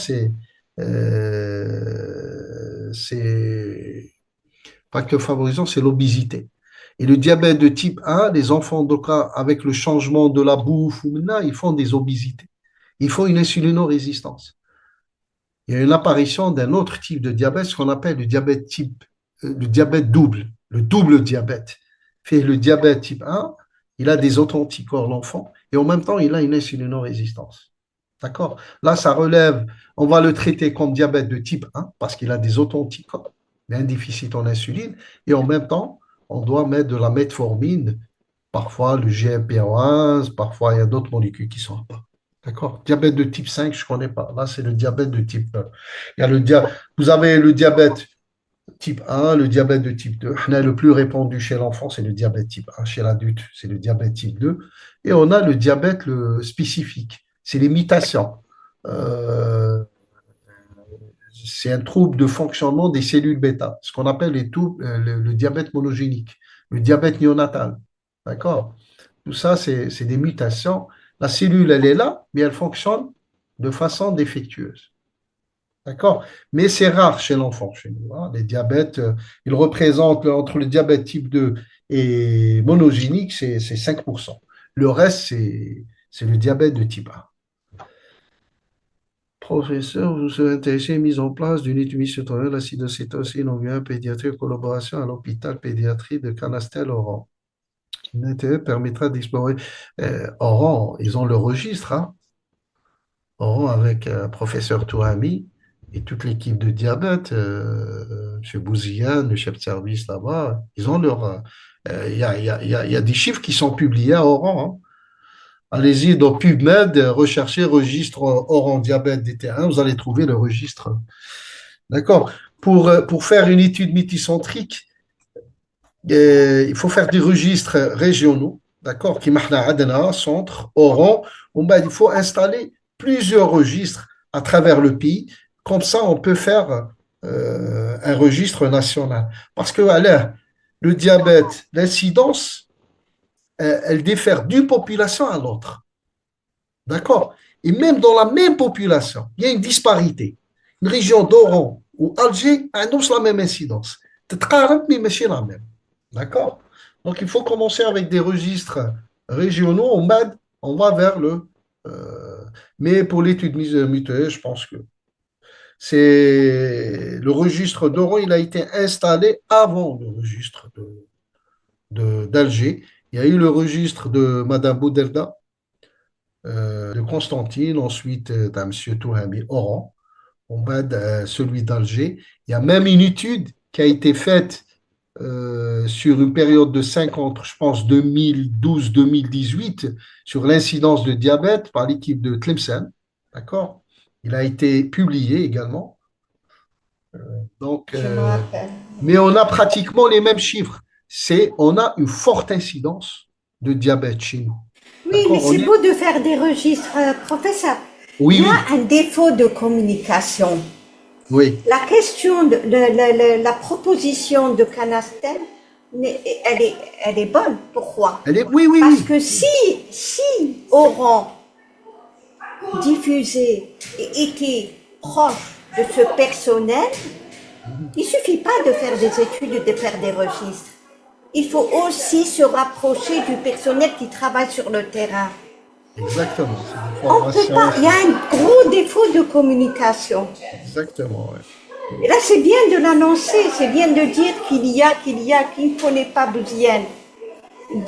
facteur favorisant, c'est l'obésité. Et le diabète de type 1, les enfants, donc, avec le changement de la bouffe, maintenant, ils font des obésités. Il faut une insulinorésistance. Il y a une apparition d'un autre type de diabète, ce qu'on appelle le diabète double, le double diabète. Fait le diabète type 1, il a des auto-anticorps, l'enfant, et en même temps, il a une insulinorésistance. D'accord? Là, ça relève, on va le traiter comme diabète de type 1 parce qu'il a des auto-anticorps, il a un déficit en insuline, et en même temps, on doit mettre de la metformine, parfois le GLP-1, parfois il y a d'autres molécules qui sont à part. D'accord? Diabète de type 5, je ne connais pas. Là, c'est le diabète de type 1. Vous avez le diabète type 1, le diabète de type 2. Le plus répandu chez l'enfant, c'est le diabète type 1. Chez l'adulte, c'est le diabète type 2. Et on a le diabète spécifique. C'est les mutations. Euh, c'est un trouble de fonctionnement des cellules bêta, ce qu'on appelle le diabète monogénique, le diabète néonatal. D'accord? Tout ça, c'est des mutations. La cellule, elle est là, mais elle fonctionne de façon défectueuse. D'accord? Mais c'est rare chez l'enfant, chez nous, hein. Les diabètes, ils représentent entre le diabète type 2 et monogénique, c'est 5%. Le reste, c'est le diabète de type 1. Professeur, vous serez intéressé à la mise en place d'une étude citoyenne l'acidocétosine en pédiatrie en collaboration à l'hôpital pédiatrie de Canastel-Oran. Une intérêt permettra d'explorer. Oran, ils ont le registre, hein. Oran avec professeur Touhami et toute l'équipe de diabète, M. Bouziane, le chef de service là-bas, ils ont leur. Il y a des chiffres qui sont publiés à Oran, hein. Allez-y dans PubMed, recherchez registre Oran diabète DT1, vous allez trouver le registre. D'accord? Pour faire une étude multicentrique, il faut faire des registres régionaux, d'accord? Qui marquent Adena, centre, Oran. Il faut installer plusieurs registres à travers le pays. Comme ça, on peut faire un registre national. Parce que allez, le diabète, l'incidence, elle diffère d'une population à l'autre. D'accord? Et même dans la même population, il y a une disparité. Une région d'Oran ou Alger annonce la même incidence. تتقارب mais ماشي la même. D'accord? Donc il faut commencer avec des registres régionaux. On va vers le. Mais pour l'étude mutuelle, je pense que c'est le registre d'Oran, il a été installé avant le registre d'Alger. Il y a eu le registre de Madame Boudelda, de Constantine, ensuite d'un monsieur Touhami Oran, en bas de celui d'Alger. Il y a même une étude qui a été faite sur une période de 50, je pense 2012-2018, sur l'incidence de diabète par l'équipe de Tlemcen. D'accord? Il a été publié également. Donc, Je me rappelle. mais on a pratiquement les mêmes chiffres. On a une forte incidence de diabète chez nous. Oui, mais D'accord? c'est beau de faire des registres, professeur. Oui, Il y oui, a un défaut de communication. oui. La question, la proposition de Canastel, elle est bonne. Pourquoi? Oui, oui, Parce oui. que si Oran diffusait et était proche de ce personnel, il ne suffit pas de faire des études, de faire des registres. Il faut aussi se rapprocher du personnel qui travaille sur le terrain. Exactement. C'est des On peut formations. pas, il y a un gros défaut de communication. Exactement, ouais. Et là, c'est bien de l'annoncer, c'est bien de dire qu'il ne faut pas besoin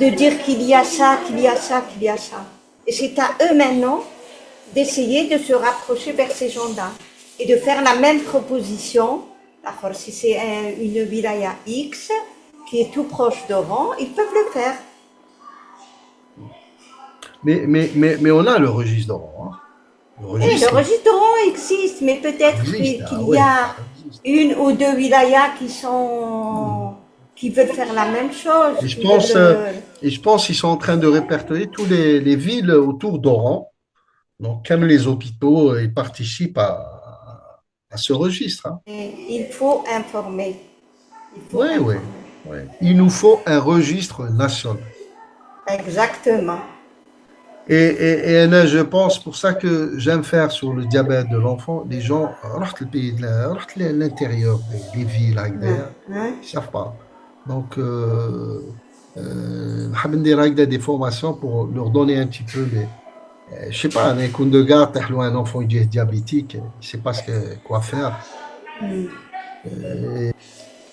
de dire qu'il y a ça, qu'il y a ça, qu'il y a ça. Et c'est à eux maintenant d'essayer de se rapprocher vers ces gens-là et de faire la même proposition. D'accord, si c'est une wilaya X qui est tout proche d'Oran, ils peuvent le faire. Mais on a le registre d'Oran, hein. Le Et le registre registre d'Oran existe, mais peut-être existe. Ah qu'il y ouais, a ça existe. une ou deux wilayas qui veulent faire la même chose, Et je qui veulent pense, et je pense qu'ils sont en train de répertorier tous les villes autour d'Oran. Donc, comme les hôpitaux, ils participent à ce registre, hein. il faut informer. Il faut Oui, oui, informer. oui. Il nous faut un registre national. Exactement. Et Anna, je pense, pour ça que j'aime faire sur le diabète de l'enfant, les gens, رحت البيت رحت l'intérieur des villes Hein, هكذايا، hein. ils savent pas. Donc, نحب ندير هكذا des formations pour leur donner un petit peu les, je sais pas, un coup de garde, un enfant qui est diabétique, il ne sait pas quoi faire.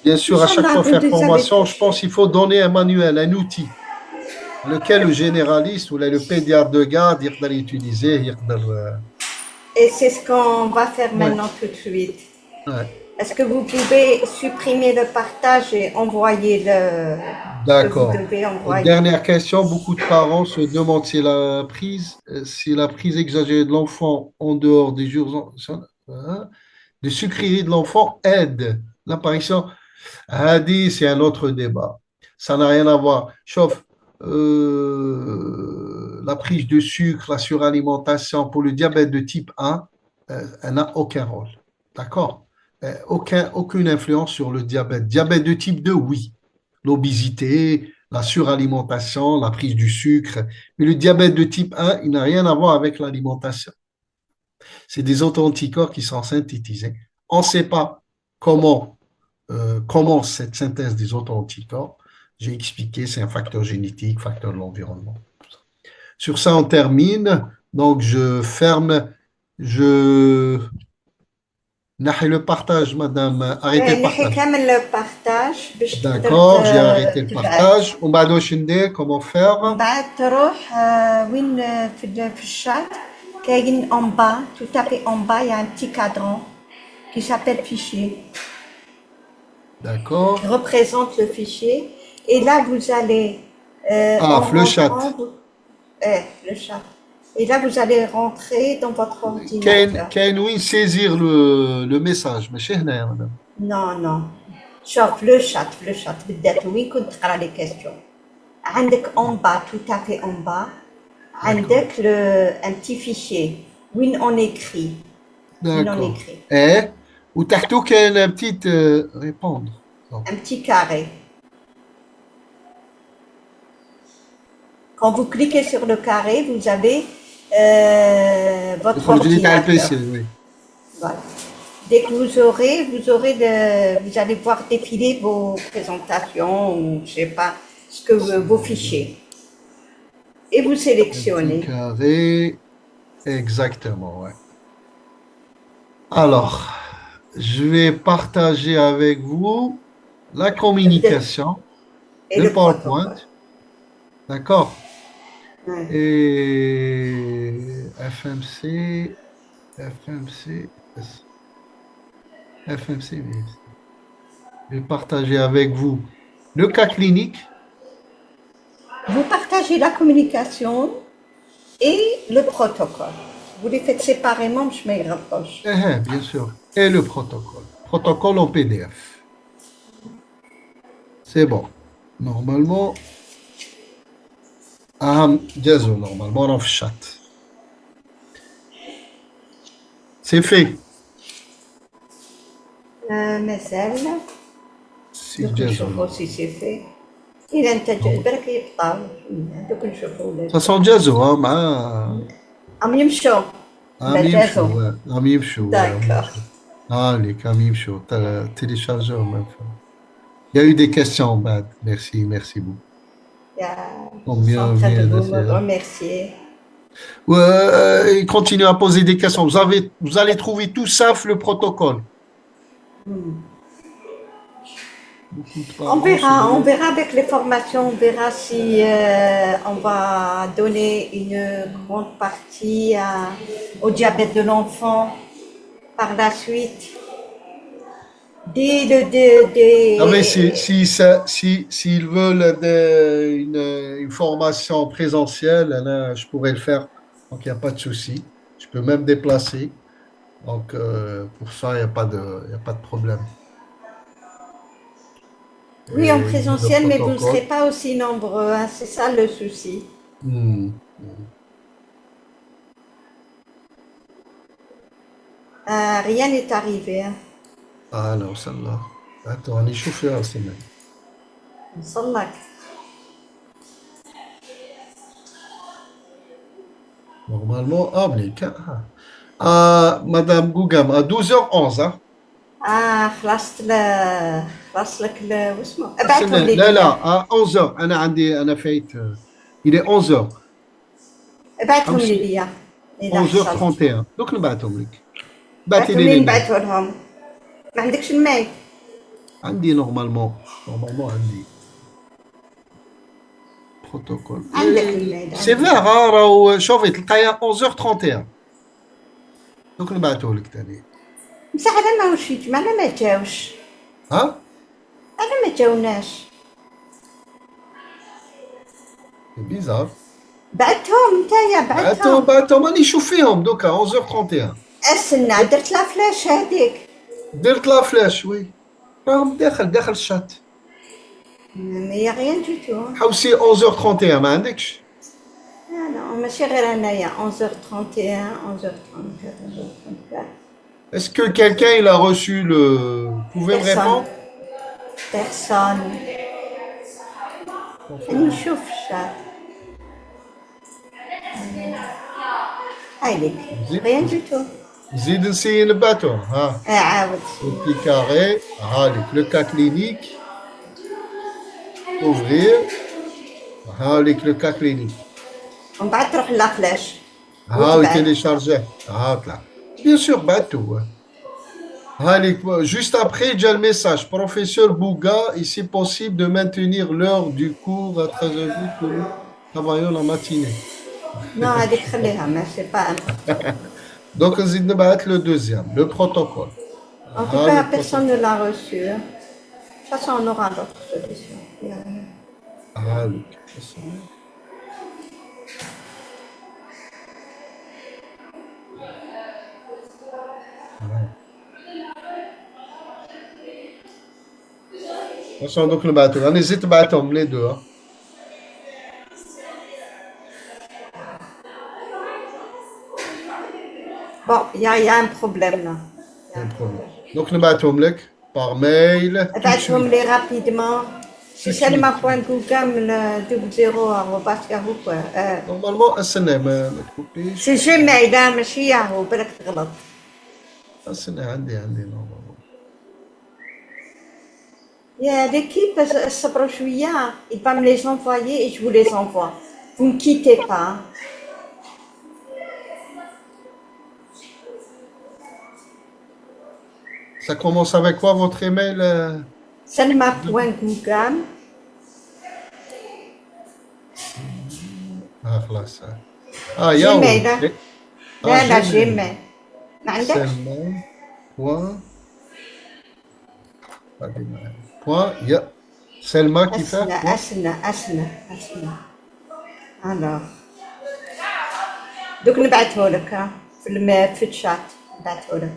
Bien sûr, à chaque Inch'Allah, fois vous faire les avez formation, je pense touchés. qu'il faut donner un manuel, un outil, lequel le généraliste ou le pédiatre de garde il peut utiliser, Et c'est ce qu'on va faire ouais, maintenant tout de suite. ouais. Est-ce que vous pouvez supprimer le partage et envoyer ce que vous D'accord. devez Et envoyer? dernière question, beaucoup de parents se demandent si la prise exagérée de l'enfant en dehors des jours, hein, de sucreries de l'enfant aide l'apparition. Hadi, c'est un autre débat. Ça n'a rien à voir. Chauffe, la prise de sucre, la suralimentation pour le diabète de type 1, elle n'a aucun rôle. D'accord? Aucune influence sur le diabète. Diabète de type 2, oui. L'obésité, la suralimentation, la prise du sucre. Mais le diabète de type 1, il n'a rien à voir avec l'alimentation. C'est des auto-anticorps qui sont synthétisés. On ne sait pas comment commence cette synthèse des auto-anticorps. J'ai expliqué, c'est un facteur génétique, facteur de l'environnement. Sur ça, on termine. Donc, je ferme, je نحي le partage, madame. Arrêtez le نحي partage. كامل البارتاج باش تقدر D'accord, j'ai arrêté le تبعت. partage. On va donner comment من faire. بعد تروح وين في الشات كاين en bas, tout à fait en bas, il y a un petit cadran qui s'appelle fichier, qui D'accord. représente le fichier. Et là, vous allez Ah, en le chat. rentrant, Le chat. Et là, vous allez rentrer dans votre ordinateur. كاين وين saisir le message ماشي هنايا madame. Non, non. شوف le chat بالذات وين كنت تقرا les questions. عندك en bas, tout à fait en bas, عندك un petit fichier. Où on écrit. Où on D'accord. écrit. Et وتحته كاين petite répondre. Non. Un petit carré. Quand vous cliquez sur le carré, vous avez votre الخروج تاع ordinateur. البيسي وي. Voilà. Dès que vous allez voir défiler vos présentations ou je sais pas, vos fichiers. Et vous sélectionnez. Carré. Exactement, ouais. Alors, je vais partager avec vous la communication, Et le le PowerPoint. protocole. D'accord? Ouais. Et FMC, FMC, FMC, je vais partager avec vous le cas clinique. Vous partagez la communication et le protocole. Vous les faites séparément, je me rapproche. Bien sûr. Et le protocole. Protocole en PDF. C'est bon. Normalement, normalement, on a chat. C'est fait. مازال Si دوك نشوفوا سي سي في إذا أنت بالك يبطل دوك نشوفوا ولا Ça sent Jazo, hein, ma... عم يمشوا Amim Show, جازو ouais. Amim Show, ouais. Amim داكوغ Show. Ah, les Amim Show, t'as téléchargé en même temps. Il y a eu des questions, Bad. Merci, merci beaucoup. Je On suis en vient, train de vient vous d'essayer. remercier. Ouais, il continue à poser des questions. Vous allez trouver tout sauf le protocole. Beaucoup de On travaux, verra avec les formations, on verra si on va donner une grande partie au diabète de l'enfant par la suite. Ah, mais s'ils veulent une formation présentielle, là, je pourrais le faire. Donc, il n'y a pas de souci. Je peux même déplacer. Donc, pour ça, il y a pas de problème. Oui, en Et le présentiel, mais vous ne serez protocole. pas aussi nombreux, hein, c'est ça le souci. Hmm. Rien n'est arrivé. Hein. Ah non, celle-là. Attends, on est chauffé à semaine. نصلك. Normalement, ah, mais ah, Madame Gougam, à 12h11, hein? خلاص لك واسمه ابعتهم لي لا ليا لا 11h أنا فايت il est 11h ابعتهم لي ليا إذا حصلت 11h31 دوك نبعثهم لك بعثي ابعتهم لي لي لي ميل نبعثه لهم ما عندكش الماي عندي نورمالمون عندي بروتوكول عندك الماي سي عندك فيغ راهو شوفي تلقايا 11h31 دوك نبعثه لك ثاني بصح على ما وشيت على ما جاوش ها على ما جاوناش بيزار بعتهم نتايا بعثهم راني نشوف فيهم دوكا 11h31 استنى درت لا فلاش هذيك درت لا فلاش وي راهم داخل الشات مي غيان دو تو حوسي 11h31 ما عندكش لا ماشي غير انايا 11h31 11h34 Est-ce que quelqu'un il a reçu le... Vous pouvez me répondre? Personne. نشوف الشات هايليك rien du tout زيد نسي نبعتو ها عاود le petit carré هالك le cas clinique ouvrir هالك le cas clinique ومن بعد تروح لا فلاش ها télécharger ها طلع bien sûr بعتو هالك juste après j'ai le message professeur Bouga ici possible de maintenir l'heure du cours à travers vous que nous travaillons la matinée. Non, هذيك خليها ماشي با Donc, نزيد نبعث le deuxième, le protocole. En tout cas, personne ne l'a reçu. De toute façon, on aura d'autres solutions. Il y a rien. Ah, le عشان دوك نبعتهم انا نسيت بعتهم les deux hein. Bon, il y a un problème là. Il y a Un un problème. problème. Donc نبعتهم لك par mail tout de ابعتهم suite لي rapidement. tout C'est de suite. selma.gougam double zéro arobase yahoo point. Normalement استنى ما تكوبيش C'est Gmail, hein, ماشي ياهو بالك تغلط. استنى عندي normalement. Il y a l'équipe, صبروا شوية. Il va me les envoyer et je vous les envoie. Vous ne quittez pas. Ça commence avec quoi votre email Selma.gougam. Ah, خلاص. Ah, Yahoo. Gmail, hein. Ah, لا لا Gmail. Gmail. ما عندكش؟ Selma. Point. Pas démarrer. Point. Selma qui fait أسنى point. أسنى أسنى أسنى. Alors. دوك نبعثه لك ها في الشات نبعثه لك.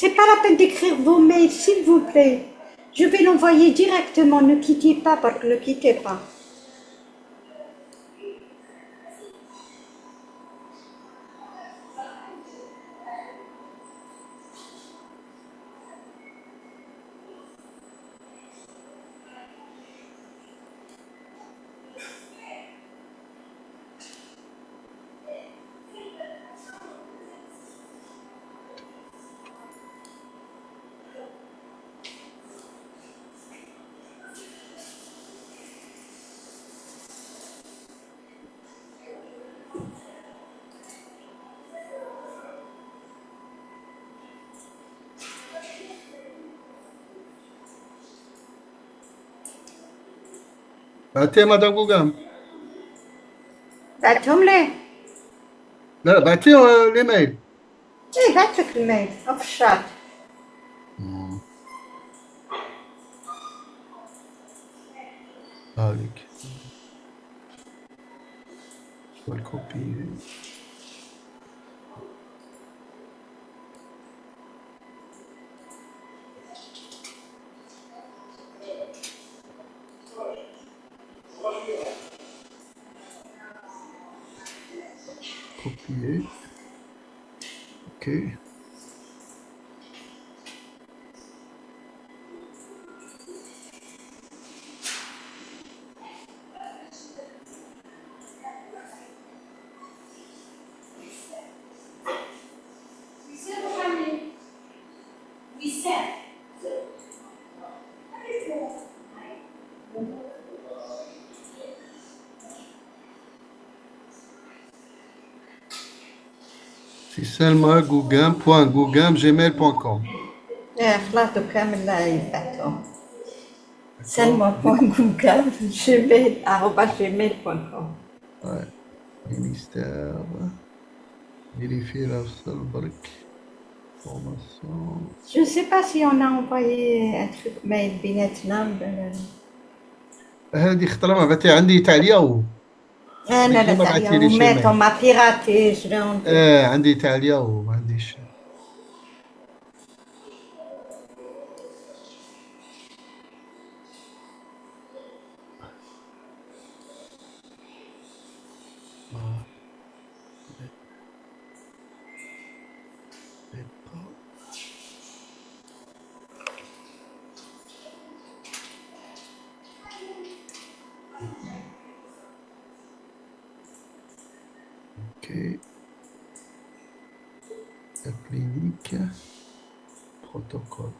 C'est pas la peine d'écrire vos mails, s'il vous plaît. Je vais l'envoyer directement. Ne quittez pas, ne quittez pas. بعتيه مدام جوجام. بعتهم ليه؟ لا بعتيه الايميل. ايه بعت لك الميل أو في الشات. عليك. والكوبي. Copier. Ok. C'est selma.gougam.gmail.com. ايه خلاص دوك كامل لا يبعتهم. selma.gougam gmail @gmail.com. Ouais. Ministère. Vérifier la seule brique. Formation. Je ne sais pas si on a envoyé un truc mail بيناتنا. هذه خطرة ما بعتي عندي تاع الياهو. انا لا ما تاع بعتي لي شي ومات ميل. ما بيراتي شنو. عندي تاع الياهو ما عنديش. Ok. La clinique. Protocole.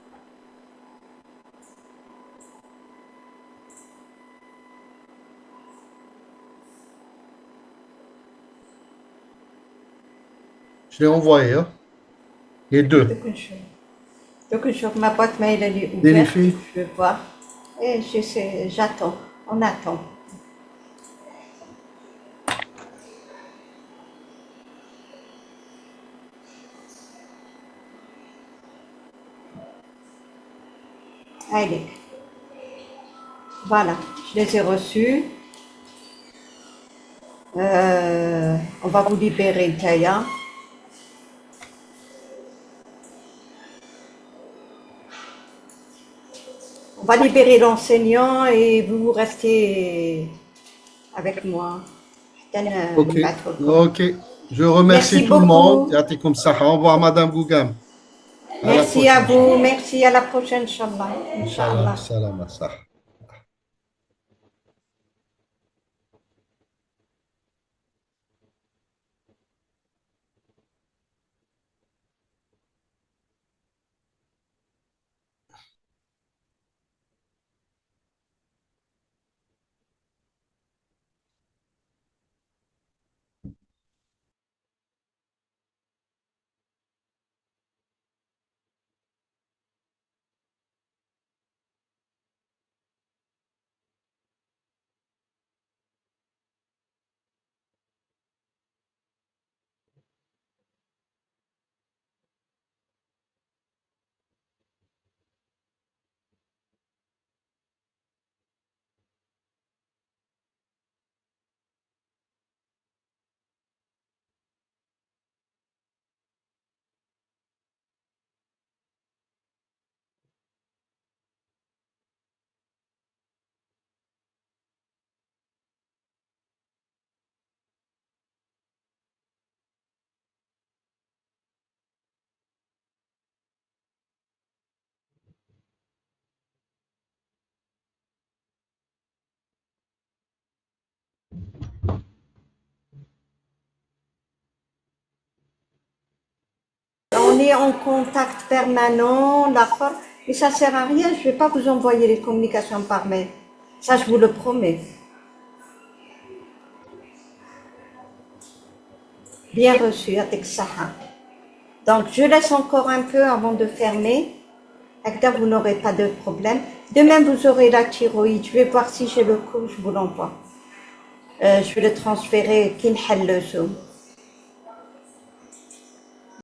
Je l'ai envoyé, hein. Les deux. دوك نشوف Donc, sur ma boîte mail, elle est ouverte. Vérifie. Je vais voir. Et j'attends. On attend. Allez. Voilà, je les ai reçus. On va vous libérer, Taya. On va libérer l'enseignant et vous restez avec moi. Ok, ok. Je remercie Merci tout le monde. beaucoup. Yatikum saha. Au revoir, Madame Gougam. À la Merci à prochaine. vous. Merci à la prochaine, Inch'Allah. Inch'Allah, Inch'Allah. salam, sah. On est en contact permanent, d'accord, mais ça sert à rien. Je ne vais pas vous envoyer les communications par mail. Ça, je vous le promets. Bien reçu, avec Saha. Donc, je laisse encore un peu avant de fermer. Là, vous n'aurez pas de problème. Demain, vous aurez la thyroïde. Je vais voir si j'ai le coup, je vous l'envoie. Je vais le transférer, Kinhel le Zoom.